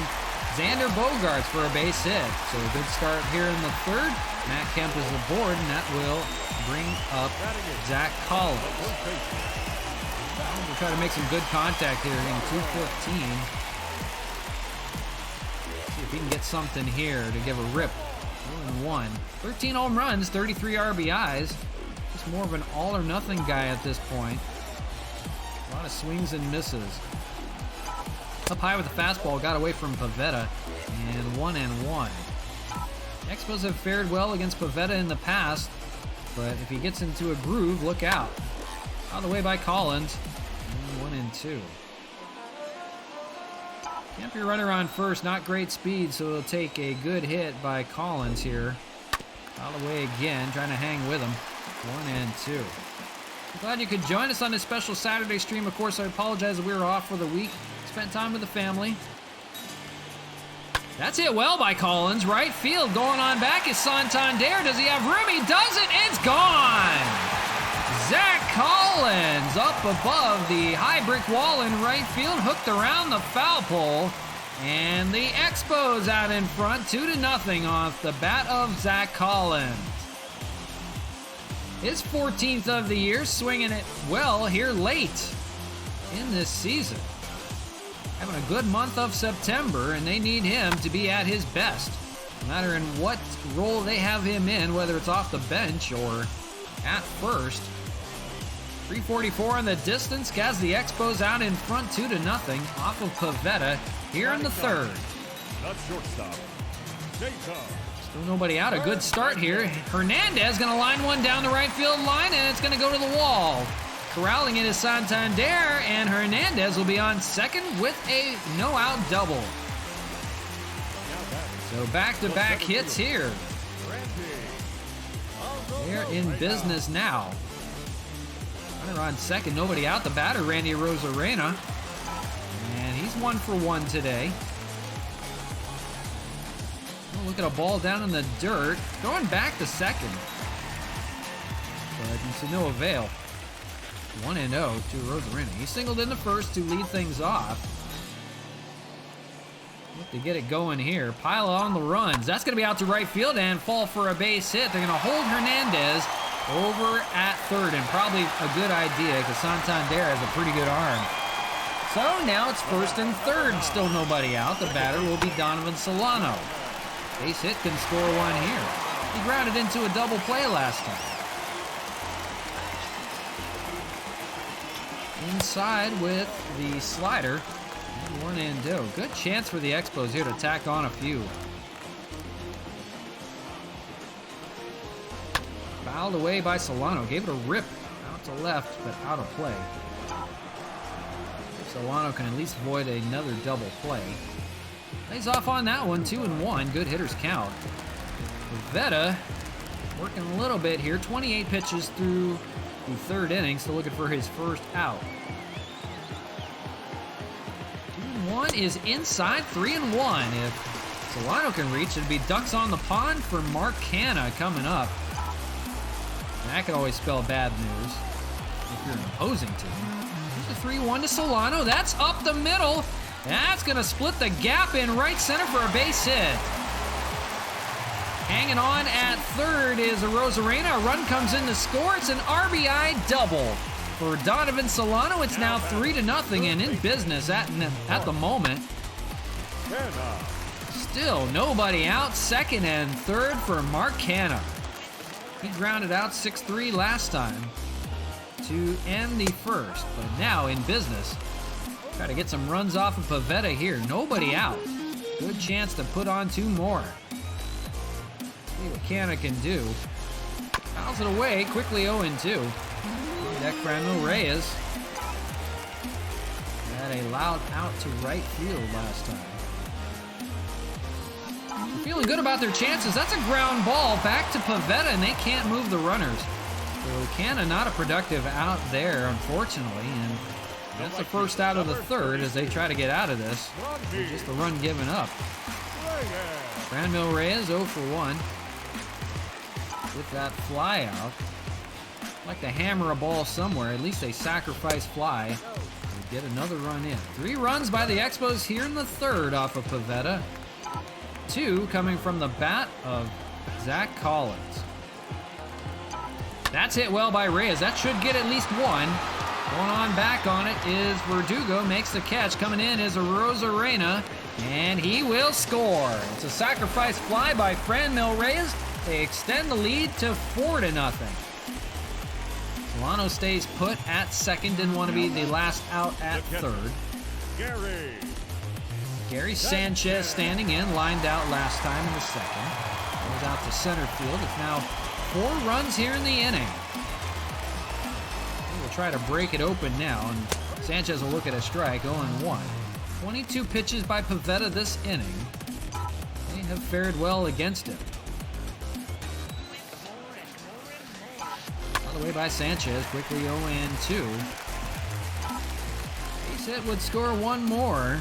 Xander Bogaerts for a base hit. So a good start here in the third. Matt Kemp is aboard, and that will bring up Zach Collins. We'll try to make some good contact here in 2:15. See if he can get something here to give a rip. 1-1. 13 home runs, 33 RBIs. Just more of an all-or-nothing guy at this point. A lot of swings and misses. Up high with the fastball, got away from Pivetta, and 1-1. Expos have fared well against Pivetta in the past, but if he gets into a groove, look out. Out of the way by Collins, and 1-2. Kemp, your runner on first, not great speed, so it'll take a good hit by Collins here. Out of the way again, trying to hang with him. 1-2. I'm glad you could join us on this special Saturday stream. Of course, I apologize that we were off for the week. Spent time with the family. That's hit well by Collins. Right field going on back is Santander. Does he have room? He doesn't. It's gone. Zach Collins up above the high brick wall in right field. Hooked around the foul pole. And the Expos out in front. 2-0 off the bat of Zach Collins. His 14th of the year, swinging it well here late in this season. Having a good month of September, and they need him to be at his best. No matter in what role they have him in, whether it's off the bench or at first. 3:44 in the distance, has the Expos out in front 2-0 off of Pivetta here in the third. The shortstop, Jacob. Still nobody out. A good start here. Hernandez going to line one down the right field line, and it's going to go to the wall. Corralling it is Santander, and Hernandez will be on second with a no-out double. So back-to-back hits here. They're in business now. Runner on second, nobody out. The batter, Randy Arozarena. And he's 1 for 1 today. Oh, look at a ball down in the dirt. Going back to second. But to no avail. 1-0 to Arozarena. He singled in the first to lead things off. Look to get it going here. Pile on the runs. That's going to be out to right field and fall for a base hit. They're going to hold Hernandez over at third, and probably a good idea because Santander has a pretty good arm. So now it's first and third. Still nobody out. The batter will be Donovan Solano. Base hit can score one here. He grounded into a double play last time. Inside with the slider. 1-0. Good chance for the Expos here to tack on a few. Fouled away by Solano. Gave it a rip out to left, but out of play. Solano can at least avoid another double play. Lays off on that one. 2-1. Good hitters count. Pivetta working a little bit here. 28 pitches through the third inning. Still looking for his first out. 2-1 is inside. 3-1. If Solano can reach, it'd be ducks on the pond for Mark Canha coming up. And that could always spell bad news if you're an opposing team. Here's the 3-1 to Solano. That's up the middle. That's going to split the gap in right center for a base hit. Hanging on at third is Arozarena. A run comes in to score. It's an RBI double. For Donovan Solano, it's now 3-0 and in business at the moment. Still nobody out. Second and third for Mark Hanna. He grounded out 6-3 last time to end the first, but now in business. Try to get some runs off of Pavetta here. Nobody out. Good chance to put on 2 more. See what Hanna can do. Fouls it away, quickly 0-2. Deck Franmil Reyes had a loud out to right field last time. Feeling good about their chances. That's a ground ball back to Pavetta, and they can't move the runners. So Canna not a productive out there, unfortunately, and that's the first out of the third as they try to get out of this. Just a run given up. Franmil Reyes 0 for 1 with that fly out. Like to hammer a ball somewhere, at least a sacrifice fly. They get another run in. 3 runs by the Expos here in the third off of Pavetta. 2 coming from the bat of Zach Collins. That's hit well by Reyes. That should get at least 1. Going on back on it is Verdugo. Makes the catch. Coming in is Rosarena, and he will score. It's a sacrifice fly by Franmil Reyes. They extend the lead to 4-0. Solano stays put at second. Didn't want to be the last out at third. Gary Sanchez standing in, lined out last time in the second. Goes out to center field. It's now 4 runs here in the inning. We'll try to break it open now, and Sanchez will look at a strike, 0-1. 22 pitches by Pavetta this inning. They have fared well against him. All the way by Sanchez, quickly 0-2. Base hit would score 1 more.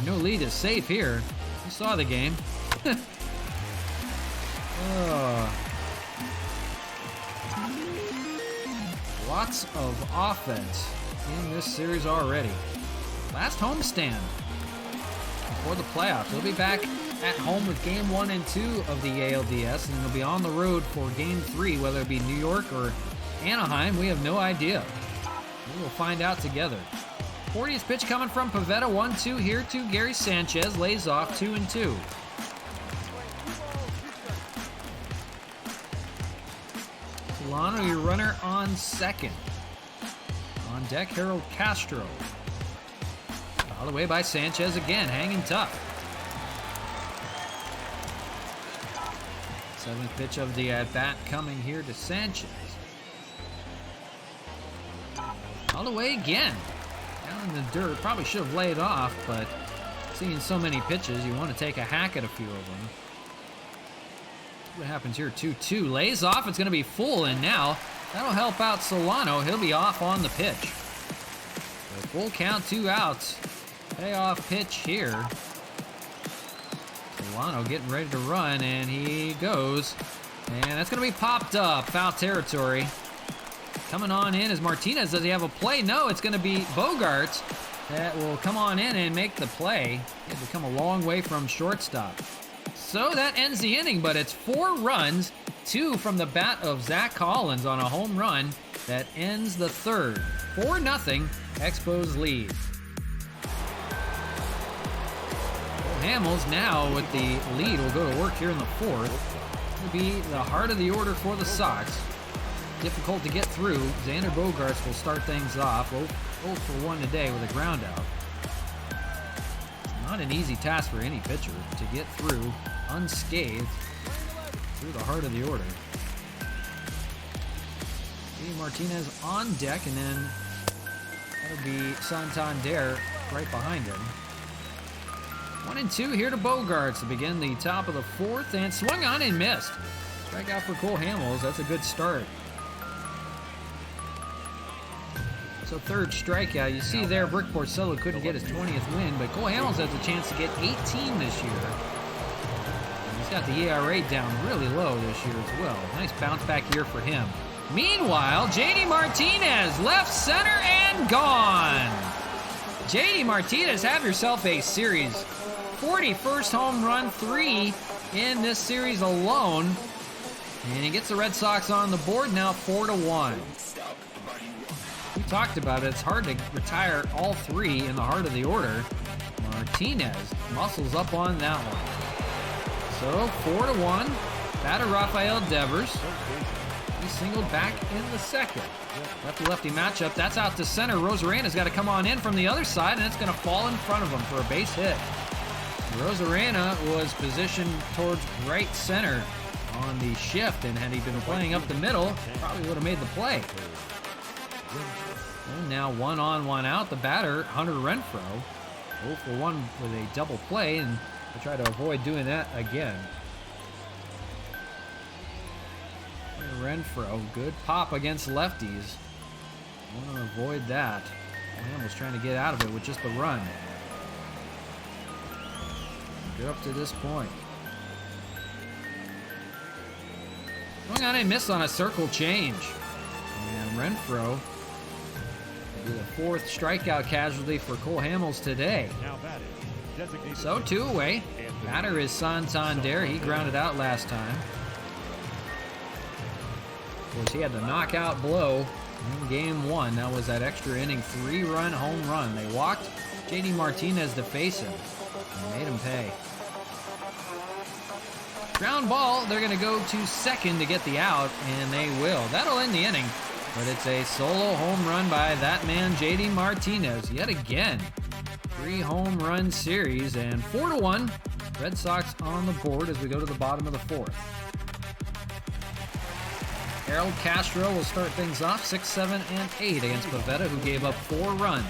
No lead is safe here. You saw the game. Lots of offense in this series already. Last homestand before the playoffs. They'll be back at home with game 1 and 2 of the ALDS, and they'll be on the road for game 3, whether it be New York or Anaheim. We have no idea. We will find out together. 40th pitch coming from Pavetta, 1-2 here to Gary Sanchez, lays off 2-2. Solano, your runner on second. On deck, Harold Castro. All the way by Sanchez again, hanging tough. 7th pitch of the at-bat coming here to Sanchez. All the way again. Down in the dirt, probably should have laid off, but seeing so many pitches, you want to take a hack at a few of them. What happens here? 2-2, lays off. It's going to be full, and now that'll help out Solano. He'll be off on the pitch. So full count, 2 outs. Payoff pitch here. Solano getting ready to run, and he goes. And that's going to be popped up. Foul territory. Coming on in is Martinez. Does he have a play? No, it's going to be Bogaerts that will come on in and make the play. He had to come a long way from shortstop. So that ends the inning, but it's 4 runs, 2 from the bat of Zach Collins on a home run that ends the third. 4-0, Expos lead. Hamels now with the lead will go to work here in the fourth. It'll be the heart of the order for the Sox. Difficult to get through. Xander Bogaerts will start things off. 0 for 1 today with a ground out. It's not an easy task for any pitcher to get through unscathed through the heart of the order. Martinez on deck, and then that'll be Santander right behind him. 1-2 here to Bogaerts to begin the top of the fourth, and swung on and missed. Strikeout for Cole Hamels. That's a good start. So third strikeout. You see there, Brick Porcello couldn't get his 20th win, but Cole Hamels has a chance to get 18 this year. And he's got the ERA down really low this year as well. Nice bounce back year for him. Meanwhile, JD Martinez, left center and gone. JD Martinez, have yourself a series. 41st home run, 3 in this series alone. And he gets the Red Sox on the board now 4-1. talked about it. It's hard to retire all three in the heart of the order. Martinez muscles up on that one. So 4-1. Batter Rafael Devers. He singled back in the second. Lefty-lefty matchup. That's out to center. Rosarana's got to come on in from the other side, and it's going to fall in front of him for a base hit. Rosarana was positioned towards right center on the shift, and had he been playing up the middle, probably would have made the play. And now 1 on, 1 out. The batter, Hunter Renfroe, 0 for 1 with a double play, and we'll try to avoid doing that again. Renfroe, good pop against lefties. Want to avoid that. Man was trying to get out of it with just the run. Good up to this point. Going on a miss on a circle change. And Renfroe with a 4th strikeout casualty for Cole Hamels today. So 2 away. Batter is Santander. He grounded out last time. Of course, he had the knockout blow in game 1. That was that extra inning 3-run home run. They walked JD Martinez to face him and made him pay. Ground ball, they're going to go to second to get the out, and they will. That'll end the inning, but it's a solo home run by that man, JD Martinez, yet again. 3 home run series, and 4-1. Red Sox on the board as we go to the bottom of the 4th. Harold Castro will start things off 6, 7, and 8 against Pavetta, who gave up 4 runs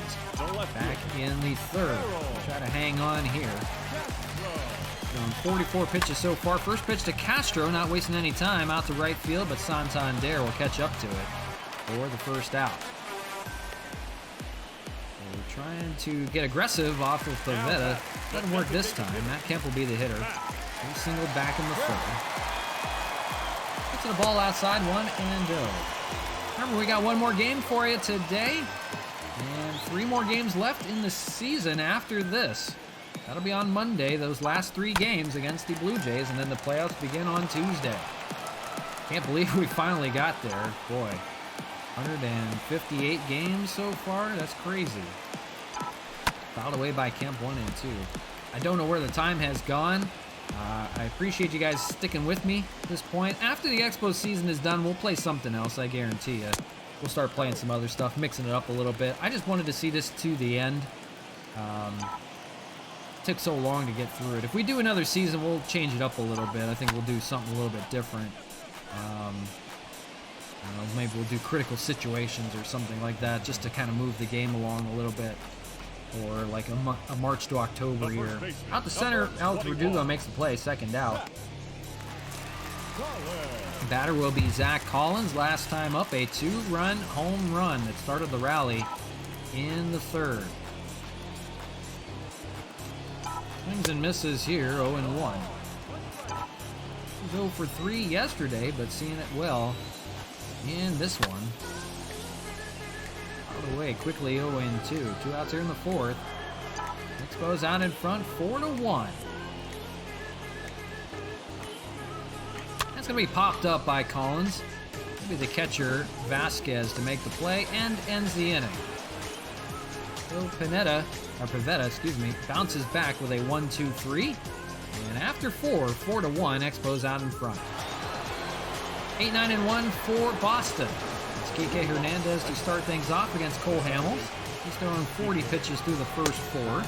back in the 3rd. Try to hang on here. Thrown 44 pitches so far. First pitch to Castro, not wasting any time, out to right field, but Santander will catch up to it for the first out. We're trying to get aggressive off of Pavetta. Doesn't work this time. Matt Kemp will be the hitter. He singled back in the 3rd. To the ball outside, 1-0. Remember, we got one more game for you today, and 3 more games left in the season after this. That'll be on Monday, those last 3 games against the Blue Jays, and then the playoffs begin on Tuesday. Can't believe we finally got there. Boy, 158 games so far? That's crazy. Fouled away by Kemp, 1 and 2. I don't know where the time has gone. I appreciate you guys sticking with me at this point. After the Expos season is done, we'll play something else, I guarantee you. We'll start playing some other stuff, mixing it up a little bit. I just wanted to see this to the end. Took so long to get through it. If we do another season, we'll change it up a little bit. I think we'll do something a little bit different. I don't know, maybe we'll do critical situations or something like that, just to kind of move the game along a little bit. Or like a March to October here. Out the center, Alex Verdugo makes the play, second out. Batter will be Zach Collins. Last time up, a 2-run home run that started the rally in the 3rd. Swings and misses here, 0-1. He was 0 for 3 yesterday, but seeing it well in this one. Away quickly, 0-2. 2 outs here in the 4th. Expos out in front, 4-1. That's going to be popped up by Collins. Maybe the catcher, Vasquez, to make the play, and ends the inning. So Pavetta, bounces back with a 1-2-3. And after 4-1, Expos out in front. 8-9-1 for Boston. Kike Hernandez to start things off against Cole Hamels. He's throwing 40 pitches through the first 4.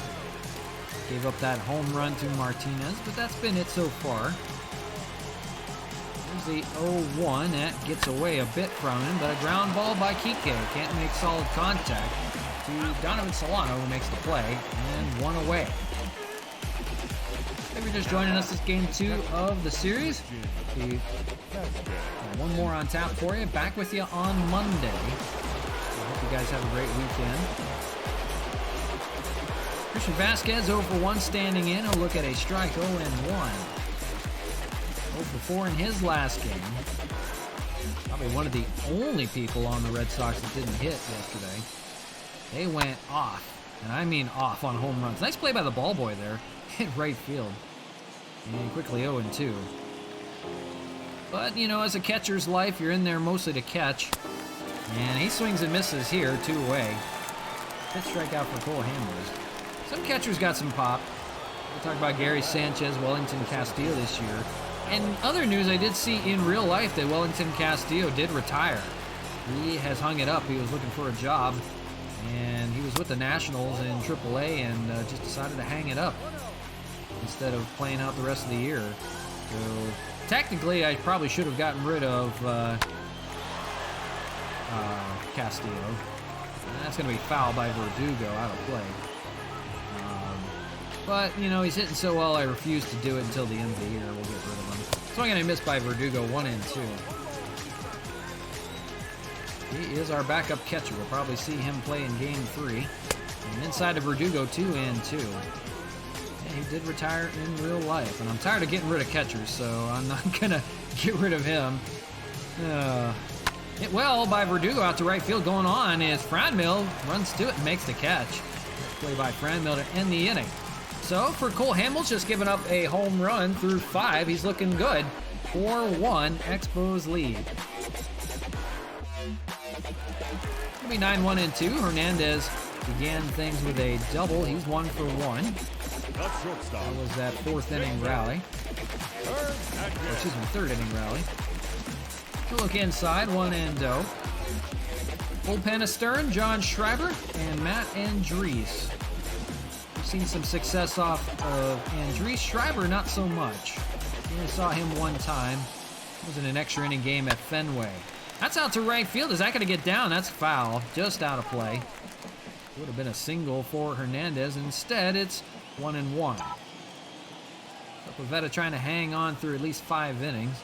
Gave up that home run to Martinez, but that's been it so far. There's the 0-1. That gets away a bit from him, but a ground ball by Kike. Can't make solid contact to Donovan Solano, who makes the play, and 1 away. If you're just joining us, this game 2 of the series. One more on tap for you. Back with you on Monday. I hope you guys have a great weekend. Christian Vasquez 0 for 1 standing in. He'll look at a strike, 0 and 1. 0 for 4 in his last game. Probably one of the only people on the Red Sox that didn't hit yesterday. They went off, and I mean off on home runs. Nice play by the ball boy there. Hit right field. And quickly 0 and 2. But, you know, as a catcher's life, you're in there mostly to catch. And he swings and misses here, 2 away. 5th strikeout for Cole Hamels. Some catchers got some pop. We'll talk about Gary Sanchez, Wellington Castillo this year. And other news, I did see in real life that Wellington Castillo did retire. He has hung it up. He was looking for a job, and he was with the Nationals in AAA and just decided to hang it up instead of playing out the rest of the year. So technically, I probably should have gotten rid of Castillo. That's going to be foul by Verdugo, out of play. But, you know, he's hitting so well, I refuse to do it until the end of the year. We'll get rid of him. Swing and a miss by Verdugo, 1 and 2. He is our backup catcher. We'll probably see him play in Game 3. And inside of Verdugo, 2 and 2. And he did retire in real life. And I'm tired of getting rid of catchers, so I'm not going to get rid of him. Hit well by Verdugo out to right field. Going on is Franmil. Runs to it and makes the catch. Play by Franmil to end the inning. So for Cole Hamels, just giving up a home run through 5. He's looking good. 4-1, Expos lead. It'll be 9-1 and 2. Hernandez began things with a double. He's 1 for 1. That was that 4th inning rally. Third inning rally. We'll look inside, 1 and 0. Bullpen astern, John Schreiber and Matt Andriese. We've seen some success off of Andriese. Schreiber, not so much. We only saw him 1 time. It was in an extra inning game at Fenway. That's out to right field. Is that going to get down? That's foul. Just out of play. It would have been a single for Hernandez. Instead, it's 1 and 1. So Pivetta trying to hang on through at least 5 innings.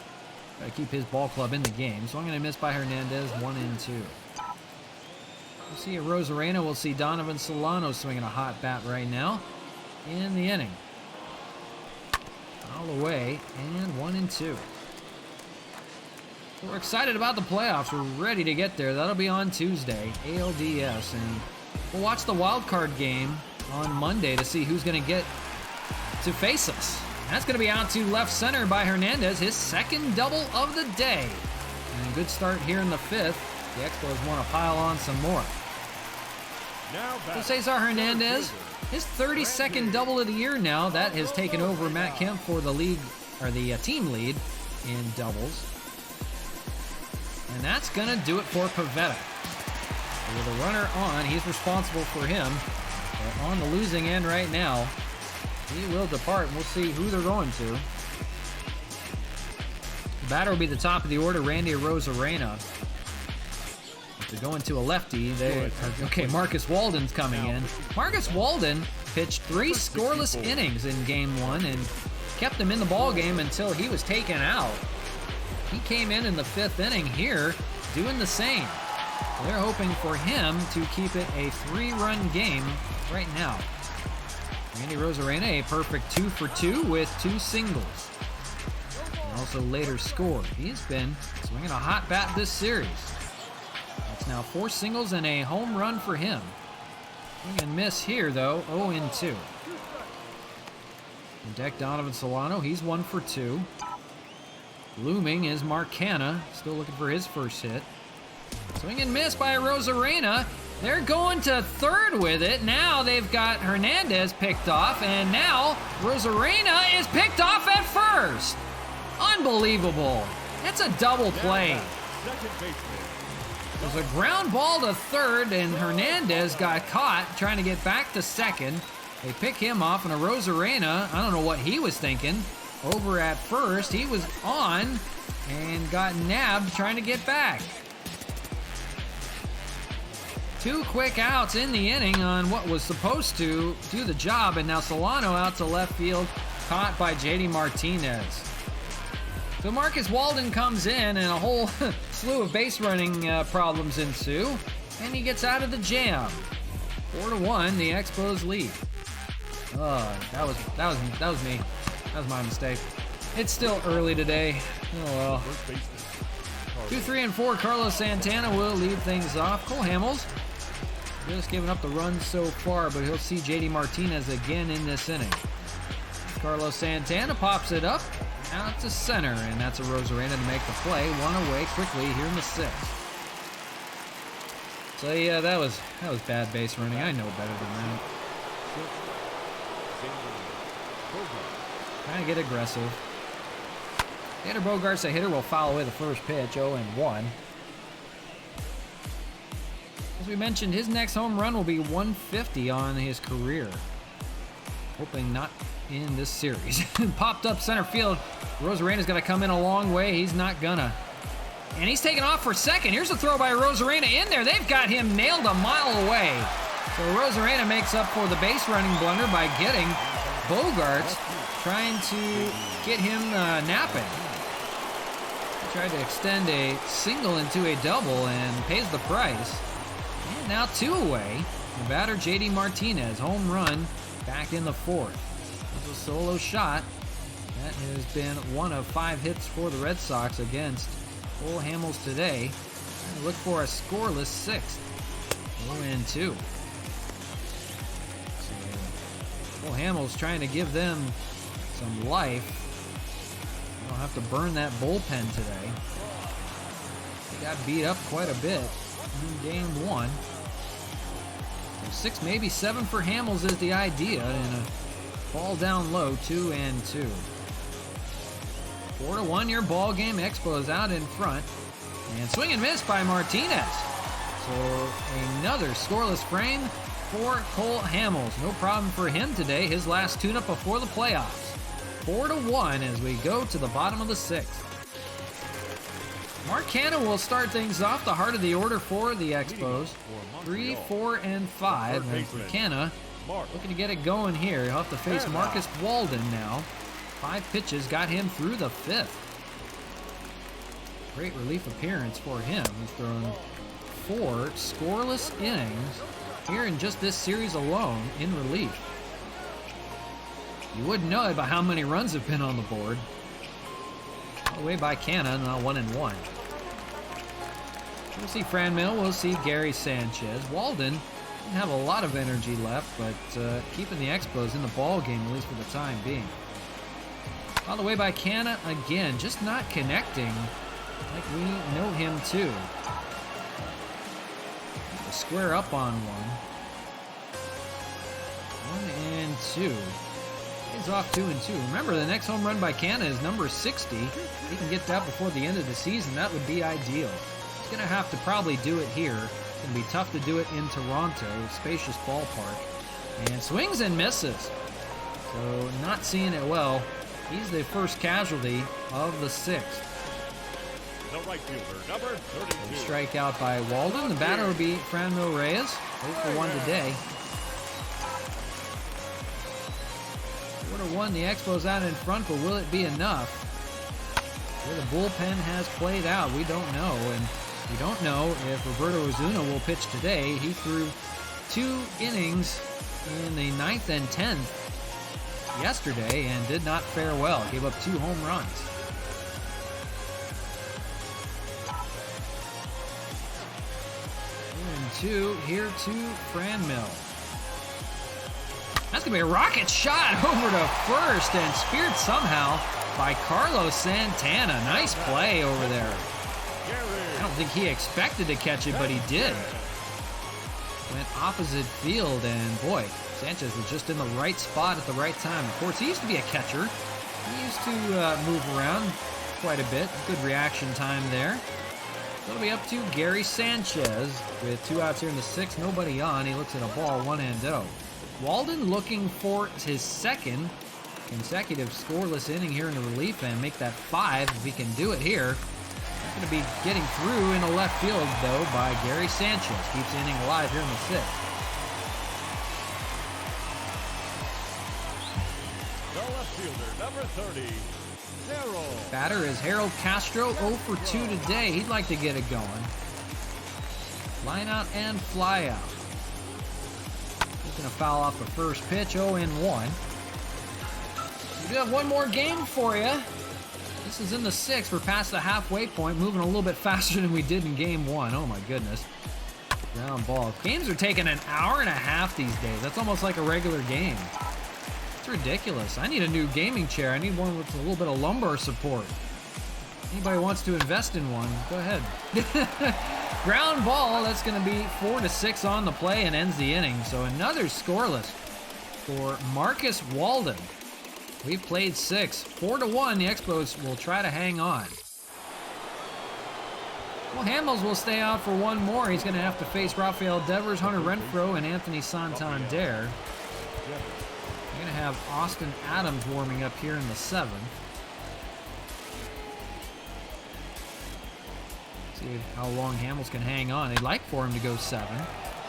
Got to keep his ball club in the game. So I'm going to miss by Hernandez, 1 and 2. We'll see a Rosarena. We'll see Donovan Solano swinging a hot bat right now in the inning. All the way, and 1 and 2. We're excited about the playoffs. We're ready to get there. That'll be on Tuesday, ALDS, and we'll watch the wild card game on Monday to see who's going to get to face us. That's going to be out to left center by Hernandez, his 2nd double of the day. And a good start here in the 5th. The Expos want to pile on some more. So Cesar Hernandez, his 32nd double of the year now. That has taken over Matt Kemp for the league, or the team lead in doubles. And that's going to do it for Pivetta. With a runner on, he's responsible for him. But on the losing end right now, he will depart, and we'll see who they're going to. The batter will be the top of the order, Randy Arozarena. They're going to a lefty. Okay, Marcus Walden's coming in. Marcus Walden pitched 3 scoreless innings in Game 1 and kept them in the ball game until he was taken out. He came in the 5th inning here doing the same. They're hoping for him to keep it a 3-run game right now. Randy Arozarena, a perfect 2 for 2 with 2 singles. And also later scored. He's been swinging a hot bat this series. That's now 4 singles and a home run for him. Swing and miss here, though, 0 and 2. On deck, Donovan Solano, he's 1 for 2. Looming is Mark Canha, still looking for his first hit. Swing and miss by Arozarena. They're going to 3rd with it. Now they've got Hernandez picked off, and now Arozarena is picked off at 1st. Unbelievable. That's a double play. There's a ground ball to 3rd, and Hernandez got caught trying to get back to 2nd. They pick him off, and Arozarena, I don't know what he was thinking, over at 1st. He was on and got nabbed trying to get back. 2 quick outs in the inning on what was supposed to do the job, and now Solano out to left field, caught by JD Martinez. So Marcus Walden comes in, and a whole slew of base running problems ensue, and he gets out of the jam. 4-1, the Expos lead. That was me. That was my mistake. It's still early today. Oh well. 2, 3, and 4. Carlos Santana will lead things off. Cole Hamels just giving up the run so far, but he'll see JD Martinez again in this inning. Carlos Santana pops it up out to center, and that's Arozarena to make the play. 1 away quickly here in the 6th. So yeah, that was bad base running. I know better than that. Trying to get aggressive. Tanner Bogarts, the hitter, will foul away the first pitch, 0-1. As we mentioned, his next home run will be 150 on his career. Hoping not in this series. Popped up center field. Rosarena's got to come in a long way. He's not gonna. And he's taking off for second. Here's a throw by Rosarena in there. They've got him nailed a mile away. So Rosarena makes up for the base running blunder by getting Bogarts, trying to get him napping. He tried to extend a single into a double and pays the price. And now 2 away. The batter, J.D. Martinez, home run back in the 4th. This was a solo shot. That has been 1 of 5 hits for the Red Sox against Cole Hamels today. And look for a scoreless 6th. 0-2. So Cole Hamels trying to give them some life. They don't have to burn that bullpen today. They got beat up quite a bit in game 1. So 6, maybe 7 for Hamels is the idea. And a ball down low, 2-2. 4-1 your ball game. Expos out in front. And swing and miss by Martinez. So another scoreless frame for Cole Hamels. No problem for him today. His last tune-up before the playoffs. 4-1 as we go to the bottom of the 6th. Mark Canha will start things off, the heart of the order for the Expos. 3, 4, and 5. And for Canha, looking to get it going here. He'll have to face Marcus Walden now. 5 pitches got him through the 5th. Great relief appearance for him. He's thrown 4 scoreless innings here in just this series alone in relief. You wouldn't know it by how many runs have been on the board. All the way by Canha, now 1-1. We'll see Franmil, we'll see Gary Sanchez. Walden didn't have a lot of energy left, but keeping the Expos in the ball game, at least for the time being. All the way by Canha again, just not connecting like we know him to. Square up on 1. 1-2. He's off 2-2. Remember, the next home run by Canha is number 60. If he can get that before the end of the season, that would be ideal. He's going to have to probably do it here. It's going to be tough to do it in Toronto, spacious ballpark. And swings and misses. So not seeing it well. He's the first casualty of the 6th. The right fielder, number 32. Strikeout by Walden. The batter will be Franmil Reyes. 0-1 today. 4-1, the Expos out in front, but will it be enough? Where the bullpen has played out, we don't know. And we don't know if Roberto Ozuna will pitch today. He threw 2 innings in the 9th and 10th yesterday and did not fare well. Gave up 2 home runs. 2 here to Franmil. That's going to be a rocket shot over to first and speared somehow by Carlos Santana. Nice play over there. I don't think he expected to catch it, but he did. Went opposite field, and boy, Sanchez was just in the right spot at the right time. Of course, he used to be a catcher. He used to move around quite a bit. Good reaction time there. So it'll be up to Gary Sanchez with 2 outs here in the 6th. Nobody on. He looks at a ball, 1-0. Walden looking for his 2nd consecutive scoreless inning here in the relief and make that 5 if he can do it here. Not going to be getting through into left field, though, by Gary Sanchez. Keeps the inning alive here in the 6th. The left fielder, number 30, Harold. Batter is Harold Castro, 0 for 2 today. He'd like to get it going. Line out and fly out. He's going to foul off the first pitch, 0-1. We do have one more game for you. This is in the 6th. We're past the halfway point, moving a little bit faster than we did in game 1. Oh my goodness. Ground ball. Games are taking an hour and a half these days. That's almost like a regular game. It's ridiculous. I need a new gaming chair. I need one with a little bit of lumbar support. Anybody wants to invest in one, go ahead. Ground ball, that's going to be 4-6 on the play and ends the inning. So another scoreless for Marcus Walden. We've played 6. 4-1, the Expos will try to hang on. Well, Hamels will stay out for one more. He's going to have to face Rafael Devers, Hunter Renfroe, and Anthony Santander. We're going to have Austin Adams warming up here in the 7th. See how long Hamels can hang on. They'd like for him to go 7.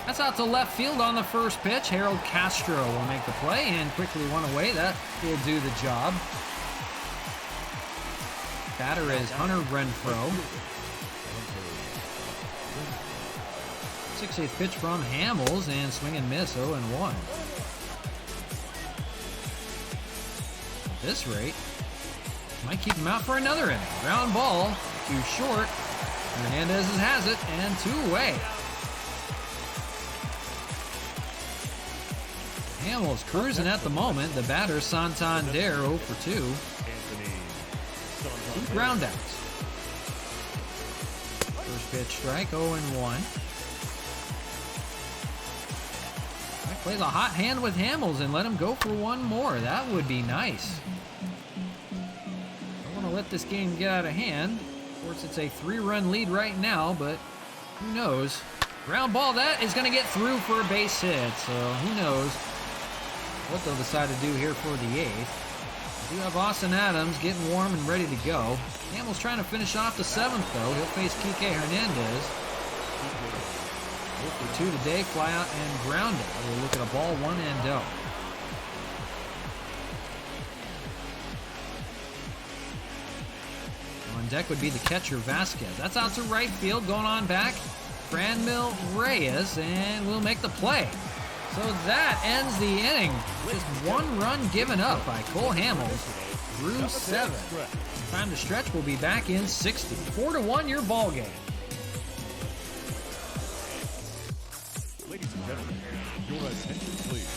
That's out to left field on the first pitch. Harold Castro will make the play and quickly one away. That will do the job. Batter is Hunter Renfroe. 6/8 pitch from Hamels and swing and miss, 0-1. At this rate, might keep him out for another inning. Ground ball, too short. Hernandez has it, and 2 away. Hamels cruising at the moment. The batter, Santander, 0 for 2. 2 groundouts. First pitch strike, 0-1. Plays a hot hand with Hamels and let him go for one more. That would be nice. Don't want to let this game get out of hand. Of course, it's a 3-run lead right now, but who knows? Ground ball, that is going to get through for a base hit, so who knows what they'll decide to do here for the 8th. We do have Austin Adams getting warm and ready to go. Hamels trying to finish off the 7th, though. He'll face Kike Hernandez. 0 for 2 today, fly out and ground out. We'll look at a ball, 1-0. On deck would be the catcher, Vasquez. That's out to right field, going on back. Franmil Reyes, and we'll make the play. So that ends the inning. Just 1 run given up by Cole Hamels through 7. Time to stretch, we'll be back in 60. 4-1 your ball game. Ladies and gentlemen, your attention please.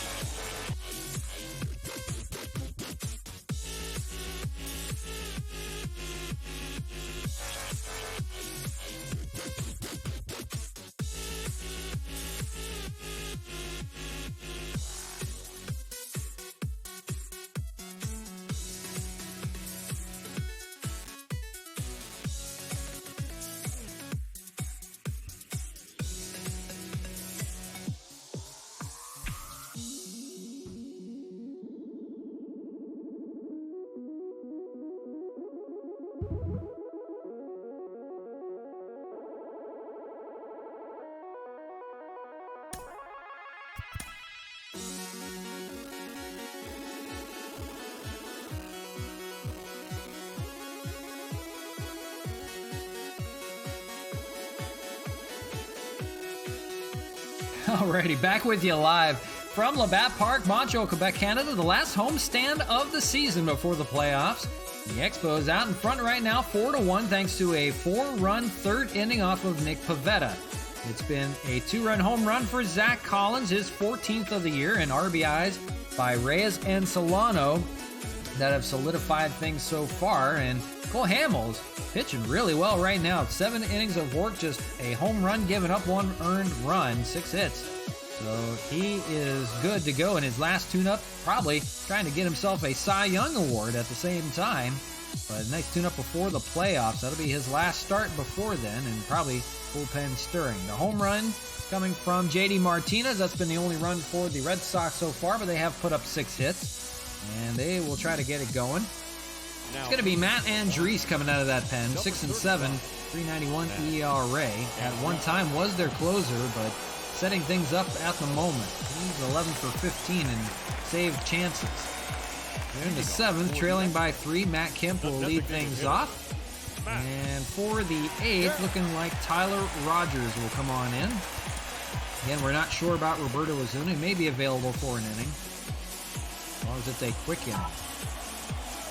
Alrighty, back with you live from Labatt Park, Montreal, Quebec, Canada. The last homestand of the season before the playoffs. The Expos out in front right now, 4-1, thanks to a 4-run third inning off of Nick Pivetta. It's been a 2-run home run for Zach Collins, his 14th of the year, and RBIs by Reyes and Solano that have solidified things so far. And Cole Hamels pitching really well right now. 7 innings of work, just a home run given up, 1 earned run, 6 hits. So he is good to go in his last tune-up, probably trying to get himself a Cy Young Award at the same time. But a nice tune-up before the playoffs. That'll be his last start before then, and probably bullpen stirring. The home run coming from J.D. Martinez. That's been the only run for the Red Sox so far, but they have put up 6 hits. And they will try to get it going. It's going to be Matt Andriese coming out of that pen. 6-7, 391 ERA. At one time was their closer, but setting things up at the moment. He's 11 for 15 and saved chances. They're in the 7th, trailing by 3. Matt Kemp will lead things off. And for the 8th, looking like Tyler Rogers will come on in. Again, we're not sure about Roberto Ozuna. He may be available for an inning, as long as it's a quick inning.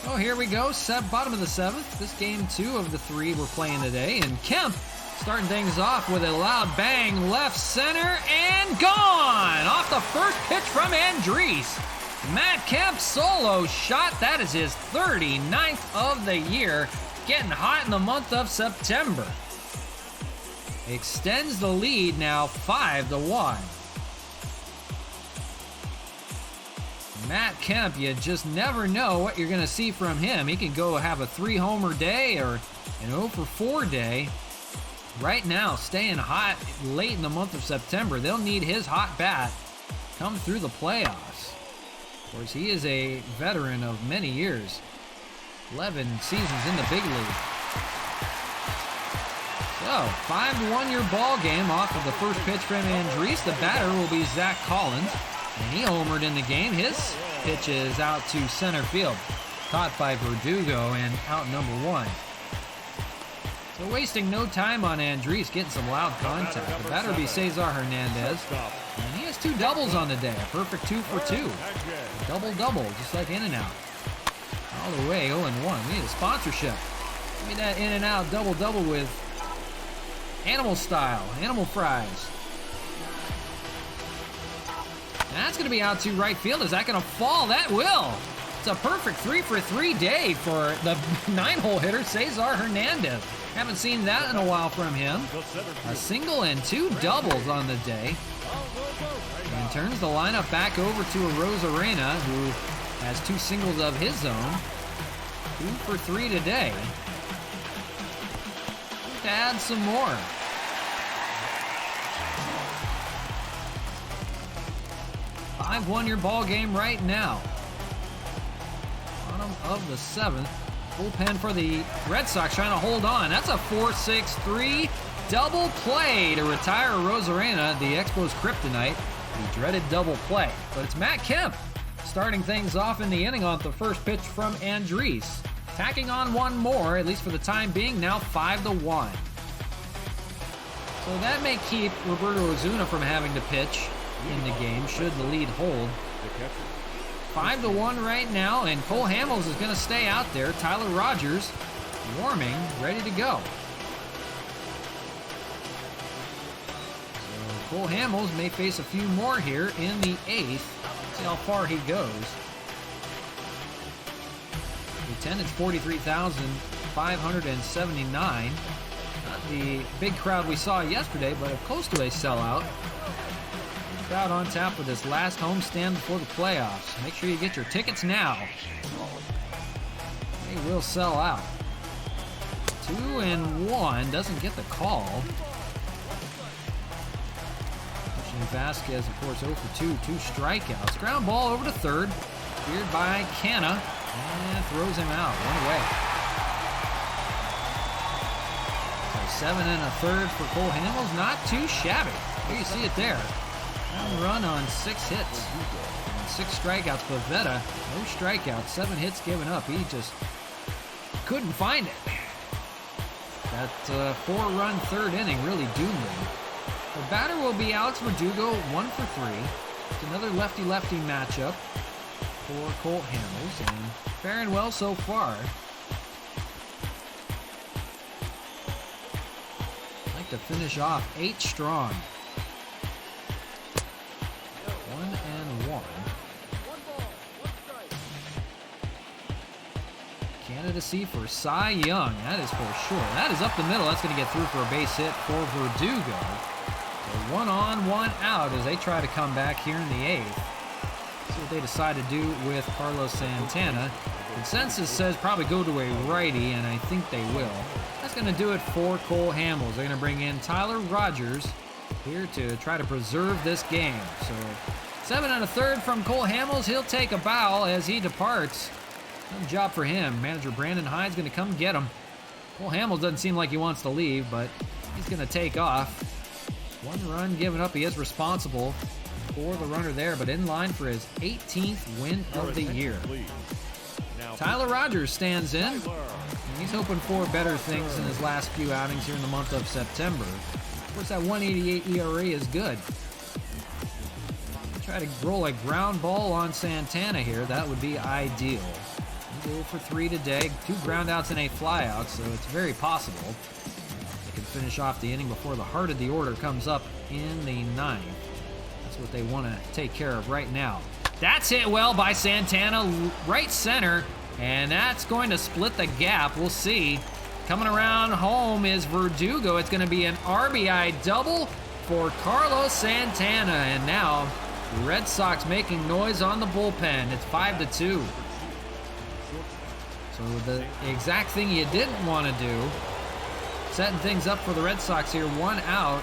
Oh, here we go. Bottom of the 7th. This game 2 of the 3 we're playing today. And Kemp starting things off with a loud bang left center and gone! Off the first pitch from Andriese. Matt Kemp solo shot. That is his 39th of the year. Getting hot in the month of September. extends the lead now 5-1. Matt Kemp, you just never know what you're going to see from him. He can go have a 3-homer day or an 0-for-4 day. Right now, staying hot late in the month of September. They'll need his hot bat come through the playoffs. Of course, he is a veteran of many years. 11 seasons in the big league. So, 5-1 your ball game off of the first pitch from Andriese. The batter will be Zach Collins, and he homered in the game. His pitch is out to center field, caught by Verdugo and out number 1. So wasting no time on Andriese, getting some loud contact. The batter will be Cesar Hernandez, and he has 2 doubles on the day, a perfect 2 for 2. Double-double, just like In-N-Out. All the way, 0-1. We need a sponsorship. Give me that In-N-Out double-double with animal style, animal fries. And that's going to be out to right field. Is that going to fall? That will. It's a perfect 3 for 3 day for the 9-hole hitter, Cesar Hernandez. Haven't seen that in a while from him. A single and 2 doubles on the day. And turns the lineup back over to Arozarena, who has 2 singles of his own. 2 for 3 today. To add some more. I've won your ball game right now. Bottom of the 7th. Bullpen for the Red Sox trying to hold on. That's a 4-6-3 double play to retire Arozarena, the Expos kryptonite. The dreaded double play. But it's Matt Kemp starting things off in the inning on the first pitch from Andriese. Tacking on 1 more, at least for the time being, now 5-1. So that may keep Roberto Ozuna from having to pitch in the game, should the lead hold. 5-1 right now, and Cole Hamels is going to stay out there. Tyler Rogers warming, ready to go. So Cole Hamels may face a few more here in the 8th. See how far he goes. The attendance 43,579. Not the big crowd we saw yesterday, but close to a sellout. Crowd on tap for this last homestand before the playoffs. Make sure you get your tickets now. They will sell out. 2-1, doesn't get the call. Christian Vasquez, of course, 0 for 2, 2 strikeouts. Ground ball over to third. Cleared by Canna, and throws him out, 1 away. So 7 1/3 for Cole Hamels, not too shabby. Here you see it there. Run on 6 hits and 6 strikeouts. Pavetta, no strikeouts, 7 hits given up. He just couldn't find it. That 4-run 3rd inning really doomed him. The batter will be Alex Verdugo, 1 for 3. It's another lefty-lefty matchup for Cole Hamels, and faring well so far. I'd like to finish off 8 strong. 1-1. Candidacy for Cy Young, that is for sure. That is up the middle. That's going to get through for a base hit for Verdugo. So 1 on, 1 out as they try to come back here in the 8th. See what they decide to do with Carlos Santana. Consensus says probably go to a righty, and I think they will. That's going to do it for Cole Hamels. They're going to bring in Tyler Rogers here to try to preserve this game. So 7 1/3 from Cole Hamels. He'll take a bow as he departs. Good job for him. Manager Brandon Hyde's going to come get him. Cole Hamels doesn't seem like he wants to leave, but he's going to take off. 1 run given up. He is responsible for the runner there, but in line for his 18th win of the year. Tyler Rogers stands in, and he's hoping for better things in his last few outings here in the month of September. Of course, that 1.88 ERA is good. Try to roll a ground ball on Santana here. That would be ideal. He's 0 for 3 today. 2 groundouts and a flyout, so it's very possible they can finish off the inning before the heart of the order comes up in the 9th. That's what they want to take care of right now. That's hit well by Santana, right center, and that's going to split the gap. We'll see. Coming around home is Verdugo. It's going to be an RBI double for Carlos Santana. And now the Red Sox making noise on the bullpen. It's 5-2. So the exact thing you didn't want to do. Setting things up for the Red Sox here. 1 out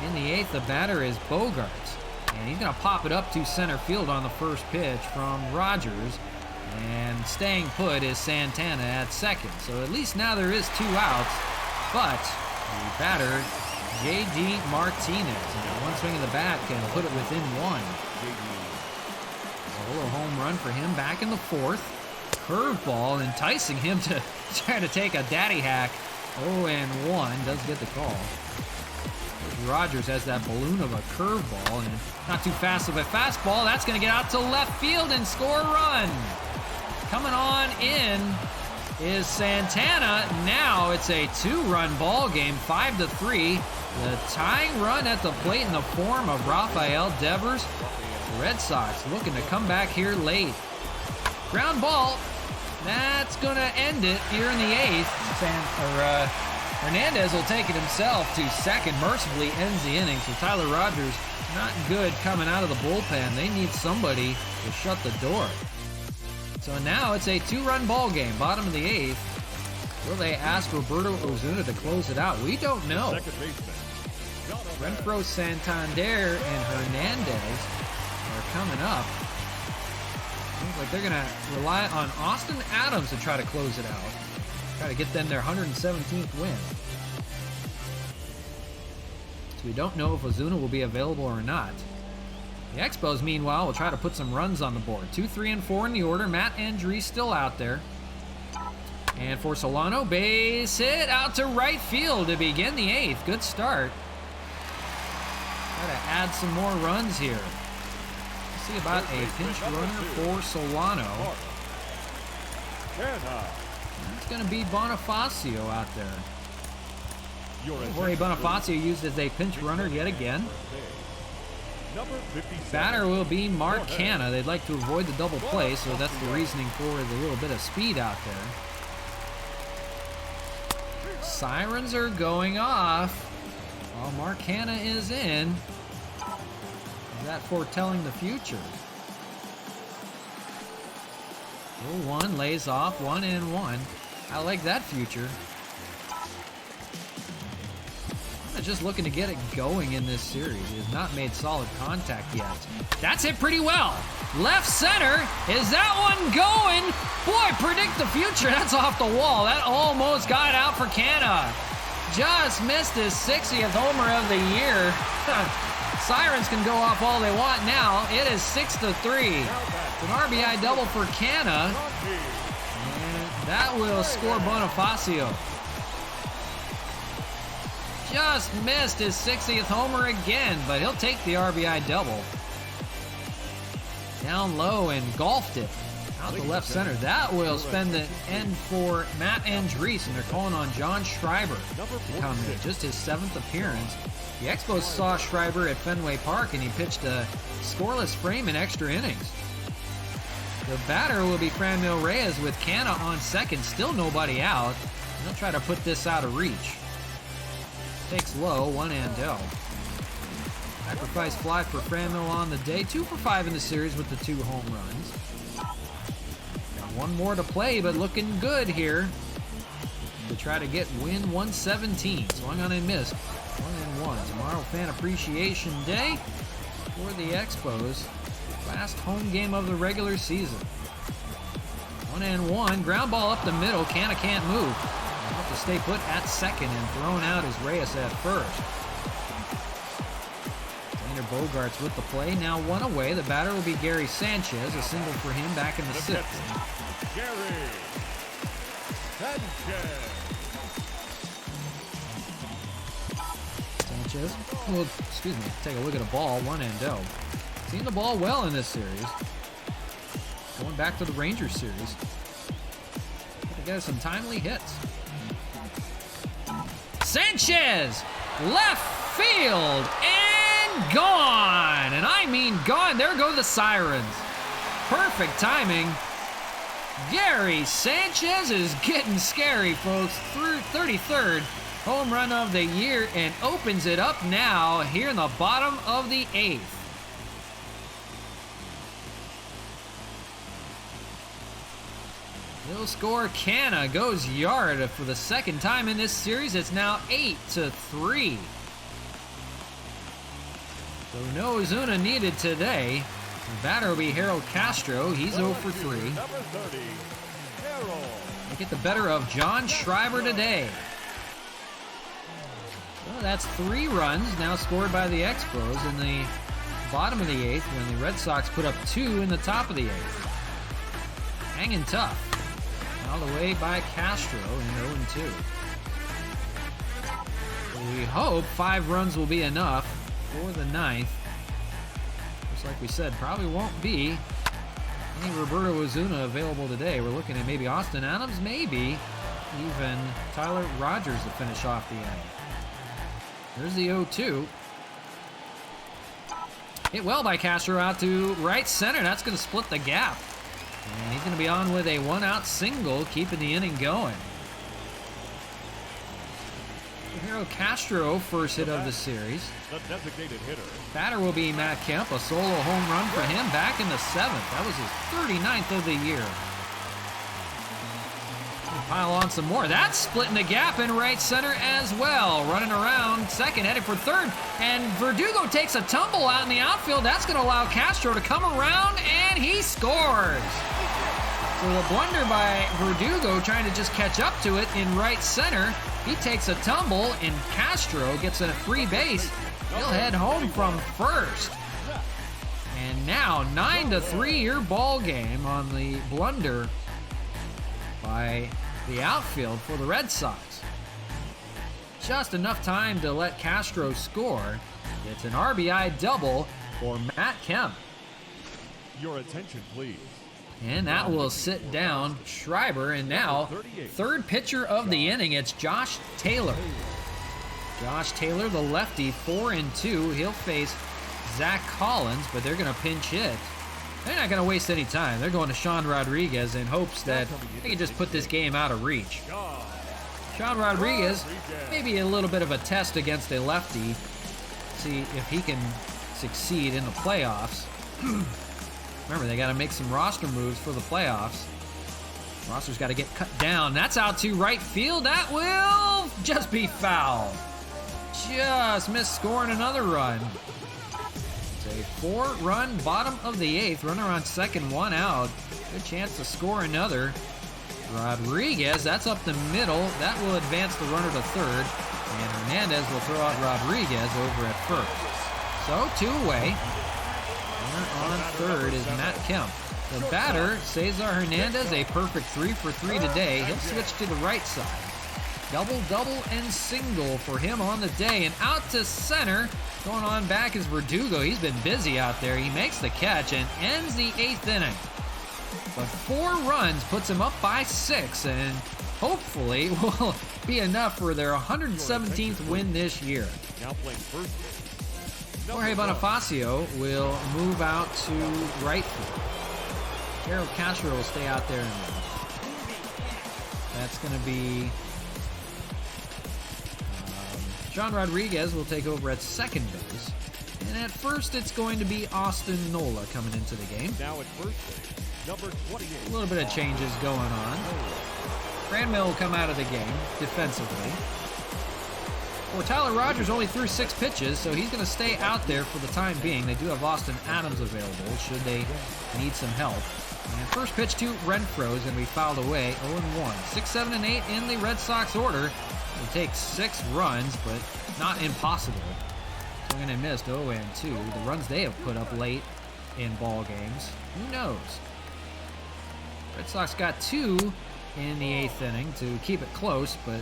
in the 8th. The batter is Bogarts. And he's going to pop it up to center field on the first pitch from Rogers. And staying put is Santana at second. So at least now there is 2 outs. But the batter, J.D. Martinez. And one swing of the bat can put it within 1. A little home run for him back in the 4th. Curveball enticing him to try to take a daddy hack. 0-1 does get the call. Rogers has that balloon of a curveball and not too fast of a fastball. That's going to get out to left field and score a run. Coming on in is Santana. Now it's a 2-run ball game, 5-3. The tying run at the plate in the form of Rafael Devers. The Red Sox looking to come back here late. Ground ball. That's going to end it here in the 8th. Hernandez will take it himself to second. Mercifully ends the inning. So Tyler Rogers not good coming out of the bullpen. They need somebody to shut the door. So now it's a 2-run ball game. Bottom of the 8th. Will they ask Roberto Ozuna to close it out? We don't know. Renfroe, Santander, and Hernandez are coming up. Looks like they're going to rely on Austin Adams to try to close it out. Try to get them their 117th win. So we don't know if Ozuna will be available or not. The Expos, meanwhile, will try to put some runs on the board. 2, 3, and 4 in the order. Matt Andriese still out there. And for Solano, base hit out to right field to begin the 8th. Good start. Try to add some more runs here. See about a pinch runner for Solano. It's going to be Bonifacio out there. Jorge Bonifacio used as a pinch runner yet again. Batter will be Mark Canha. They'd like to avoid the double play, so that's the reasoning for the little bit of speed out there. Sirens are going off while Mark Canha is in. Is that foretelling the future? 0-1 lays off, 1-1. I like that future. I'm just looking to get it going in this series. He has not made solid contact yet. That's hit pretty well. Left center. Is that one going? Boy, predict the future. That's off the wall. That almost got out for Canha. Just missed his 60th homer of the year. Sirens can go off all they want now. It is 6-3. It's an RBI double for Canha. And that will score Bonifacio. Just missed his 60th homer again, but he'll take the RBI double. Down low and golfed it out to left center. That will spend the end for Matt Andriese, and they're calling on John Schreiber to come in. Just his 7th appearance. The Expos saw Schreiber at Fenway Park, and he pitched a scoreless frame in extra innings. The batter will be Franmil Reyes with Canha on second. Still nobody out. They'll try to put this out of reach. Takes low, 1-0. Sacrifice fly for Franmil on the day. 2 for 5 in the series with the 2 home runs. Got one more to play, but looking good here to try to get win 117. Swung on and missed. 1-1. Tomorrow, Fan Appreciation Day for the Expos. Last home game of the regular season. 1-1. Ground ball up the middle. Canha can't move. He'll have to stay put at second, and thrown out is Reyes at first. Tanner Bogarts with the play. Now 1 away. The batter will be Gary Sanchez. A single for him back in the 6th. Gary Sanchez. Sanchez. Well, excuse me. Take a look at the ball. 1-0. Seen the ball well in this series. Going back to the Rangers series. They got some timely hits. Sanchez, left field, and gone. And I mean gone. There go the Sirens. Perfect timing. Gary Sanchez is getting scary, folks. 33rd home run of the year and opens it up now here in the bottom of the 8th. He'll score. Canna goes yard for the second time in this series. It's now 8-3. So no Ozuna needed today. The batter will be Harold Castro. He's 0 for 3. Number 30, Harold. They get the better of John Schreiber today. So that's 3 runs now scored by the Expos in the bottom of the 8th when the Red Sox put up 2 in the top of the 8th. Hanging tough. All the way by Castro in 0-2. We hope 5 runs will be enough for the 9th. Just like we said, probably won't be any Roberto Ozuna available today. We're looking at maybe Austin Adams, maybe even Tyler Rogers to finish off the inning. There's the 0-2. Hit well by Castro out to right center. That's going to split the gap. And he's going to be on with a 1-out single, keeping the inning going. Harold Castro, first hit of the series. The designated hitter. Batter will be Matt Kemp, a solo home run for him back in the 7th. That was his 39th of the year. We'll pile on some more. That's splitting the gap in right center as well. Running around second, headed for third. And Verdugo takes a tumble out in the outfield. That's going to allow Castro to come around, and he scores. So a blunder by Verdugo trying to just catch up to it in right center. He takes a tumble, and Castro gets a free base. He'll head home from first. And now 9-3 your ball game on the blunder by the outfield for the Red Sox. Just enough time to let Castro score. It's an RBI double for Matt Kemp. Your attention, please. And that will sit down Schreiber. And now, third pitcher of the inning, it's Josh Taylor. Josh Taylor, the lefty, 4-2. He'll face Zach Collins, but they're going to pinch hit. They're not going to waste any time. They're going to Sean Rodriguez in hopes that they can just put this game out of reach. Sean Rodriguez, maybe a little bit of a test against a lefty. See if he can succeed in the playoffs. Remember, they got to make some roster moves for the playoffs. Roster's got to get cut down. That's out to right field. That will just be foul. Just missed scoring another run. It's a 4-run bottom of the 8th. Runner on second, 1 out. Good chance to score another. Rodriguez, that's up the middle. That will advance the runner to third. And Hernandez will throw out Rodriguez over at first. So, 2 away. Runner on third is Matt Kemp. The batter, Cesar Hernandez, a perfect 3 for 3 today. He'll switch to the right side. Double, and single for him on the day. And out to center. Going on back is Verdugo. He's been busy out there. He makes the catch and ends the 8th inning. But 4 runs puts him up by 6, and hopefully will be enough for their 117th win this year. Now playing first. Jorge Bonifacio will move out to right field. Harold Castro will stay out there in left. That's going to be John Rodriguez will take over at second base. And at first, it's going to be Austin Nola coming into the game. Now at first base, number 28. A little bit of changes going on. Cranmell will come out of the game defensively. Well, Tyler Rogers only threw 6 pitches, so he's going to stay out there for the time being. They do have Austin Adams available should they need some help. And first pitch to Renfroe is going to be fouled away, 0-1. 6, 7, and 8 in the Red Sox order. It takes 6 runs, but not impossible. Swinging and missed, 0-2. The runs they have put up late in ball games, who knows? Red Sox got 2 in the 8th inning to keep it close, but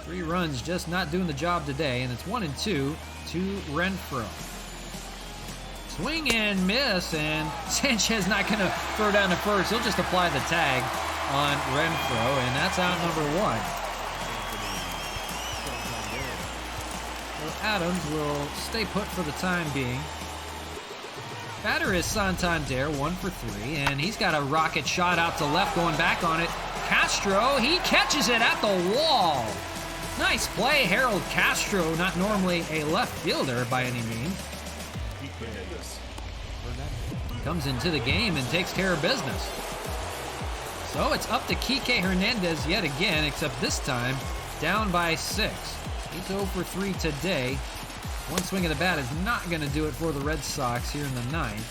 3 runs just not doing the job today, and it's 1-2 to Renfroe. Swing and miss, and Sanchez not going to throw down to first. He'll just apply the tag on Renfroe, and that's out number 1. So Adams will stay put for the time being. Batter is Santander, 1 for 3, and he's got a rocket shot out to left, going back on it. Castro, he catches it at the wall. Nice play, Harold Castro, not normally a left fielder by any means. Comes into the game and takes care of business. So it's up to Kike Hernandez yet again, except this time down by 6. He's 0 for 3 today. One swing of the bat is not going to do it for the Red Sox here in the 9th.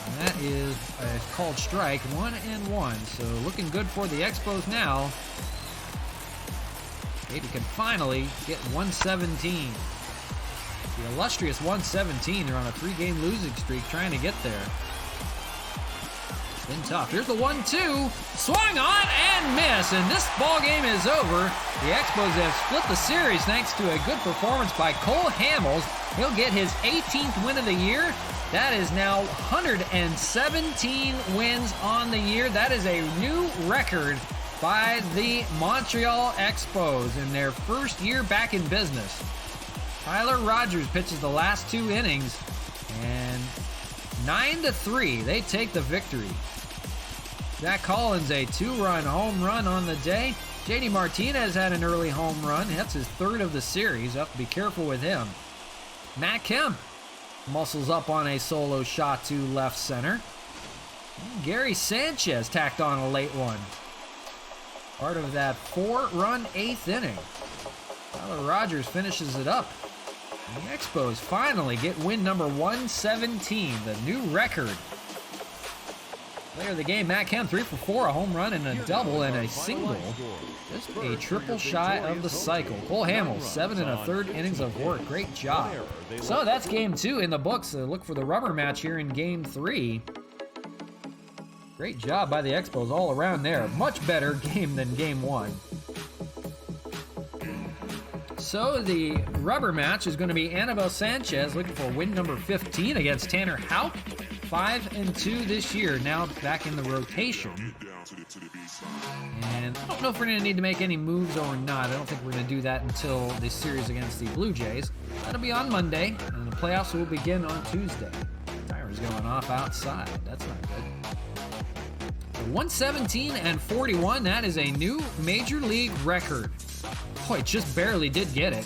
And that is a called strike, 1-1. So looking good for the Expos now. Maybe can finally get 117. The illustrious 117. They're on a 3-game losing streak trying to get there. It's been tough. Here's the 1-2. Swung on and miss. And this ball game is over. The Expos have split the series thanks to a good performance by Cole Hamels. He'll get his 18th win of the year. That is now 117 wins on the year. That is a new record by the Montreal Expos in their first year back in business. Tyler Rogers pitches the last 2 innings, and 9-3, they take the victory. Jack Collins, a 2-run home run on the day. JD Martinez had an early home run. That's his 3rd of the series. Have to be careful with him. Matt Kemp muscles up on a solo shot to left center. Gary Sanchez tacked on a late one. Part of that 4-run 8th inning. Tyler Rogers finishes it up. And the Expos finally get win number 117, the new record. Player of the game, Matt Kemp, 3 for 4, a home run and a double and a single. Just a triple shy of the cycle. Cole Hamels, 7 1/3 innings of work. Great job. So that's game 2 in the books. Look for the rubber match here in game 3. Great job by the Expos all around there. Much better game than game 1. So the rubber match is going to be Anibal Sanchez looking for win number 15 against Tanner Houck. 5-2 this year, now back in the rotation. And I don't know if we're going to need to make any moves or not. I don't think we're going to do that until the series against the Blue Jays. That'll be on Monday, and the playoffs will begin on Tuesday. Timer's going off outside. That's not good. So 117 and 41, that is a new Major League record. Boy, it just barely did get it.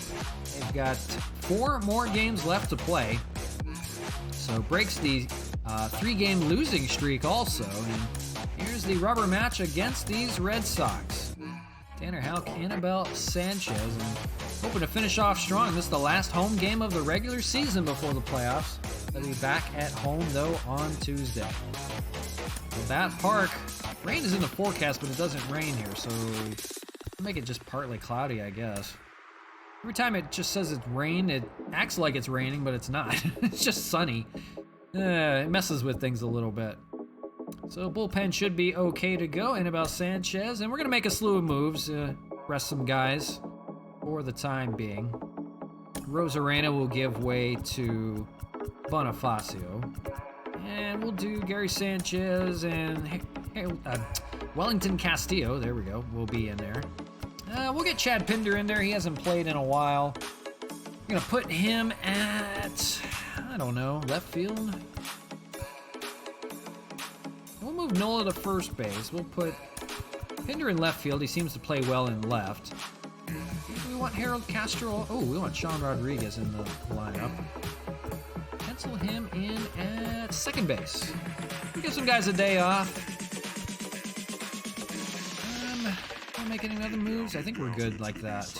They've got 4 more games left to play. So breaks the 3-game losing streak also. And here's the rubber match against these Red Sox. Tanner Houck, Anibal Sanchez, and hoping to finish off strong. This is the last home game of the regular season before the playoffs. They'll be back at home, though, on Tuesday. Well, that park, rain is in the forecast, but it doesn't rain here, so I'll make it just partly cloudy, I guess. Every time it just says it's rain, it acts like it's raining, but it's not. It's just sunny. It messes with things a little bit. So bullpen should be okay to go. Anibal Sanchez, and we're going to make a slew of moves. Rest some guys for the time being. Rosarena will give way to Bonifacio. And we'll do Gary Sanchez and Wellington Castillo. There we go. We'll be in there. We'll get Chad Pinder in there. He hasn't played in a while. We're going to put him at, I don't know, left field. We'll move Nola to first base. We'll put Pinder in left field. He seems to play well in left. Do we want Harold Castro? Oh, we want Sean Rodriguez in the lineup. Pencil him in at second base. Give some guys a day off. Make any other moves? I think we're good like that.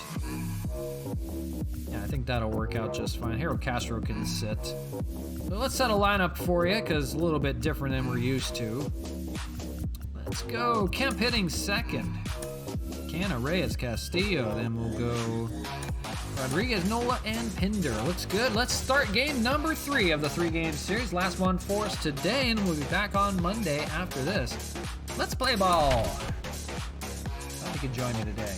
Yeah, I think that'll work out just fine. Harold Castro can sit. So let's set a lineup for you, because it's a little bit different than we're used to. Let's go. Kemp hitting second. Canna, Reyes, Castillo. Then we'll go Rodriguez, Nola, and Pinder. Looks good. Let's start game number 3 of the 3-game series. Last one for us today, and we'll be back on Monday after this. Let's play ball. Glad you could join me today.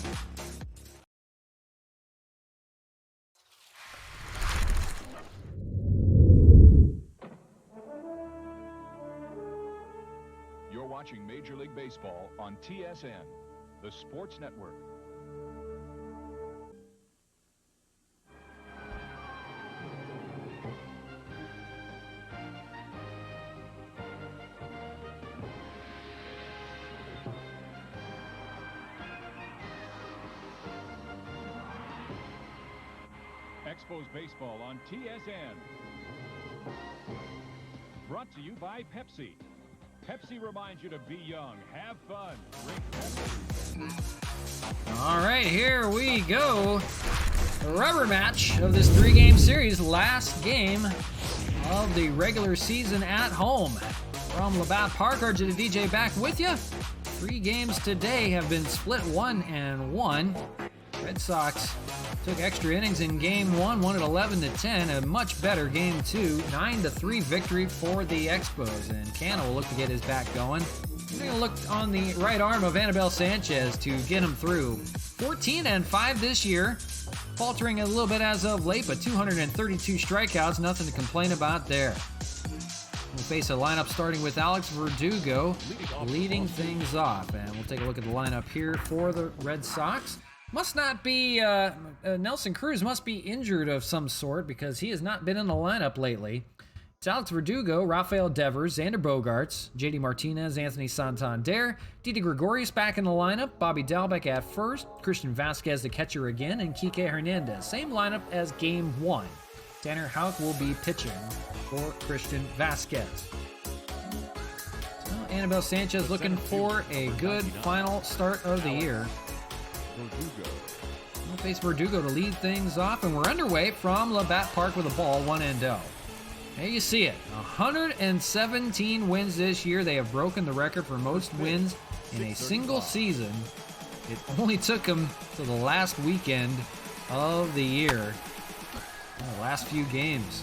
You're watching Major League Baseball on TSN, the sports network. Expos Baseball on TSN. Brought to you by Pepsi. Pepsi reminds you to be young, have fun, drink Pepsi. All right, here we go. The rubber match of this 3-game series. Last game of the regular season at home. From Labatt Park, RJ the DJ back with you. 3 games today have been split 1-1. Red Sox took extra innings in game 1, won it 11-10. A much better game 2, 9-3 victory for the Expos. And Canna will look to get his back going. We're going to look on the right arm of Anibal Sanchez to get him through. 14-5 this year. Faltering a little bit as of late, but 232 strikeouts, nothing to complain about there. We'll face a lineup starting with Alex Verdugo leading things off. And we'll take a look at the lineup here for the Red Sox. Must not be, Nelson Cruz must be injured of some sort because he has not been in the lineup lately. It's Alex Verdugo, Rafael Devers, Xander Bogaerts, JD Martinez, Anthony Santander, Didi Gregorius back in the lineup, Bobby Dalbec at first, Christian Vasquez the catcher again, and Kike Hernandez. Same lineup as game 1. Tanner Houck will be pitching for Christian Vasquez. So Anibal Sanchez looking for a good final start of the year. We'll face Verdugo to lead things off, and we're underway from Labatt Park with a ball 1-0. There you see it. 117 wins this year. They have broken the record for most wins in a single season. It only took them to the last weekend of the year. The last few games.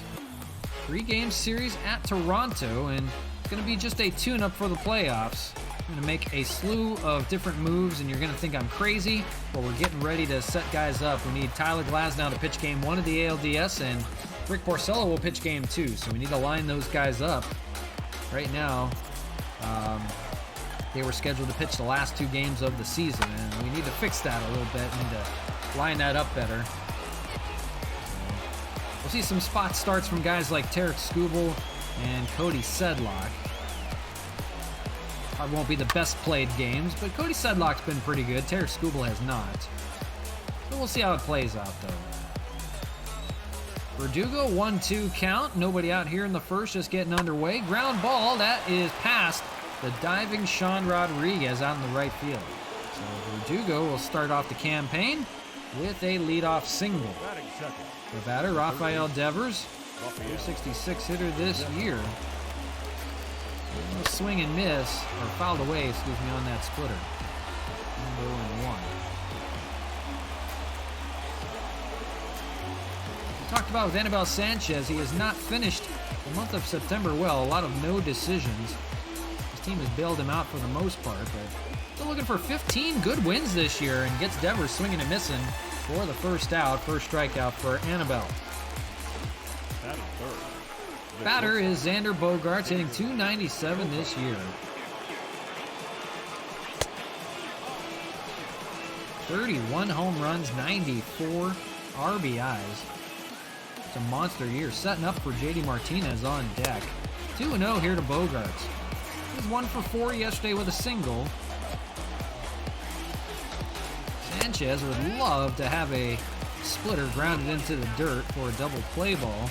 3-game series at Toronto, and it's going to be just a tune-up for the playoffs. I'm going to make a slew of different moves, and you're going to think I'm crazy, but we're getting ready to set guys up. We need Tyler Glasnow to pitch game 1 of the ALDS, and Rick Porcello will pitch game 2, so we need to line those guys up. Right now, they were scheduled to pitch the last 2 games of the season, and we need to fix that a little bit. We need to line that up better. We'll see some spot starts from guys like Tarek Skubal and Cody Sedlock. Probably won't be the best played games, but Cody Sedlock's been pretty good. Tarek Skubal has not. So we'll see how it plays out, though. Verdugo, 1-2 count. Nobody out here in the first, just getting underway. Ground ball, that is past the diving Sean Rodriguez out in the right field. So Verdugo will start off the campaign with a leadoff single. The batter, Rafael Devers, 466 hitter this year. A swing and miss, or fouled away, on that splitter. 0-1. We talked about with Anibal Sanchez, he has not finished the month of September well. A lot of no decisions. His team has bailed him out for the most part, but still looking for 15 good wins this year and gets Devers swinging and missing for the first out, first strikeout for Anibal. Batter is Xander Bogaerts, hitting .297 this year. 31 home runs, 94 RBIs. It's a monster year, setting up for JD Martinez on deck. 2-0 here to Bogaerts. He was 1 for 4 yesterday with a single. Sanchez would love to have a splitter grounded into the dirt for a double play ball.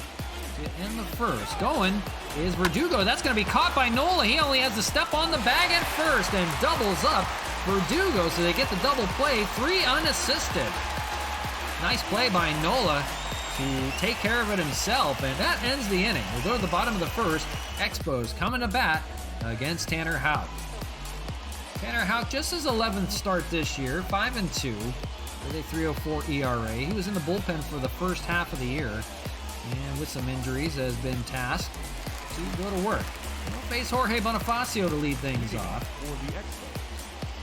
In the first. Going is Verdugo. That's going to be caught by Nola. He only has to step on the bag at first and doubles up Verdugo, so they get the double play, 3 unassisted. Nice play by Nola to take care of it himself, and that ends the inning. We'll go to the bottom of the first. Expos coming to bat against Tanner Houck. Tanner Houck, just his 11th start this year, 5-2 with a 3.04 ERA. He was in the bullpen for the first half of the year, and with some injuries has been tasked to go to work. We'll face Jorge Bonifacio to lead things off.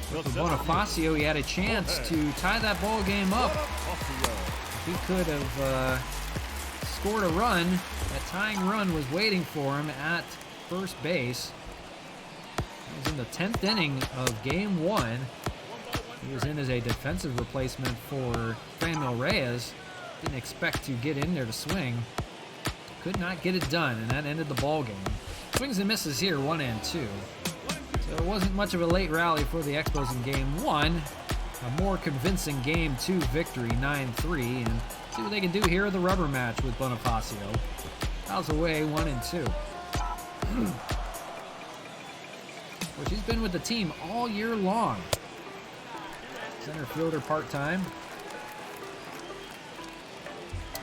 For Bonifacio, he had a chance to tie that ball game up. If he could have scored a run, that tying run was waiting for him at first base. He was in the 10th inning of game 1. He was in as a defensive replacement for Franmil Reyes. Didn't expect to get in there to swing. Could not get it done, and that ended the ball game. Swings and misses here, 1-2. So it wasn't much of a late rally for the Expos in game 1. A more convincing game 2 victory, 9-3. And See what they can do here in the rubber match with Bonifacio. Fouls away 1-2. Which he's been with the team all year long. Center fielder part-time.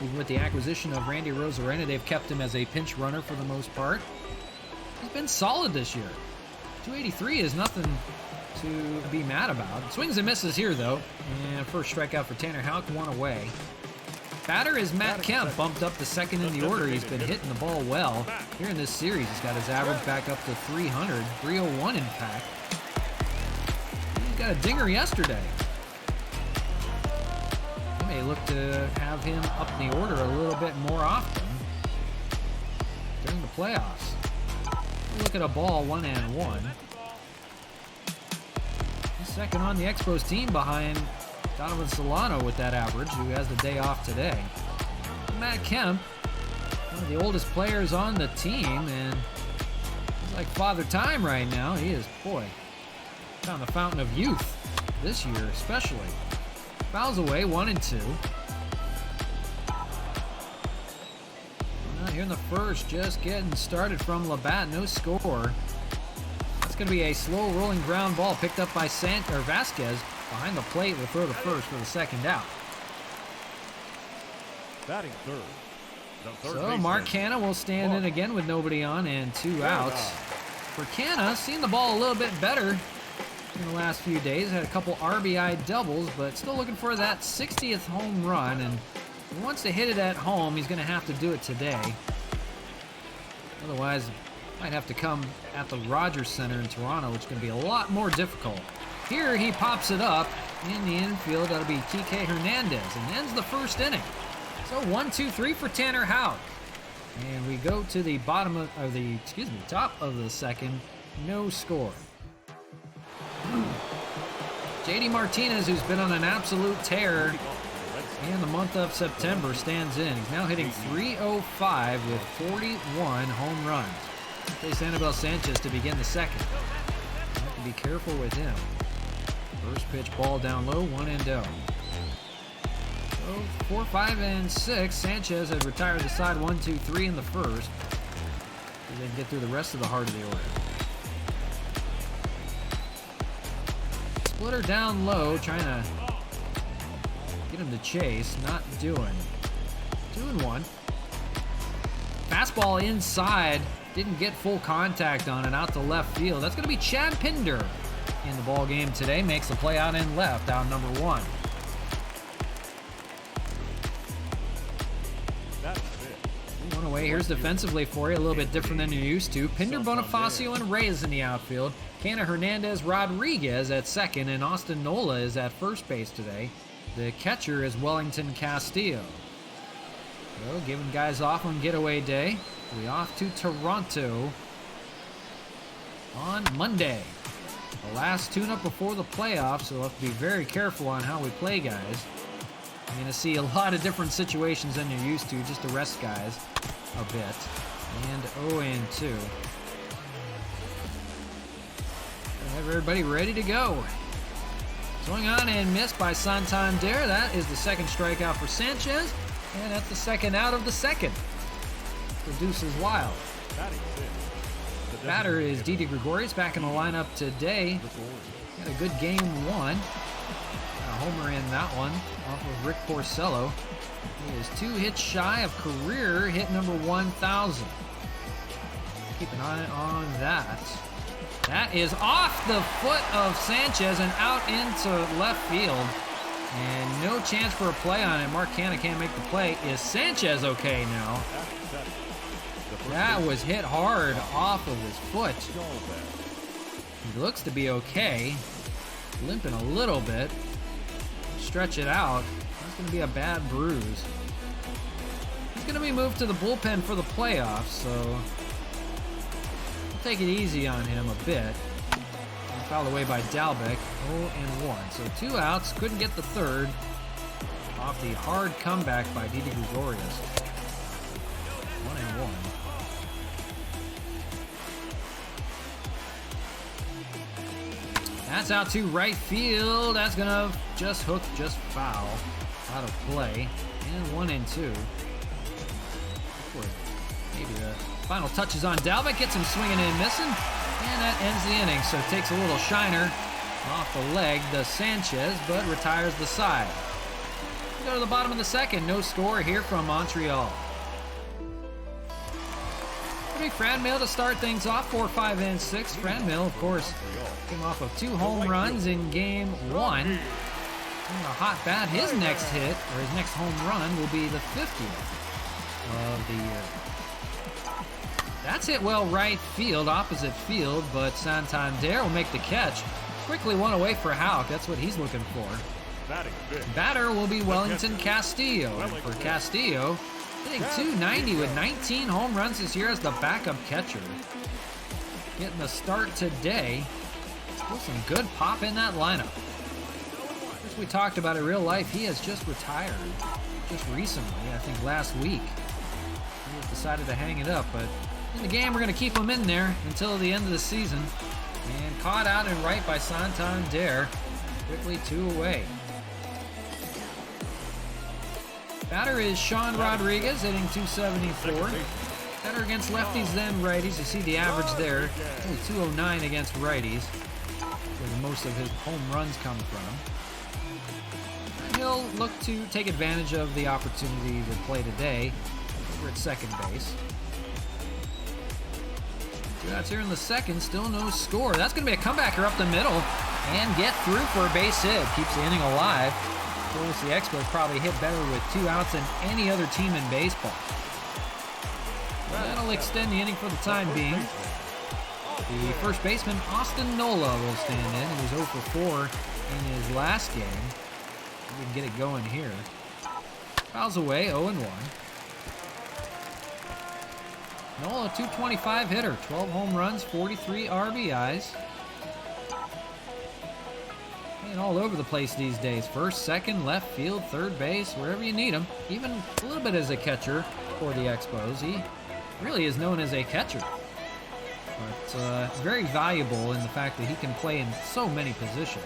Even with the acquisition of Randy Rosarena, they've kept him as a pinch runner for the most part. He's been solid this year. 283 is nothing to be mad about. Swings and misses here, though. And first strikeout for Tanner Houck, 1 away. Batter is Matt Kemp, bumped up to second in the order. He's been hitting the ball well. Here in this series, he's got his average back up to 300, 301 in fact. He got a dinger yesterday. They may look to have him up in the order a little bit more often during the playoffs. Look at a ball, 1-1. He's second on the Expos team behind Donovan Solano with that average, who has the day off today. Matt Kemp, one of the oldest players on the team, and he's like Father Time right now. He is, boy, found the fountain of youth this year especially. Fouls away, 1-2. Here in the first, just getting started from Labatt, no score. That's going to be a slow rolling ground ball picked up by Vasquez behind the plate. Will throw to first for the second out. Batting third. So Mark Canha will stand in again with nobody on and 2 outs. For Canha, seen the ball a little bit better in the last few days. Had a couple RBI doubles, but still looking for that 60th home run. And if he wants to hit it at home, he's going to have to do it today. Otherwise, might have to come at the Rogers Center in Toronto, which is going to be a lot more difficult. Here he pops it up in the infield. That'll be Kike Hernandez and ends the first inning. So 1-2-3 for Tanner Houck. And we go to the top of the second. No score. JD Martinez, who's been on an absolute tear in the month of September, stands in. He's now hitting .305 with 41 home runs. Face Anibal Sanchez to begin the second. You have to be careful with him. First pitch, ball down low, 1-0. So 4, 5, and 6. Sanchez had retired the side 1, 2, 3 in the first. And then get through the rest of the heart of the order. Splitter down low, trying to get him to chase, not doing. 2-1. Fastball inside, didn't get full contact on it, out to left field. That's going to be Chad Pinder in the ball game today. Makes the play out in left, out number 1. One away. Here's defensively for you, a little bit different than you're used to. Pinder, Bonifacio, and Reyes in the outfield. Canha, Hernandez, Rodriguez at second, and Austin Nola is at first base today. The catcher is Wellington Castillo. So giving guys off on getaway day. We off to Toronto on Monday. The last tune-up before the playoffs, so we'll have to be very careful on how we play guys. You're going to see a lot of different situations than you're used to, just to rest guys a bit. And 0-2. Have everybody ready to go. Swung on and missed by Santander. That is the second strikeout for Sanchez. And that's the second out of the second. Produces wild. Batter is Didi Gregorius back in the lineup today. Had a good game 1. A homer in that one off of Rick Porcello. He is 2 hits shy of career hit number 1,000. Keep an eye on that. That is off the foot of Sanchez and out into left field. And no chance for a play on it. Mark Canha can't make the play. Is Sanchez okay now? That was hit hard off of his foot. He looks to be okay. Limping a little bit. Stretch it out. That's going to be a bad bruise. He's going to be moved to the bullpen for the playoffs, so we'll take it easy on him a bit. Fouled away by Dalbec. 0-1. So 2 outs. Couldn't get the third. Off the hard comeback by Didi Gregorius. 1-1. That's out to right field. That's gonna just hook, just foul. out of play. And 1-2. Maybe the final touches on Dalvik. Gets him swinging and missing. And that ends the inning. So takes a little shiner off the leg, does Sanchez, but retires the side. We go to the bottom of the second. No score here from Montreal. Franmil to start things off, 4, 5, and 6. Franmil, of course, came off of 2 home runs in game 1. And a hot bat. His next hit, or his next home run, will be the 50th of the year. That's hit well right field, opposite field, but Santander will make the catch. Quickly one away for Houck. That's what he's looking for. Batter will be Wellington Castillo. And for Castillo, hitting .290 with 19 home runs this year as the backup catcher. Getting the start today. Still some good pop in that lineup. As we talked about in real life, he has just retired. Just recently, I think last week. He has decided to hang it up, but in the game we're going to keep him in there until the end of the season. And caught out and right by Santander. Quickly 2 away. Batter is Sean Rodriguez, hitting .274. Better against lefties than righties. You see the average there. Only .209 against righties, where most of his home runs come from. And he'll look to take advantage of the opportunity to play today over at second base. 2 outs here in the second, still no score. That's going to be a comebacker up the middle and get through for a base hit. Keeps the inning alive. Of course, the Expos probably hit better with 2 outs than any other team in baseball. Well, that'll extend the inning for the time being. The first baseman, Austin Nola, will stand in. He was 0 for 4 in his last game. We can get it going here. Fouls away, 0-1. Nola, .225 hitter, 12 home runs, 43 RBIs. And all over the place these days. First, second, left field, third base, wherever you need him. Even a little bit as a catcher for the Expos. He really is known as a catcher. But very valuable in the fact that he can play in so many positions.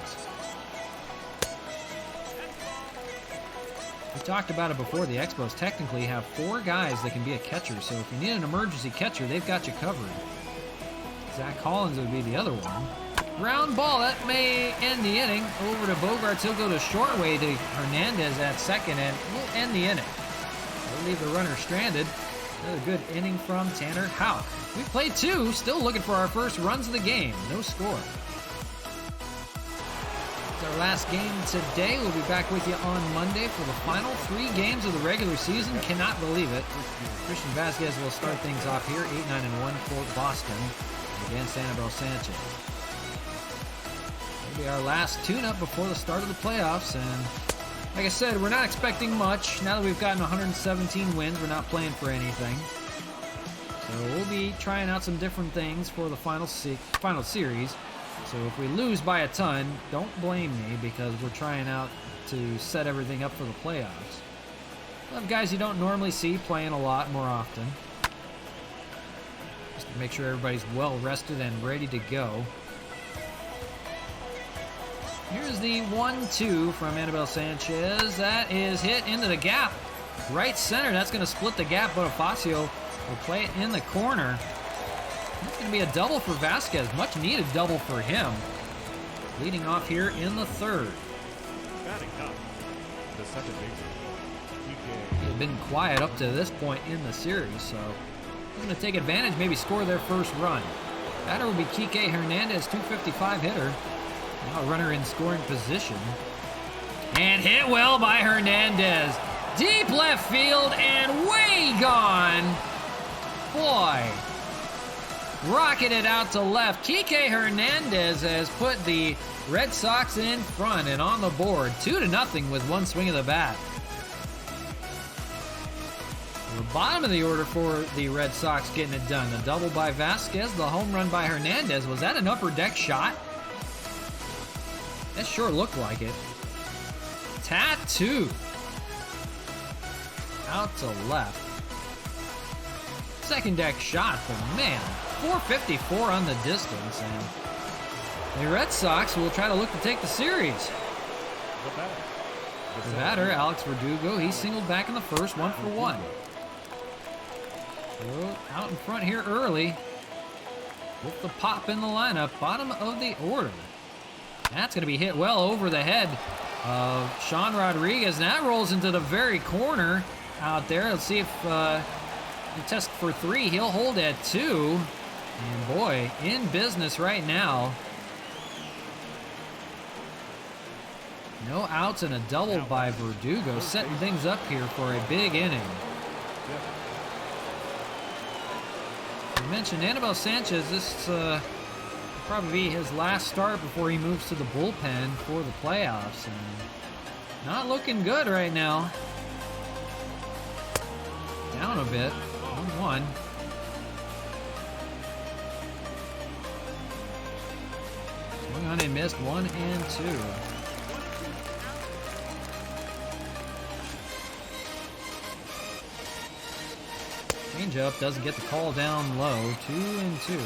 We talked about it before. The Expos technically have 4 guys that can be a catcher. So if you need an emergency catcher, they've got you covered. Zach Collins would be the other one. Ground ball, that may end the inning. Over to Bogarts, he'll go to short way to Hernandez at second, and we'll end the inning. We'll leave the runner stranded. Another good inning from Tanner Houck. We played 2, still looking for our first runs of the game. No score. It's our last game today. We'll be back with you on Monday for the final 3 games of the regular season. Cannot believe it. Christian Vasquez will start things off here, 8-9-1 for Boston against Anibal Sanchez. It'll be our last tune-up before the start of the playoffs, and like I said, we're not expecting much. Now that we've gotten 117 wins, we're not playing for anything. So we'll be trying out some different things for the final series. So if we lose by a ton, don't blame me, because we're trying out to set everything up for the playoffs. We'll have guys you don't normally see playing a lot more often. Just to make sure everybody's well rested and ready to go. Here's the 1-2 from Anibal Sanchez. That is hit into the gap. Right center, that's going to split the gap. Bonifacio will play it in the corner. That's going to be a double for Vasquez. Much needed double for him. Leading off here in the third. Batting up, the second baseman. He had been quiet up to this point in the series, so he's going to take advantage, maybe score their first run. Batter will be Kike Hernandez, .255 hitter. Now a runner in scoring position. And hit well by Hernandez. Deep left field and way gone. Boy. Rocketed out to left. Kike Hernandez has put the Red Sox in front and on the board. 2-0 with one swing of the bat. The bottom of the order for the Red Sox getting it done. The double by Vasquez, the home run by Hernandez. Was that an upper deck shot? That sure looked like it. Tattoo. Out to left. Second deck shot, but man, 454 on the distance, and the Red Sox will try to look to take the series. The batter, Alex Verdugo, he singled back in the first, 1 for 1. So out in front here early with the pop in the lineup, bottom of the order. That's going to be hit well over the head of Sean Rodriguez. And that rolls into the very corner out there. Let's see if he tests for 3. He'll hold at 2. And boy, in business right now. No outs and a double by Verdugo, setting things up here for a big inning. You mentioned Anibal Sanchez. This will probably be his last start before he moves to the bullpen for the playoffs. And not looking good right now. Down a bit, 1-1. Swung on and missed, 1 and 2. Changeup doesn't get the call down low. 2 and 2.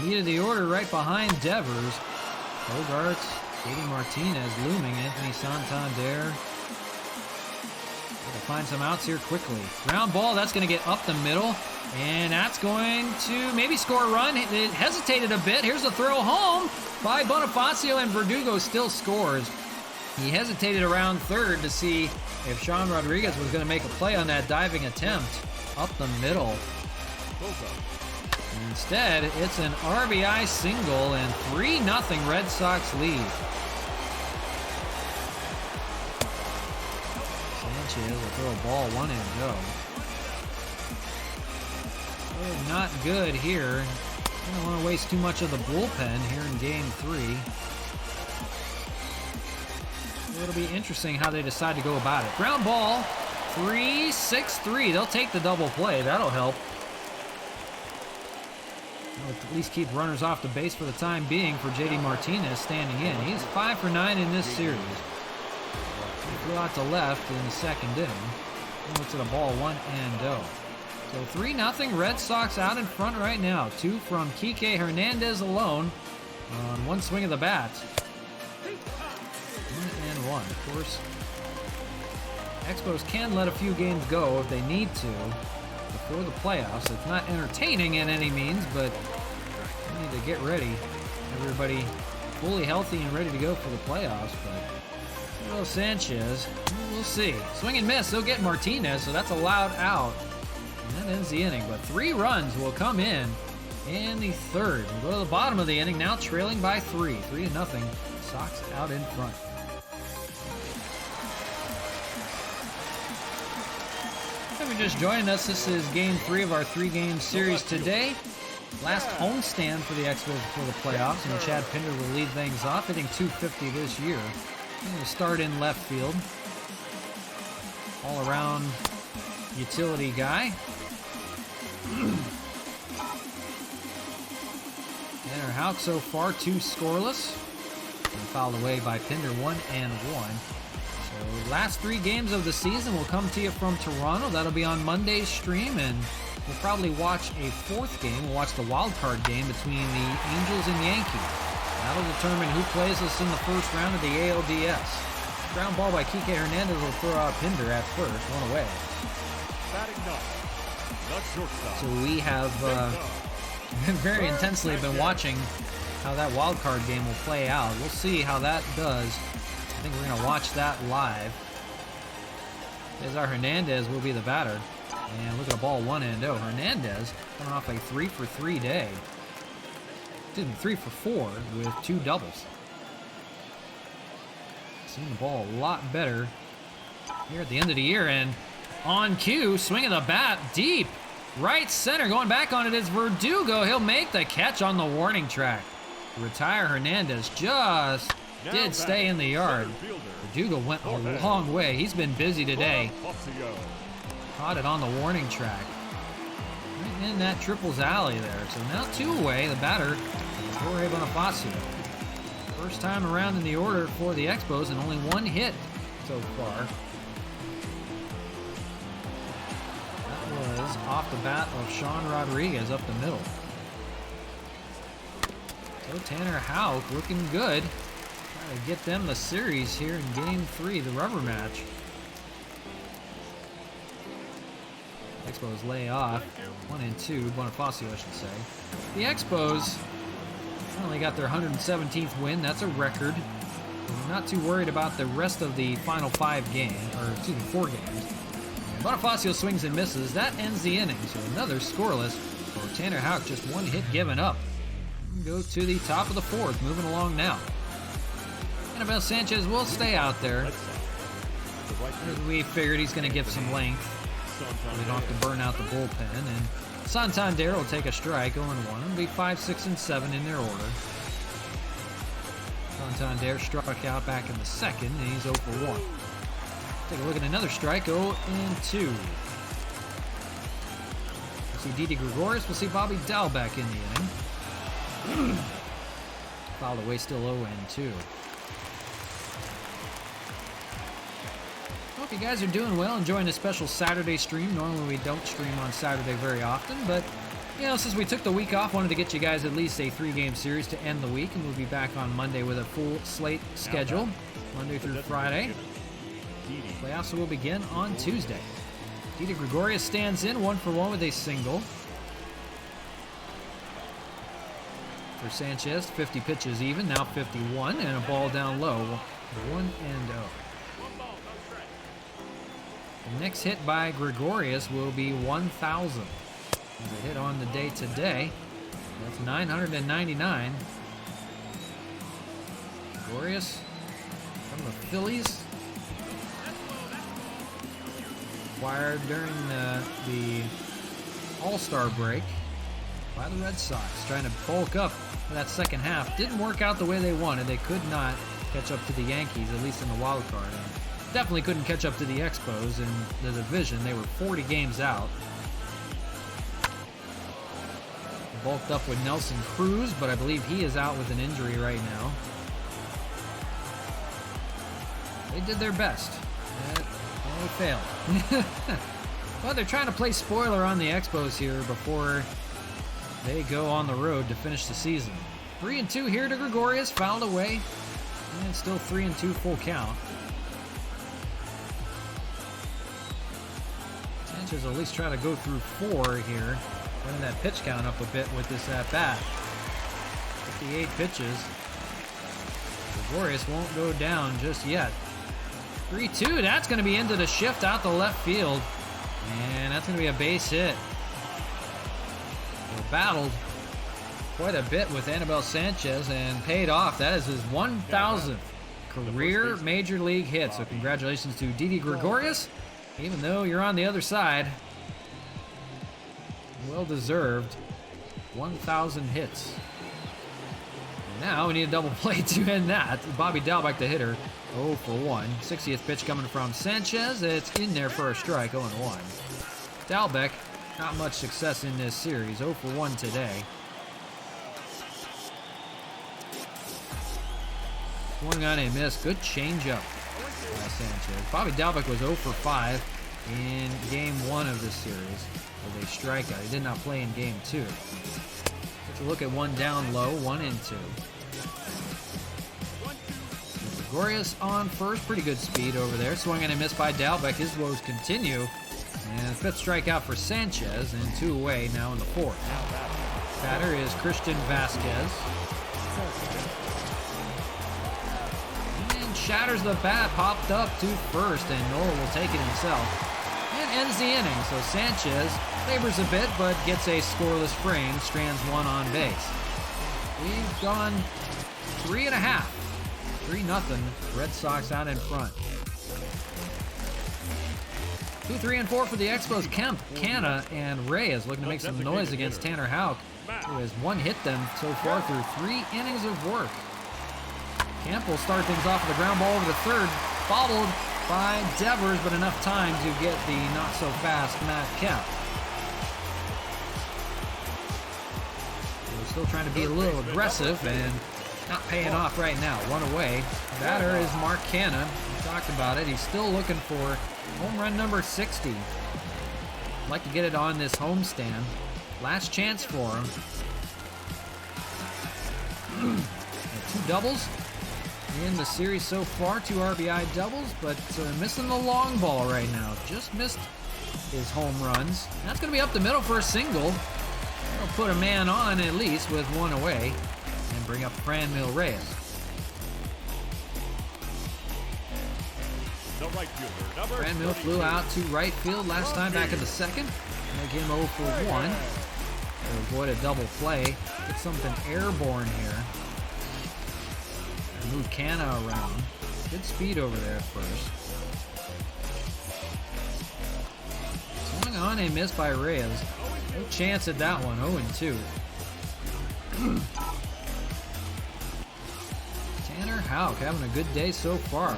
Meat of the order right behind Devers. Bogarts, JD Martinez looming. Anthony Santander. Got to find some outs here quickly. Ground ball, that's going to get up the middle. And that's going to maybe score a run. It hesitated a bit. Here's a throw home by Bonifacio, and Verdugo still scores. He hesitated around third to see if Sean Rodriguez was going to make a play on that diving attempt up the middle. Instead, it's an RBI single and 3-0 Red Sox lead. Sanchez will throw a ball, 1 and go. Not good here. I don't want to waste too much of the bullpen here in game 3. It'll be interesting how they decide to go about it. Ground ball, 3-6-3. They'll take the double play. That'll help. They'll at least keep runners off the base for the time being for JD Martinez standing in. He's 5 for 9 in this series. He flew out to left in the second inning. Looks at a ball, 1 and 0. So 3-0 Red Sox out in front right now. 2 from Kike Hernandez alone on 1 swing of the bat. 1 and 1. Of course, Expos can let a few games go if they need to before the playoffs. It's not entertaining in any means, but we need to get ready. Everybody fully healthy and ready to go for the playoffs. But Sanchez, we'll see. Swing and miss. They'll get Martinez, so that's a loud out. And that ends the inning. But 3 runs will come in the third. We'll go to the bottom of the inning, now trailing by 3. 3-0. Sox out in front. If you're just joining us, this is game 3 of our 3-game series today. Last homestand for the Expos before the playoffs, and Chad Pinder will lead things off, hitting .250 this year. He's going to start in left field. All-around utility guy. Tanner Houck so far 2 scoreless. And fouled away by Pinder, 1 and 1. So last 3 games of the season will come to you from Toronto. That'll be on Monday's stream, and we'll probably watch a 4th game. We'll watch the wild card game between the Angels and Yankees. That'll determine who plays us in the first round of the ALDS. Ground ball by Kike Hernandez will throw out Pinder at first, 1 away. So we have very intensely been watching how that wild card game will play out. We'll see how that does. I think we're going to watch that live. Cesar Hernandez will be the batter. And look at the ball, 1 and 0. Hernandez coming off a 3 for 3 day. Excuse me, 3 for 4 with 2 doubles. Seeing the ball a lot better here at the end of the year. And on cue, swinging the bat deep. Right center, going back on it is Verdugo. He'll make the catch on the warning track. Retire Hernandez just did stay in the yard. Verdugo went a long way. He's been busy today. Caught it on the warning track. Right in that triples alley there. So now 2 away, the batter, Jorge Bonifacio. First time around in the order for the Expos and only 1 hit so far. That was off the bat of Sean Rodriguez up the middle. So Tanner Houck looking good. Try to get them the series here in Game 3, the rubber match. Expos lay off. 1 and 2, Bonifacio, I should say. The Expos only got their 117th win. That's a record. I'm not too worried about the rest of the final 5 games, or excuse me, 4 games. And Bonifacio swings and misses. That ends the inning. So another scoreless for Tanner Houck. Just 1 hit given up. Go to the top of the 4th, moving along now. Anibal Sanchez will stay out there. As we figured he's going to give some length. We don't have to burn out the bullpen. And Santander will take a strike, 0-1. It'll be 5, 6, and 7 in their order. Santander struck out back in the 2nd, and he's 0 for 1. Take a look at another strike, 0 and 2. We'll see Didi Gregorius. We'll see Bobby Dalbec in the inning. Fouled away, still 0 and 2. Hope you guys are doing well, enjoying this special Saturday stream. Normally we don't stream on Saturday very often, but you know, since we took the week off, wanted to get you guys at least a 3-game series to end the week, and we'll be back on Monday with a full slate schedule, Monday through Friday. Playoffs will begin on Tuesday. Didi Gregorius stands in 1 for 1 with a single. For Sanchez, 50 pitches even, now 51, and a ball down low, 1 and 0. The next hit by Gregorius will be 1,000. There's a hit on the day today. That's 999. Gregorius from the Phillies. Acquired during the All-Star break by the Red Sox. Trying to bulk up for that second half. Didn't work out the way they wanted. They could not catch up to the Yankees, at least in the wild card. Definitely couldn't catch up to the Expos in the division. They were 40 games out. Bulked up with Nelson Cruz, but I believe he is out with an injury right now. They did their best. They failed. Well, they're trying to play spoiler on the Expos here before they go on the road to finish the season. 3 and 2 here to Gregorius, fouled away. And still 3 and 2 full count. Sanchez will at least try to go through 4 here. Running that pitch count up a bit with this at-bat. 58 pitches. Gregorius won't go down just yet. 3-2, that's going to be into the shift out the left field. And that's going to be a base hit. They battled quite a bit with Anibal Sanchez and paid off. That is his 1,000th career Major League hit. So congratulations to Didi Gregorius. Even though you're on the other side, well deserved. 1,000 hits. Now we need a double play to end that. Bobby Dalbec, the hitter, 0 for 1. 60th pitch coming from Sanchez. It's in there for a strike, 0 and 1. Dalbec, not much success in this series, 0 for 1 today. Swung on a miss. Good changeup by Sanchez. Bobby Dalbec was 0 for 5 in Game 1 of this series with a strikeout. He did not play in Game 2. Let's look at one down low, 1 and 2. Gregorius on first, pretty good speed over there. Swung and a miss by Dalbec. His woes continue. And 5th strikeout for Sanchez, and 2 away now in the 4th. Batter is Christian Vasquez. And shatters the bat, popped up to first, and Nola will take it himself. And ends the inning. So Sanchez labors a bit, but gets a scoreless frame, strands 1 on base. We've gone 3.5. 3-0. Red Sox out in front. 2, 3, and 4 for the Expos. Kemp, Canna, and Reyes looking to make some noise against Tanner Houck, who has 1 hit them so far through 3 innings of work. Kemp will start things off with a ground ball over to third, bobbled by Devers, but enough time to get the not-so-fast Matt Kemp. We're still trying to be a little aggressive and not paying off right now. 1 away. Batter is Mark Canna. We talked about it. He's still looking for home run number 60. I'd like to get it on this homestand. Last chance for him. 2 doubles. in the series so far. 2 RBI doubles, but missing the long ball right now. Just missed his home runs. That's going to be up the middle for a single. That'll put a man on at least with 1 away and bring up Franmil Reyes. The right fielder, number Franmil 32. flew out to right field last time back in the second. Make him 0 for 1. To avoid a double play. Get something airborne here. Move Canna around. Good speed over there at first. Swung on and missed by Reyes. No chance at that one. 0-2. Tanner Houck having a good day so far.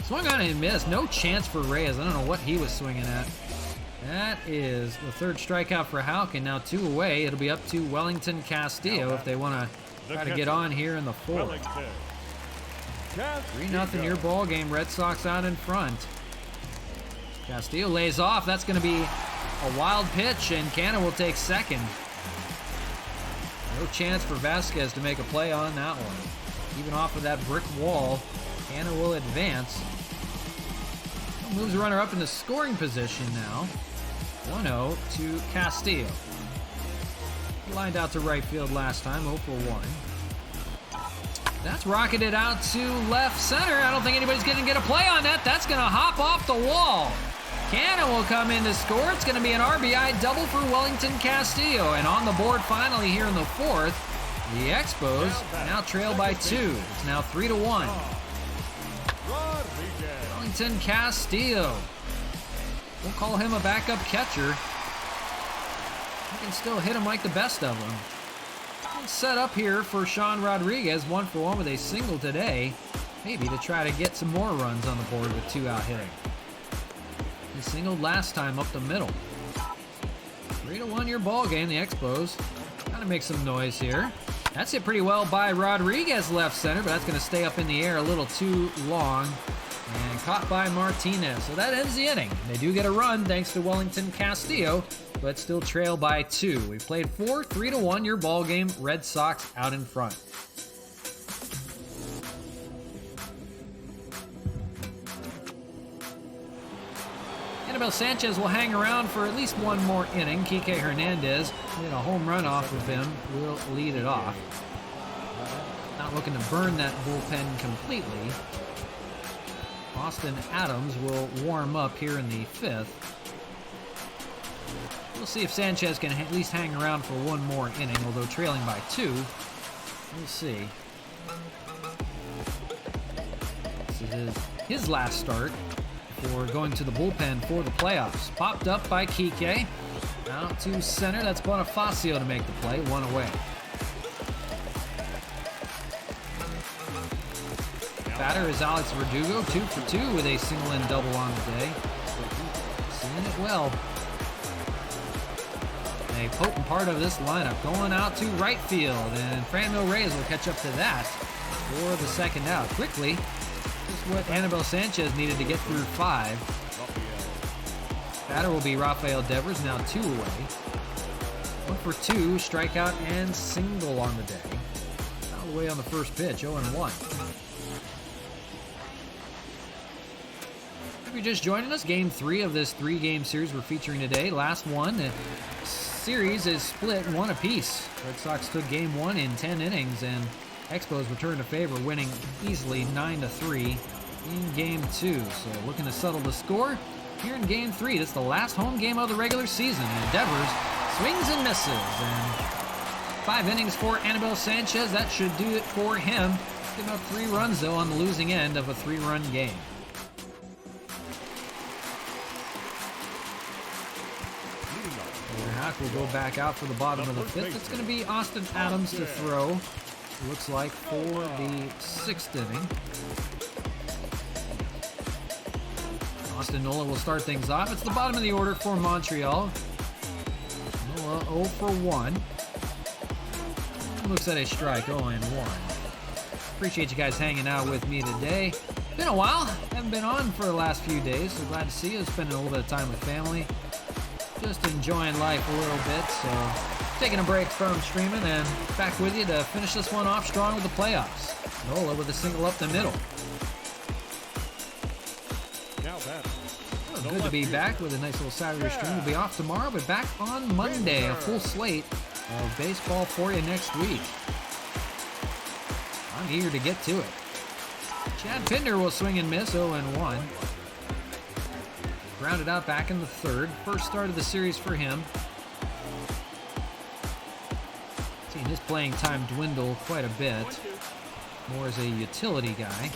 Swung on and missed. No chance for Reyes. I don't know what he was swinging at. That is the 3rd strikeout for Houck, and now 2 away. It'll be up to Wellington Castillo if they want to try to get on here in the 4th. 3-0 your ball game. Red Sox out in front. Castillo lays off. That's going to be a wild pitch, and Canna will take second. No chance for Vasquez to make a play on that one. Even off of that brick wall, Canna will advance. Moves the runner up in the scoring position now. 1-0 to Castillo. Lined out to right field last time, 0 for 1. That's rocketed out to left center. I don't think anybody's going to get a play on that. That's going to hop off the wall. Canna will come in to score. It's going to be an RBI double for Wellington Castillo. And on the board finally here in the 4th, the Expos now trail by 2. It's now 3-1. Wellington Castillo. We'll call him a backup catcher. He can still hit him like the best of them. Set up here for Sean Rodriguez, 1 for 1 with a single today. Maybe to try to get some more runs on the board with 2 out hitting. He singled last time up the middle. 3-1 your ball game. The Expos kind of make some noise here. That's hit pretty well by Rodriguez left center, but that's going to stay up in the air a little too long. And caught by Martinez. So that ends the inning. They do get a run thanks to Wellington Castillo, but still trail by 2. We played 4, 3-1 your ball game. Red Sox out in front. Anibal Sanchez will hang around for at least 1 more inning. Kike Hernandez, get a home run off of him, will lead it off. Not looking to burn that bullpen completely. Austin Adams will warm up here in the 5th. We'll see if Sanchez can at least hang around for 1 more inning, although trailing by 2. We'll see. This is his last start before going to the bullpen for the playoffs. Popped up by Kike. Out to center. That's Bonifacio to make the play. 1 away. Batter is Alex Verdugo, 2 for 2 with a single and double on the day. Seeing it well. A potent part of this lineup going out to right field, and Franmil Reyes will catch up to that for the 2nd out. Quickly, just what Anibal Sanchez needed to get through 5. Batter will be Rafael Devers, now 2 away. 1 for 2, strikeout and single on the day. Out away on the first pitch, 0-1. If you're just joining us, Game 3 of this 3-game series we're featuring today. Last one, the series is split 1 apiece. Red Sox took Game 1 in 10 innings, and Expos returned to favor, winning easily 9-3 in Game 2. So looking to settle the score here in Game 3. This is the last home game of the regular season, and Devers swings and misses. And 5 innings for Anibal Sanchez. That should do it for him. Give up 3 runs, though, on the losing end of a 3-run game. Hack will go back out for the bottom of the 5th. It's going to be Austin Adams to throw. Looks like for the 6th inning. Austin Nola will start things off. It's the bottom of the order for Montreal. Nola 0 for 1. Looks at a strike, 0-1. Appreciate you guys hanging out with me today. Been a while. Haven't been on for the last few days, so glad to see you. Spending a little bit of time with family. Just enjoying life a little bit, so taking a break from streaming and back with you to finish this one off strong with the playoffs. Nola with a single up the middle. Now that. Well, good to be back with a nice little Saturday stream. We'll be off tomorrow, but back on Monday. A full slate of baseball for you next week. I'm eager to get to it. Chad Pinder will swing and miss, 0-1. Grounded out back in the third. First start of the series for him. Seeing his playing time dwindle quite a bit. More as a utility guy.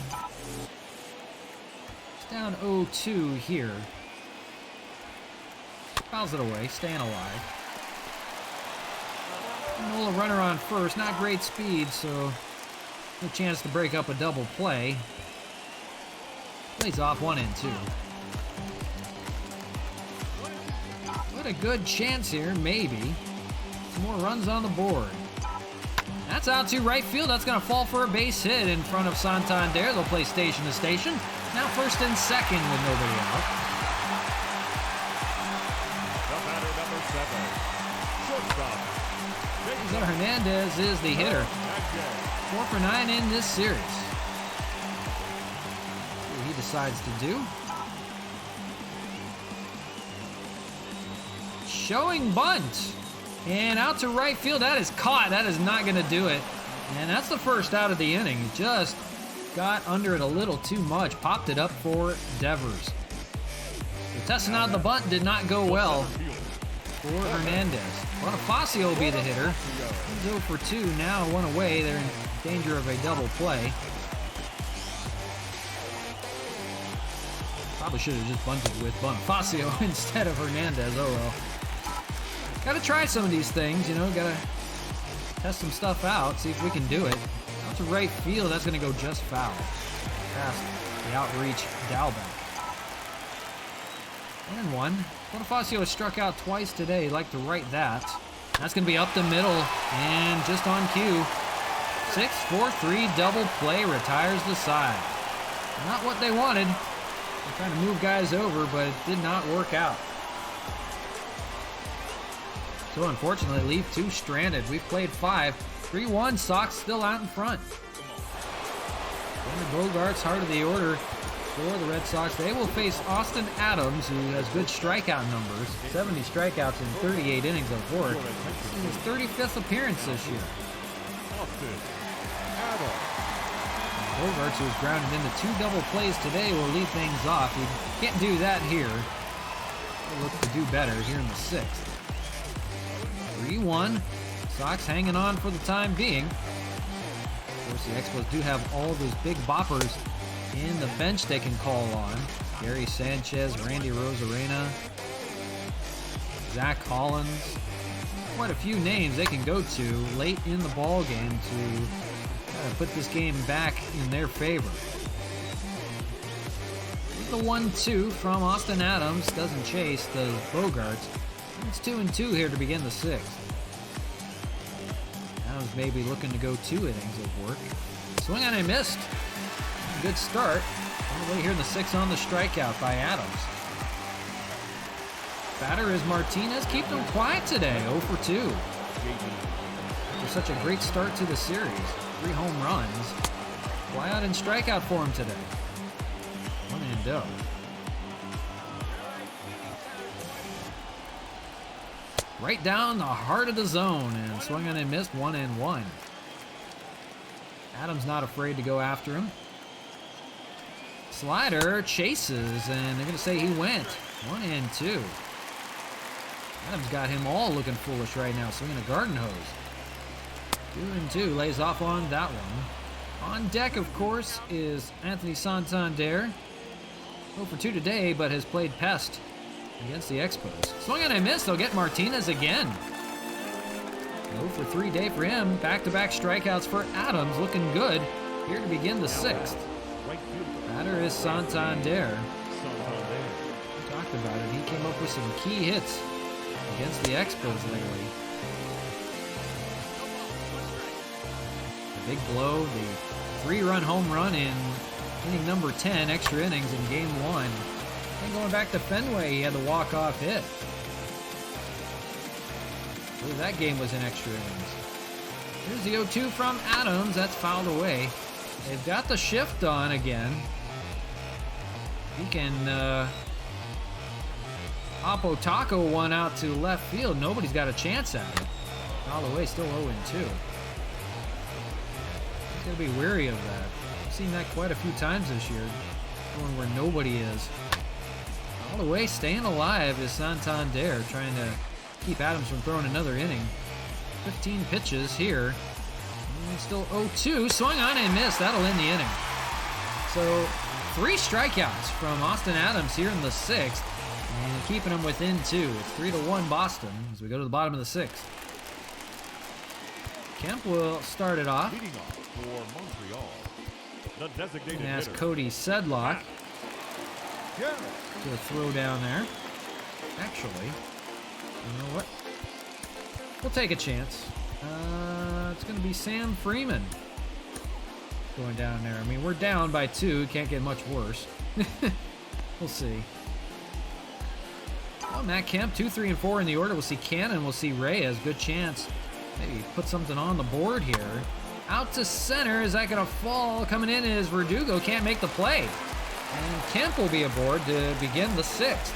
He's down 0-2 here. Fouls it away, staying alive. Nola runner on first. Not great speed, so no chance to break up a double play. Plays off 1-2. What a good chance here, maybe. Some more runs on the board. That's out to right field. That's going to fall for a base hit in front of Santander. They'll play station to station. Now first and second with nobody out. The batter, number 7. Shortstop. Cesar Hernandez is the hitter. 4 for 9 in this series. See what he decides to do. Showing bunt. And out to right field. That is caught. That is not going to do it. And that's the first out of the inning. Just got under it a little too much. Popped it up for Devers. So testing out the bunt did not go well for Hernandez. Bonifacio will be the hitter. He's 0 for 2 now, 1 away. They're in danger of a double play. Probably should have just bunted with Bonifacio instead of Hernandez. Oh well. Gotta try some of these things, you know, gotta test some stuff out, see if we can do it. Out to right field, that's gonna go just foul. Past the outreach Dalbeck. 1-1. Bonifacio has struck out twice today. He'd like to write that. That's gonna be up the middle and just on cue. 6-4-3 double play retires the side. Not what they wanted. They're trying to move guys over, but it did not work out. So unfortunately, leave 2 stranded. We've played 5. 3-1, Sox still out in front. Xander Bogaerts, heart of the order for the Red Sox. They will face Austin Adams, who has good strikeout numbers. 70 strikeouts in 38 innings of work. This is his 35th appearance this year. Bogaerts, who was grounded into 2 double plays today, will lead things off. He can't do that here. He'll look to do better here in the 6th. 3-1. Sox hanging on for the time being. Of course, the Expos do have all those big boppers in the bench they can call on. Gary Sanchez, Randy Rosarena, Zach Collins. Quite a few names they can go to late in the ball game to try to put this game back in their favor. The 1-2 from Austin Adams doesn't chase the Bogaerts. It's 2-2 here to begin the 6th. Adams maybe looking to go 2 innings of work. Swing on and missed. Good start. All the way here in the 6th on the strikeout by Adams. Batter is Martinez. Keep them quiet today. 0 for 2. After such a great start to the series. 3 home runs. Quiet and strikeout for him today. 1-0. Right down the heart of the zone and swung on and missed. 1-1. Adams not afraid to go after him. Slider chases and they're going to say he went. 1-2. Adams got him all looking foolish right now, swinging a garden hose. 2-2, lays off on that one. On deck, of course, is Anthony Santander. 0 for 2 today, but has played pest against the Expos. Swung on and missed. They'll get Martinez again. 0 for 3 day for him. Back-to-back strikeouts for Adams. Looking good here to begin the 6th. Batter is Santander. We talked about it. He came up with some key hits against the Expos lately. The big blow, the 3-run home run in inning number 10, extra innings in game 1. And going back to Fenway, he had the walk-off hit. I believe that game was in extra innings. Here's the 0-2 from Adams. That's fouled away. They've got the shift on again. He can Oppo Taco one out to left field. Nobody's got a chance at it. Fouled away, still 0-2. He's going to be wary of that. I've seen that quite a few times this year. Going where nobody is. All the way, staying alive is Santander, trying to keep Adams from throwing another inning. 15 pitches here. And still 0-2. Swung on and missed. That'll end the inning. So 3 strikeouts from Austin Adams here in the 6th. And keeping them within 2. It's 3-1 Boston as we go to the bottom of the 6th. Kemp will start it off. Leading off for Montreal, the designated And ask hitter. Cody Sedlock Yeah. to throw down there. Actually, you know what? We'll take a chance. It's going to be Sam Freeman going down there. I mean, we're down by 2. Can't get much worse. We'll see. Well, Matt Kemp, 2, 3, and 4 in the order. We'll see Cannon. We'll see Reyes. Good chance. Maybe put something on the board here. Out to center. Is that going to fall? Coming in is Verdugo. Can't make the play. And Kemp will be aboard to begin the 6th.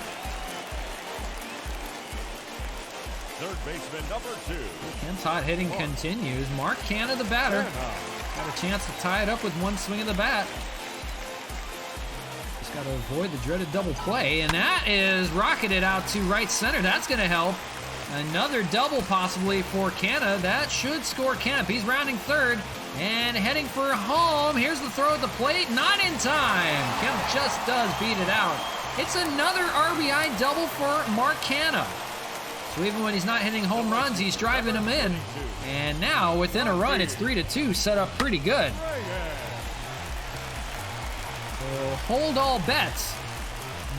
Third baseman number 2. Kemp's hot hitting continues. Mark Canna, the batter. Got a chance to tie it up with one swing of the bat. Just got to avoid the dreaded double play. And that is rocketed out to right center. That's going to help. Another double possibly for Canna. That should score Kemp. He's rounding third and heading for home. Here's the throw at the plate. Not in time. Kemp just does beat it out. It's another RBI double for Mark Canna. So even when he's not hitting home runs, he's driving them in. And now, within a run, it's 3-2, set up pretty good. So hold all bets.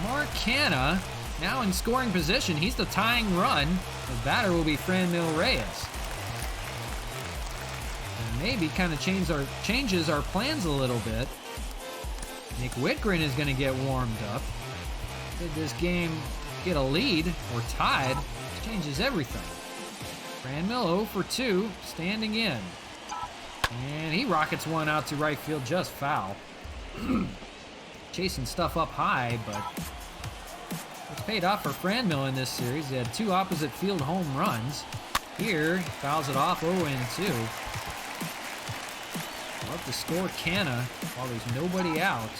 Mark Canna now in scoring position. He's the tying run. The batter will be Franmil Reyes. And maybe kind of changes our plans a little bit. Nick Whitgren is going to get warmed up. Did this game get a lead or tied? Changes everything. Franmil 0 for 2, standing in. And he rockets one out to right field, just foul. Chasing stuff up high, but it's paid off for Franmil in this series. He had 2 opposite field home runs. Here, he fouls it off 0-2. Love to score Canna while there's nobody out.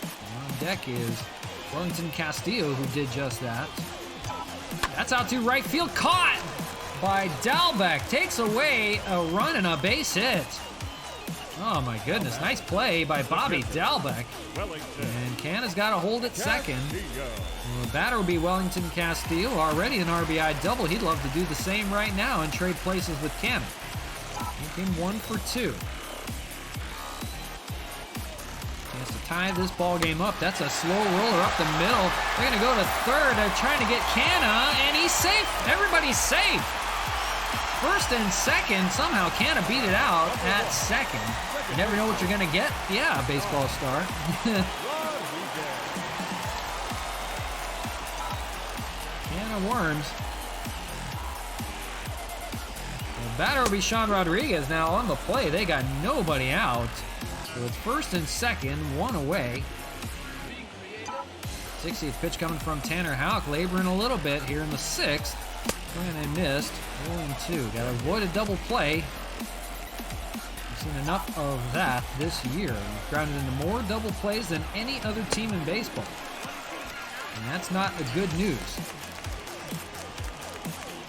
And on deck is Wellington Castillo, who did just that. That's out to right field, caught by Dalbec. Takes away a run and a base hit. Oh my goodness, nice play by Bobby Dalbec. And Canna's got to hold at second. The batter will be Wellington Castillo, already an RBI double. He'd love to do the same right now and trade places with Canna. Make him 1 for 2. Chance to tie this ball game up. That's a slow roller up the middle. They're going to go to third. They're trying to get Canna, and he's safe. Everybody's safe. First and second. Somehow Canna beat it out at second. You never know what you're going to get. Yeah, a baseball star. Canna worms. The batter will be Sean Rodriguez now on the play. They got nobody out. So it's first and second, 1 away. 60th pitch coming from Tanner Houck, laboring a little bit here in the 6th. And they missed. 0-2. Got to avoid a double play. We've seen enough of that this year. We've grounded into more double plays than any other team in baseball. And that's not a good news.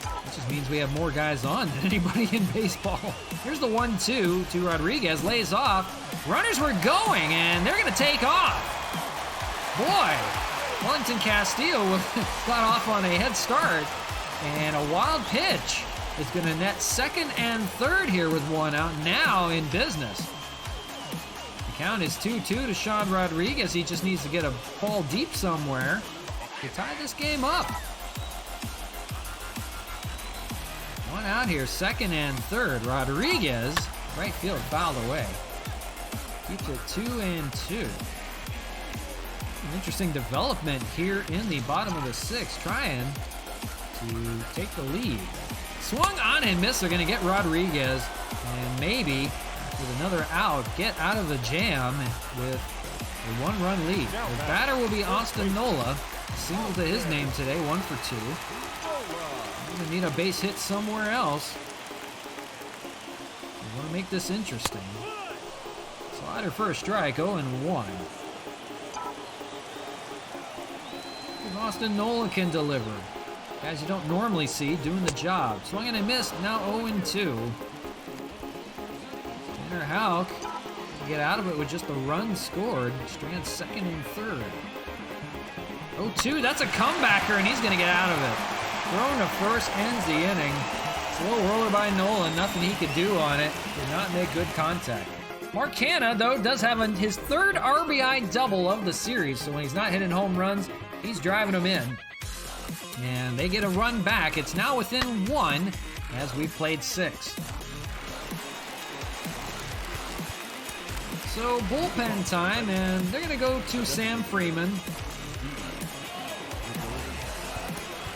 That just means we have more guys on than anybody in baseball. Here's the 1-2 to Rodriguez. Lays off. Runners were going, and they're going to take off. Boy, Wellington Castillo got off on a head start. And a wild pitch is going to net second and third here with 1 out. Now in business. The count is 2-2 to Sean Rodriguez. He just needs to get a ball deep somewhere to tie this game up. 1 out here, second and third. Rodriguez, right field, fouled away. Keeps it 2-2. An interesting development here in the bottom of the 6th, trying to take the lead. Swung on and missed. They're going to get Rodriguez. And maybe, with another out, get out of the jam with a one-run lead. The batter will be Austin Nola. Single to his name today, 1 for 2. We're going to need a base hit somewhere else. We want to make this interesting. Slider for a strike, 0-1. If Austin Nola can deliver. Guys you don't normally see doing the job. Swung and a miss, now 0-2. Tanner Houck get out of it with just a run scored. Strand second and third. 0-2, that's a comebacker, and he's going to get out of it. Thrown to first ends the inning. Slow roller by Nolan, nothing he could do on it. Did not make good contact. Mark Canha, though, does have his third RBI double of the series, so when he's not hitting home runs, he's driving them in. And they get a run back. It's now within 1 as we've played 6. So bullpen time, and they're going to go to Sam Freeman.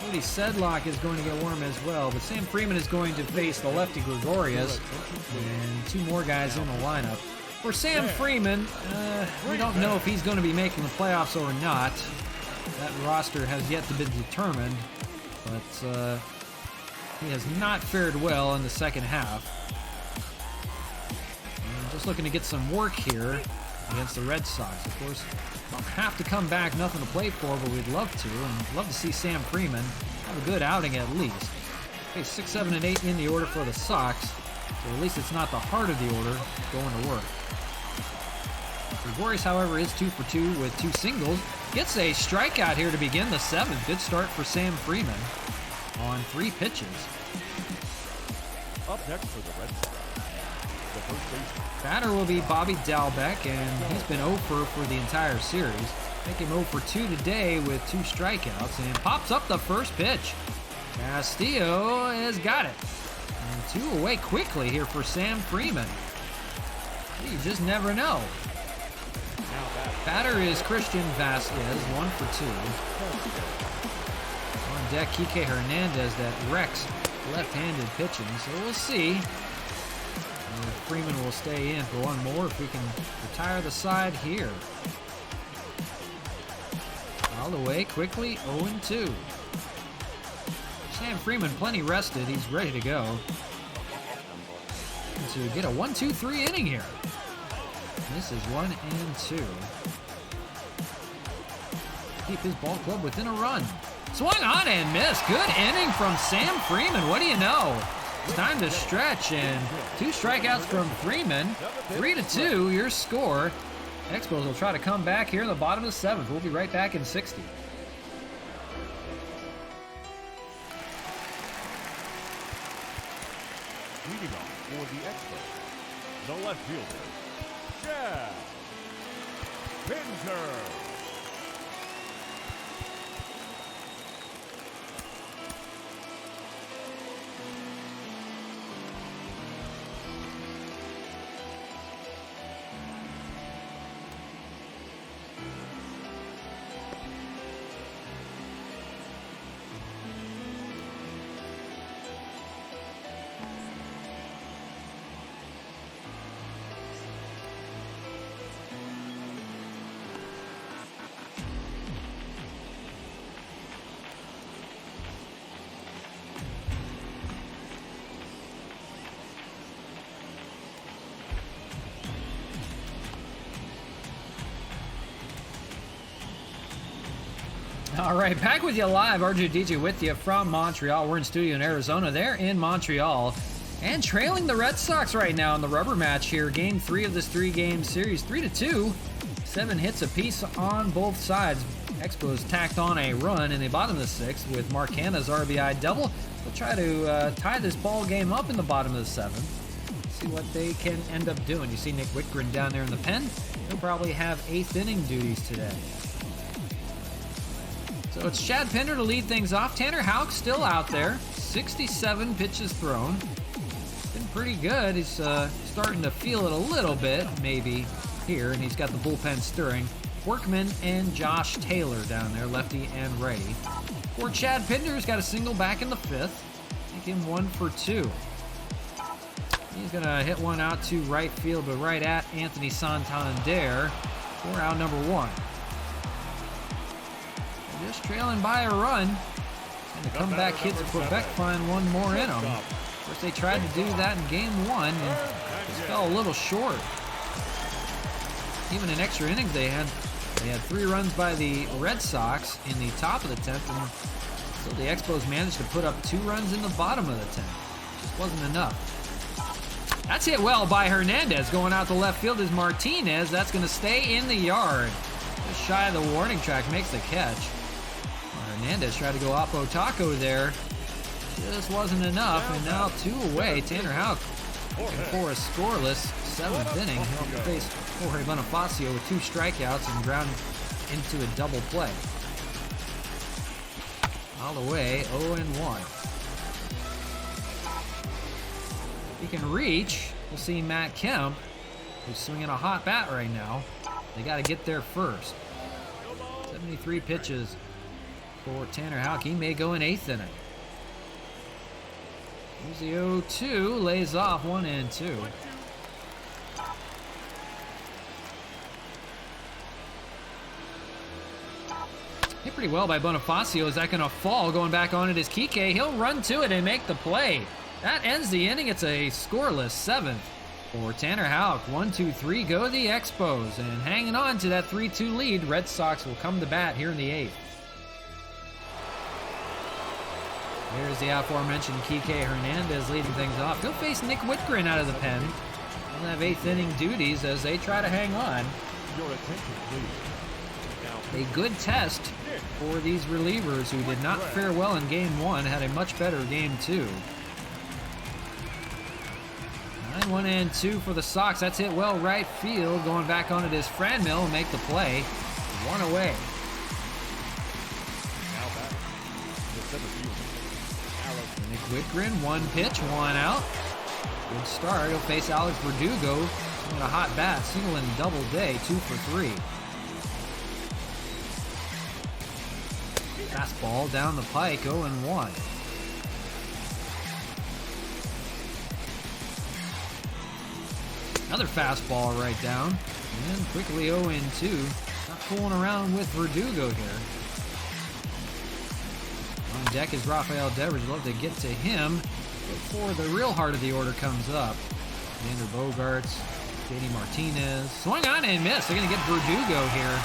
Cody Sedlock is going to get warm as well, but Sam Freeman is going to face the lefty Gregorius, and 2 more guys in the lineup. For Sam Freeman, we don't know if he's going to be making the playoffs or not. That roster has yet to be determined, but he has not fared well in the second half. And just looking to get some work here against the Red Sox. Of course, don't have to come back, nothing to play for, but we'd love to, and love to see Sam Freeman have a good outing at least. Okay, 6, 7, and 8 in the order for the Sox, so at least it's not the heart of the order going to work. Gregorius, however, is 2 for 2 with 2 singles. Gets a strikeout here to begin the 7th. Good start for Sam Freeman on 3 pitches. Up next for the Red Sox, the first baseman. Batter will be Bobby Dalbec, and he's been 0 for the entire series. Make him 0 for 2 today with 2 strikeouts, and pops up the first pitch. Castillo has got it. And 2 away quickly here for Sam Freeman. You just never know. Batter is Christian Vasquez, 1 for 2. On deck, Kike Hernandez that wrecks left-handed pitching, so we'll see. Freeman will stay in for 1 more if we can retire the side here. Fouled away quickly, 0-2. Sam Freeman plenty rested, he's ready to go. To get a 1-2-3 inning here. This is 1 and 2. Keep his ball club within a run. Swung on and missed. Good inning from Sam Freeman. What do you know? It's time to stretch, and 2 strikeouts from Freeman. 3-2, your score. Expos will try to come back here in the bottom of the 7th. We'll be right back in 60. Leading off for the Expos, the left fielder, Chad Pinder. All right, back with you live. RJ DJ with you from Montreal. We're in studio in Arizona. They're in Montreal and trailing the Red Sox right now in the rubber match here. Game 3 of this 3-game series, 3-2. 7 hits apiece on both sides. Expos tacked on a run in the bottom of the 6th with Mark Canha's RBI double. They'll try to tie this ball game up in the bottom of the 7th. See what they can end up doing. You see Nick Whitgren down there in the pen. He'll probably have 8th inning duties today. So it's Chad Pinder to lead things off. Tanner Houck still out there. 67 pitches thrown. Been pretty good. He's starting to feel it a little bit, maybe, here. And he's got the bullpen stirring. Workman and Josh Taylor down there, lefty and righty. For Chad Pinder, he's got a single back in the 5th. Make him 1 for 2. He's going to hit one out to right field, but right at Anthony Santander for out number 1. They're just trailing by a run. And the comeback kids of Quebec find one more in them. Of course, they tried to do that in game 1 and just fell a little short. Even in extra innings they had 3 runs by the Red Sox in the top of the 10th, and so the Expos managed to put up 2 runs in the bottom of the 10th. Just wasn't enough. That's hit well by Hernandez. Going out to left field is Martinez. That's going to stay in the yard. Just shy of the warning track, makes the catch. Hernandez tried to go oppo taco there. Just wasn't enough, and now 2 away. Tanner Houck looking for a scoreless 7th inning. He'll face Jorge Bonifacio with 2 strikeouts and ground into a double play. All the way, 0-1. He can reach. We'll see Matt Kemp, who's swinging a hot bat right now. They got to get there first. 73 pitches for Tanner Houck. He may go in 8th inning. Here's the 0-2, lays off 1 and 2. Hit pretty well by Bonifacio. Is that going to fall? Going back on it is Kike. He'll run to it and make the play. That ends the inning. It's a scoreless 7th for Tanner Houck. 1-2-3, go the Expos. And hanging on to that 3-2 lead, Red Sox will come to bat here in the 8th. There's the aforementioned Kike Hernandez leading things off. He'll face Nick Whitgren out of the pen. He'll have 8th inning duties as they try to hang on. Your attention, please. A good test for these relievers who did not fare well in game 1, had a much better game 2. 1 and 2 for the Sox. That's hit well right field. Going back on it is Franmil, make the play. 1 away. Now back to the center field. Nick Whitgren, 1 pitch, 1 out. Good start. He'll face Alex Verdugo with a hot bat, single and double day, 2 for 3. Fastball down the pike, 0-1. Another fastball right down. And quickly 0-2. Not fooling around with Verdugo here. On deck is Rafael Devers. Love to get to him before the real heart of the order comes up. Xander Bogaerts, JD Martinez. Swing on and miss. They're going to get Verdugo here.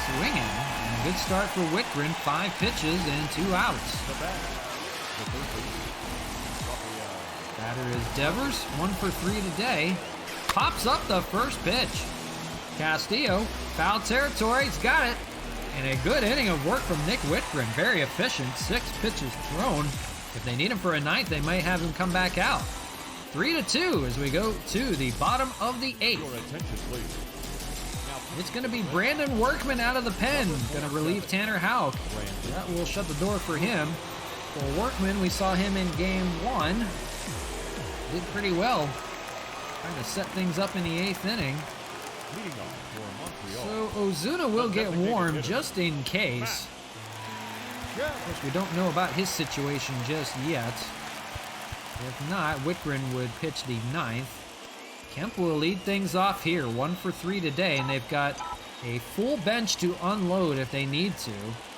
Swinging. And a good start for Whitgren. 5 pitches and 2 outs. Batter is Devers. 1 for 3 today. Pops up the first pitch. Castillo, foul territory. He's got it. And a good inning of work from Nick Whitgren. Very efficient. 6 pitches thrown. If they need him for a 9th, they might have him come back out. 3-2 as we go to the bottom of the 8th. Your attention, please. It's going to be Brandon Workman out of the pen. Going to relieve Tanner Houck. That will shut the door for him. For Workman, we saw him in game 1. Did pretty well. Trying to set things up in the 8th inning. Leading off for Montreal. So Ozuna will get warm just in case. Of course, we don't know about his situation just yet. If not, Whitgren would pitch the 9th. Kemp will lead things off here. 1 for 3 today, and they've got a full bench to unload if they need to.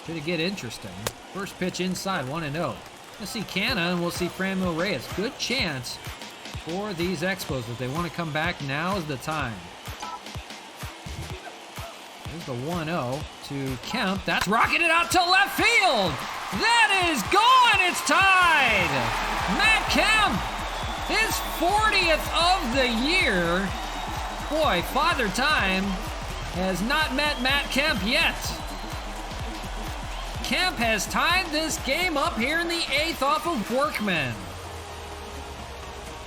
Should it get interesting. First pitch inside, 1-0. We'll see Canna, and we'll see Franmil Reyes. Good chance for these Expos. If they want to come back, now is the time. There's the 1-0 to Kemp. That's rocketed out to left field. That is gone. It's tied. Matt Kemp, his 40th of the year. Boy, Father Time has not met Matt Kemp yet. Kemp has tied this game up here in the 8th off of Workman.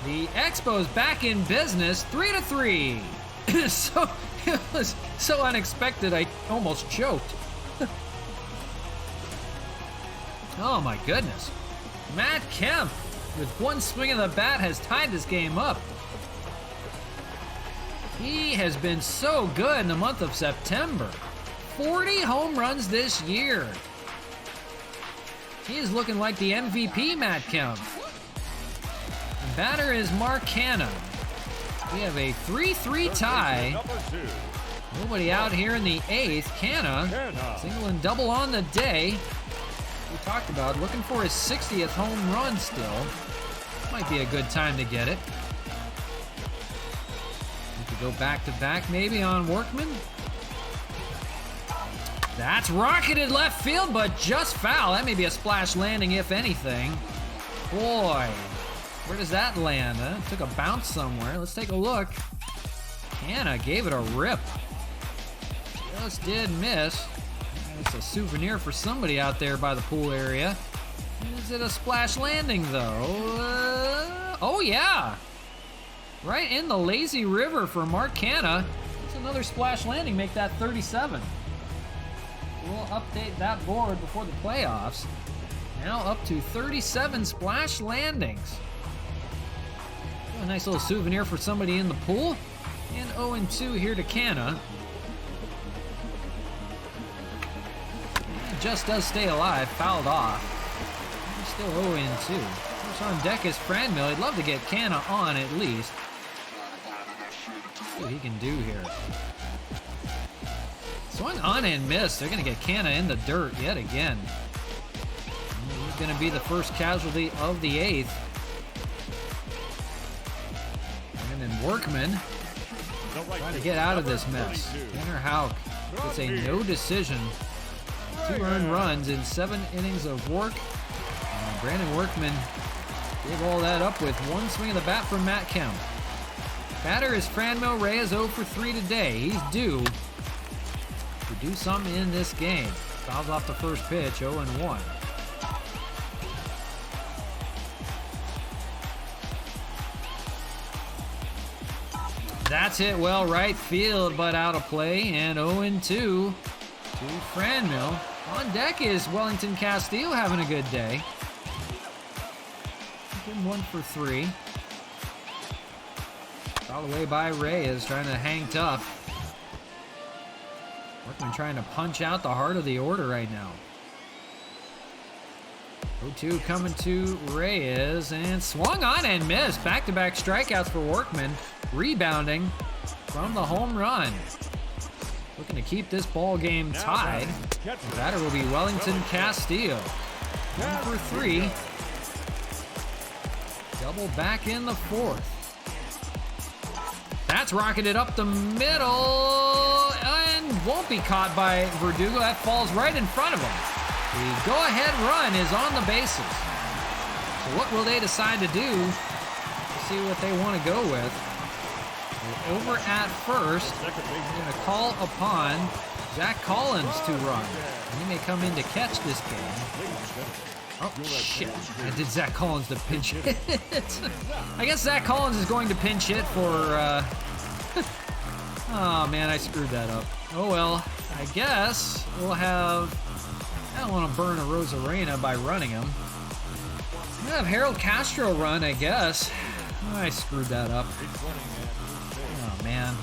The Expos back in business, 3-3. So it was so unexpected, I almost choked. Oh my goodness. Matt Kemp, with 1 swing of the bat, has tied this game up. He has been so good in the month of September. 40 home runs this year. He is looking like the MVP, Matt Kemp. The batter is Mark Hanna. We have a 3-3 tie. Nobody out here in the 8th. Canna, single and double on the day. We talked about looking for his 60th home run still. Might be a good time to get it. We could go back to back maybe on Workman. That's rocketed left field, but just foul. That may be a splash landing, if anything. Boy, where does that land? Huh? Took a bounce somewhere. Let's take a look. Canna gave it a rip. Just did miss. It's a souvenir for somebody out there by the pool area. Is it a splash landing, though? Oh, yeah. Right in the lazy river for Mark Canna. It's another splash landing. Make that 37. We'll update that board before the playoffs. Now up to 37 splash landings. A nice little souvenir for somebody in the pool. And 0-2 here to Canna. Just does stay alive, fouled off. He's still 0-2. Of course, on deck is Franmil. He'd love to get Canna on at least. See what he can do here. Swung on and missed. They're going to get Canna in the dirt yet again. He's going to be the first casualty of the 8th. And then Workman trying to get out of this mess. Tanner Houck gets a no decision. 2 earned runs in 7 innings of work. And Brandon Workman gave all that up with one swing of the bat from Matt Kemp. Batter is Franmil Reyes, 0 for 3 today. He's due to do something in this game. Fouls off the first pitch, 0-1. That's hit well right field, but out of play, and 0-2 to Franmil. On deck is Wellington Castillo having a good day. Getting 1 for 3. Foul away by Reyes, trying to hang tough. Workman trying to punch out the heart of the order right now. 0-2 coming to Reyes, and swung on and missed. Back-to-back strikeouts for Workman. Rebounding from the home run. Looking to keep this ball game tied. The batter will be Wellington Castillo. 1 for 3. Double back in the 4th. That's rocketed up the middle and won't be caught by Verdugo. That falls right in front of him. The go-ahead run is on the bases. So what will they decide to do? We'll see what they want to go with. We're over at first. We're going to call upon Zach Collins to run. And he may come in to catch this game. Oh, shit. I did Zach Collins to pinch hit. I guess Zach Collins is going to pinch hit for... Oh, man, I screwed that up. Oh, well, I guess we'll have... I don't want to burn a Rosarena by running him. We'll have Harold Castro run, I guess. Oh, I screwed that up. Oh, man.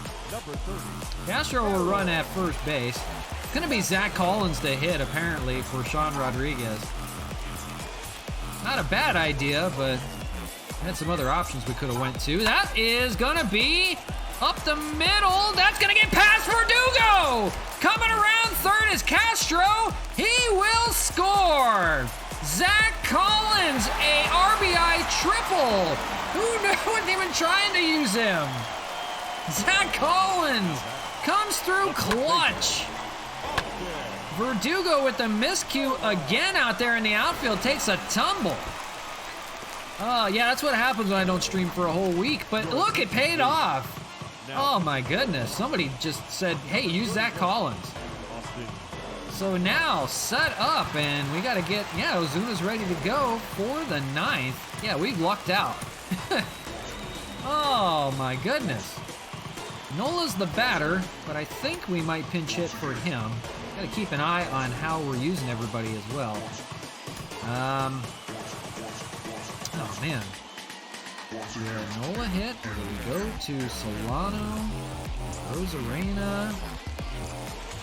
Castro will run at first base. It's going to be Zach Collins to hit, apparently, for Sean Rodriguez. Not a bad idea, but had some other options we could have went to. That is going to be up the middle. That's going to get past Verdugo. Coming around third is Castro. He will score. Zach Collins, a RBI triple. Who wasn't even trying to use him? Zach Collins comes through clutch. Verdugo with the miscue again out there in the outfield, takes a tumble. Yeah, that's what happens when I don't stream for a whole week. But look, it paid off. Oh my goodness, somebody just said, hey, use Zach Collins. So now set up, and we got to get, yeah, Ozuna's ready to go for the 9th. Yeah, we've lucked out. Oh my goodness. Nola's the batter, but I think we might pinch hit for him. Got to keep an eye on how we're using everybody as well. Oh man. Is there a Nola hit, or do we go to Solano, Rosarena?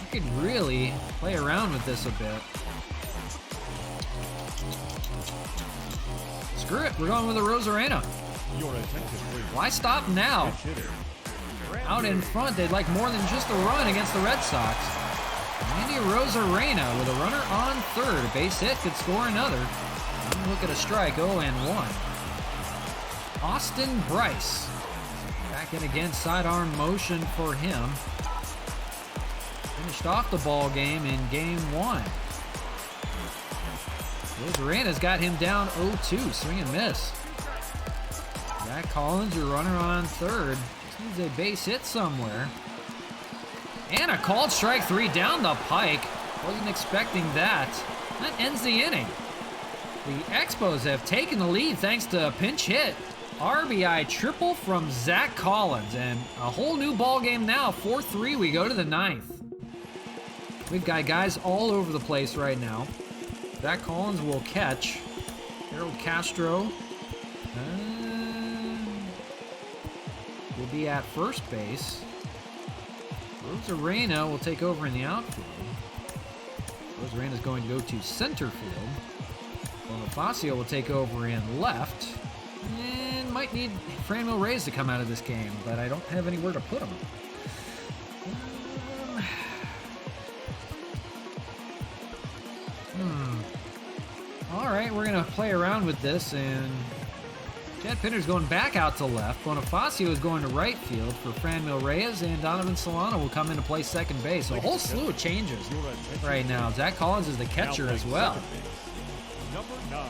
We could really play around with this a bit. Screw it, we're going with the Rosarena. Your attention, please. Why stop now? Pitch hitter. Out in front, they'd like more than just a run against the Red Sox. Andy Rosarena with a runner on third. A base hit could score another. Look at a strike, 0-1. Austin Bryce. Back in again, sidearm motion for him. Finished off the ball game in game 1. Rosarena's got him down 0-2, swing and miss. Zach Collins, your runner on third. Just needs a base hit somewhere. And a called strike 3 down the pike. Wasn't expecting that. That ends the inning. The Expos have taken the lead thanks to a pinch hit. RBI triple from Zach Collins. And a whole new ball game now. 4-3, we go to the 9th. We've got guys all over the place right now. Zach Collins will catch. Harold Castro will be at first base. Rosarena will take over in the outfield. Rosarena's going to go to center field. Bonifacio will take over in left. And might need Franmil Reyes to come out of this game, but I don't have anywhere to put him. All right, we're going to play around with this, and Chad Pinter's going back out to left. Bonifacio is going to right field for Franmil Reyes, and Donovan Solano will come in to play second base. So a whole slew of changes right now. Zach Collins is the catcher as well. Number 9.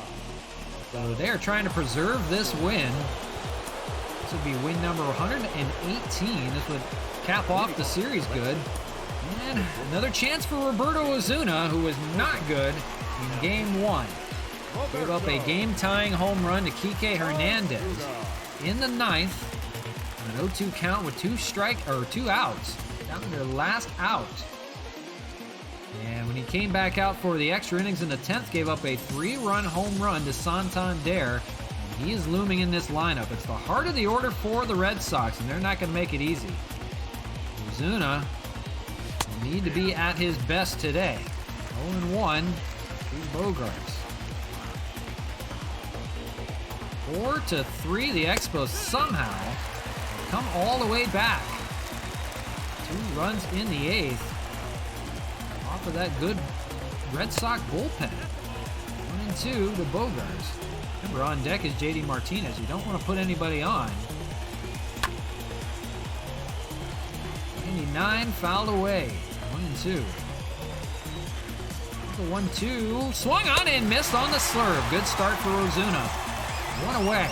So they are trying to preserve this win. This would be win number 118. This would cap off the series good. And another chance for Roberto Ozuna, who was not good in game 1. Gave up a game-tying home run to Kike Hernandez in the 9th. An 0-2 count with 2 outs. Down to their last out. And when he came back out for the extra innings in the 10th, gave up a 3-run home run to Santander. And he is looming in this lineup. It's the heart of the order for the Red Sox, and they're not going to make it easy. Ozuna will need to be at his best today. 0-1 to Bogarts. 4-3, the Expos somehow come all the way back. 2 runs in the 8th. Off of that good Red Sox bullpen. 1-2 to Bogarts. Remember, on deck is JD Martinez. You don't want to put anybody on. 99 fouled away. 1-2. The 1-2 swung on and missed on the slurve. Good start for Ozuna. 1 away.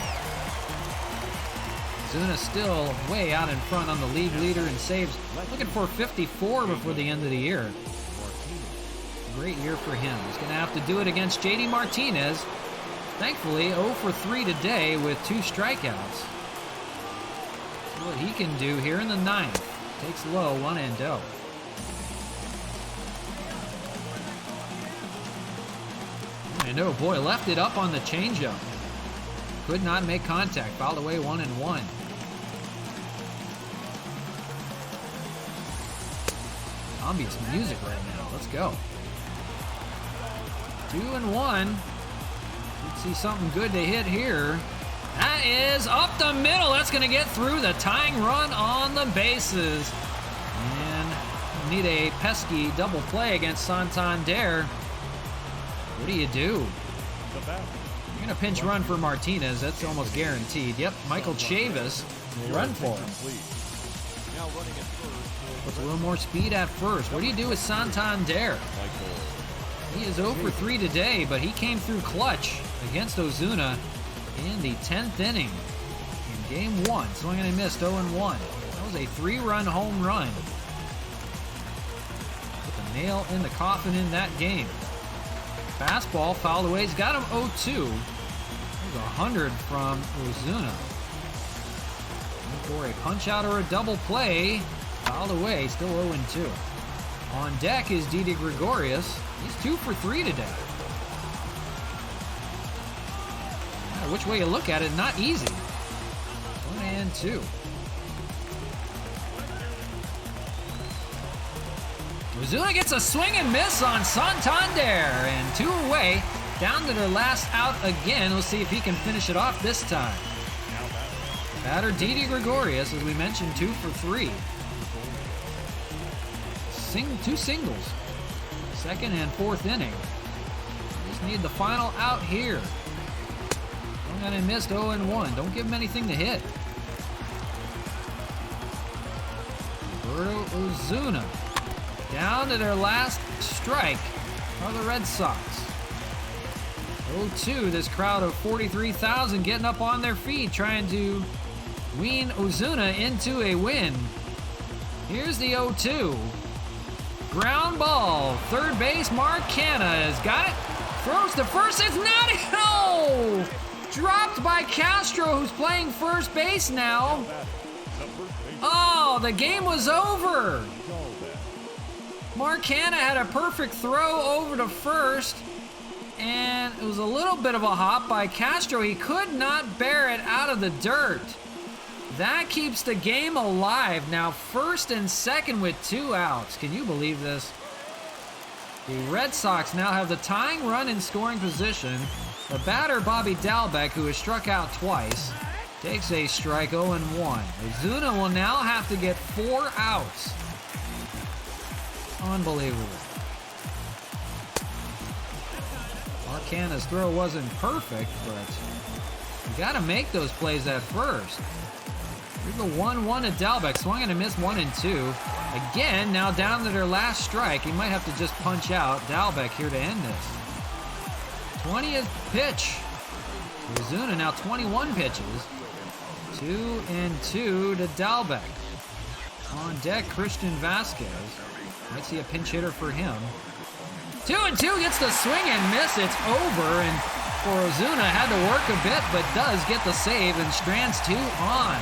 Ozuna still way out in front on the league leader in saves. Looking for 54 before the end of the year. Great year for him. He's going to have to do it against JD Martinez. Thankfully, 0-for-3 today with 2 strikeouts. See what he can do here in the 9th. Takes low, 1-0. And oh boy, left it up on the changeup. Could not make contact. Fouled away, 1-1. Obvious music right now. Let's go. 2-1. Let's see something good to hit here. That is up the middle. That's going to get through the tying run on the bases. And need a pesky double play against Santander. What do you do? You're going to pinch run for Martinez. That's almost guaranteed. Yep, Michael Chavis will run for him. Puts a little more speed at first. What do you do with Santander? He is 0-for-3 today, but he came through clutch against Ozuna in the 10th inning in game 1. Swinging and missed, 0-1. That was a 3-run home run. Put the nail in the coffin in that game. Fastball fouled away. He's got him 0-2. There's 100 from Ozuna. For a punch out or a double play. Fouled away, still 0-2. On deck is Didi Gregorius. He's 2-for-3 today. Which way you look at it, not easy. 1-2. Ozuna gets a swing and miss on Santander, and 2 away. Down to their last out again. We'll see if he can finish it off this time. Batter Didi Gregorius, as we mentioned, 2 for 3. Two singles. Second and fourth inning. Just need the final out here. And I missed 0-1. Don't give him anything to hit. Roberto Ozuna. Down to their last strike are the Red Sox. 0-2. This crowd of 43,000 getting up on their feet, trying to wean Ozuna into a win. Here's the 0-2. Ground ball. Third base, Mark Canha has got it. Throws to first. It's not. No! Dropped by Castro, who's playing first base now. Oh, the game was over. Mark Canha had a perfect throw over to first, and it was a little bit of a hop by Castro. He could not bear it out of the dirt. That keeps the game alive. Now first and second with 2 outs. Can you believe this? The Red Sox now have the tying run in scoring position. The batter, Bobby Dalbec, who has struck out twice, takes a strike 0-1. Ozuna will now have to get 4 outs. Unbelievable. Mark Canha's throw wasn't perfect, but you got to make those plays at first. Here's the 1-1 to Dalbec. Swung and a miss 1 and 2. Again, now down to their last strike. He might have to just punch out. Dalbec here to end this. 20th pitch. Ozuna now 21 pitches. 2-2 to Dalbec. On deck, Christian Vasquez. Might see a pinch hitter for him. 2-2 gets the swing and miss. It's over, and for Ozuna had to work a bit, but does get the save and strands 2 on.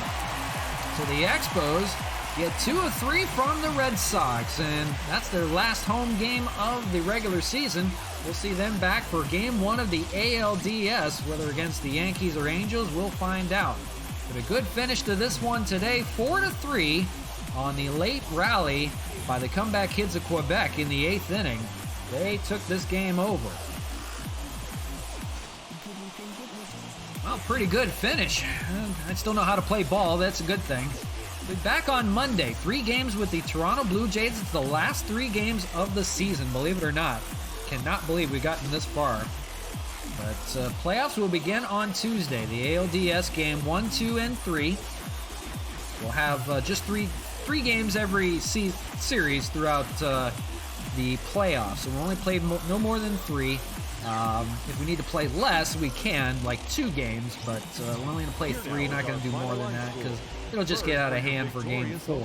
So the Expos get 2 of 3 from the Red Sox, and that's their last home game of the regular season. We'll see them back for game 1 of the ALDS, whether against the Yankees or Angels, we'll find out. But a good finish to this one today, 4-3 on the late rally by the comeback kids of Quebec in the 8th inning. They took this game over. Well, pretty good finish. I still know how to play ball. That's a good thing. We'll be back on Monday. 3 games with the Toronto Blue Jays. It's the last 3 games of the season, believe it or not. Cannot believe we've gotten this far. But playoffs will begin on Tuesday. The ALDS game 1, 2, and 3. We'll have just three games every series throughout the playoffs. So we'll only play no more than 3. If we need to play less, we can, like 2 games, but we're only going to play 3, not going to do more than that, because it'll just get out of hand for game 4.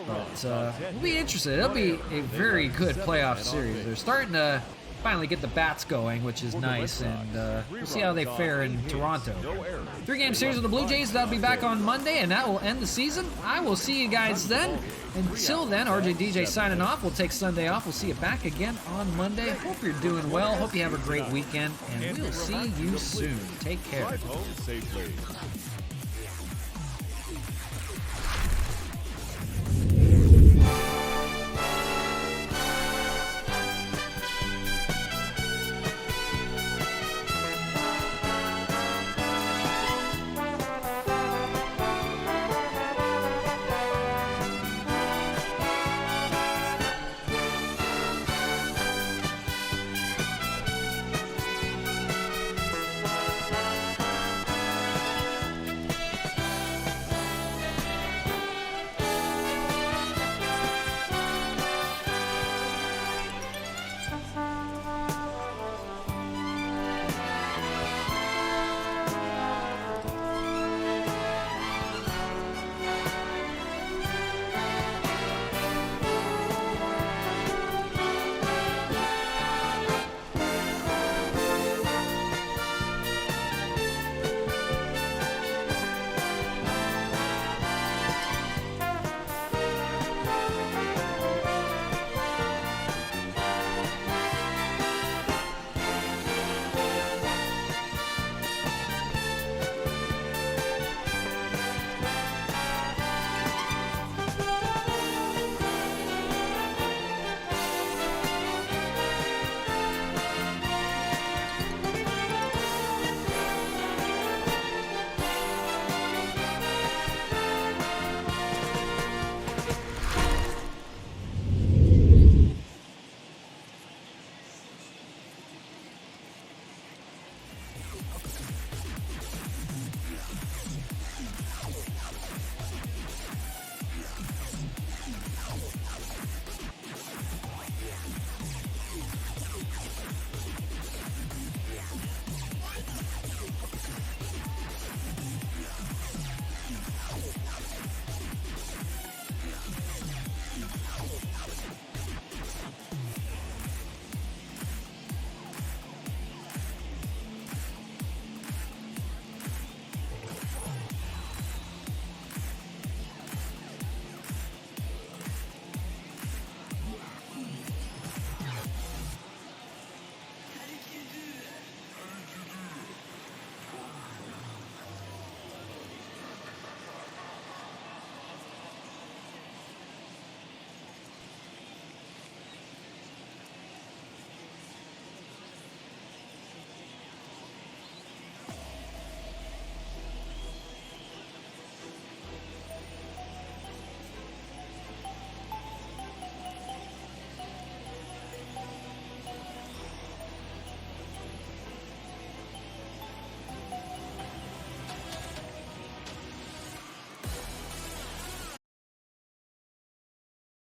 But we'll be interested. It'll be a very good playoff series. They're starting to finally get the bats going, which is nice, and we'll see how they fare in Toronto. 3-game series with the Blue Jays. That'll be back on Monday, and that will end the season. I will see you guys then. Until then, RJ DJ signing off. We'll take Sunday off. We'll see you back again on Monday. Hope you're doing well. Hope you have a great weekend, and we'll see you soon. Take care. Drive home safely.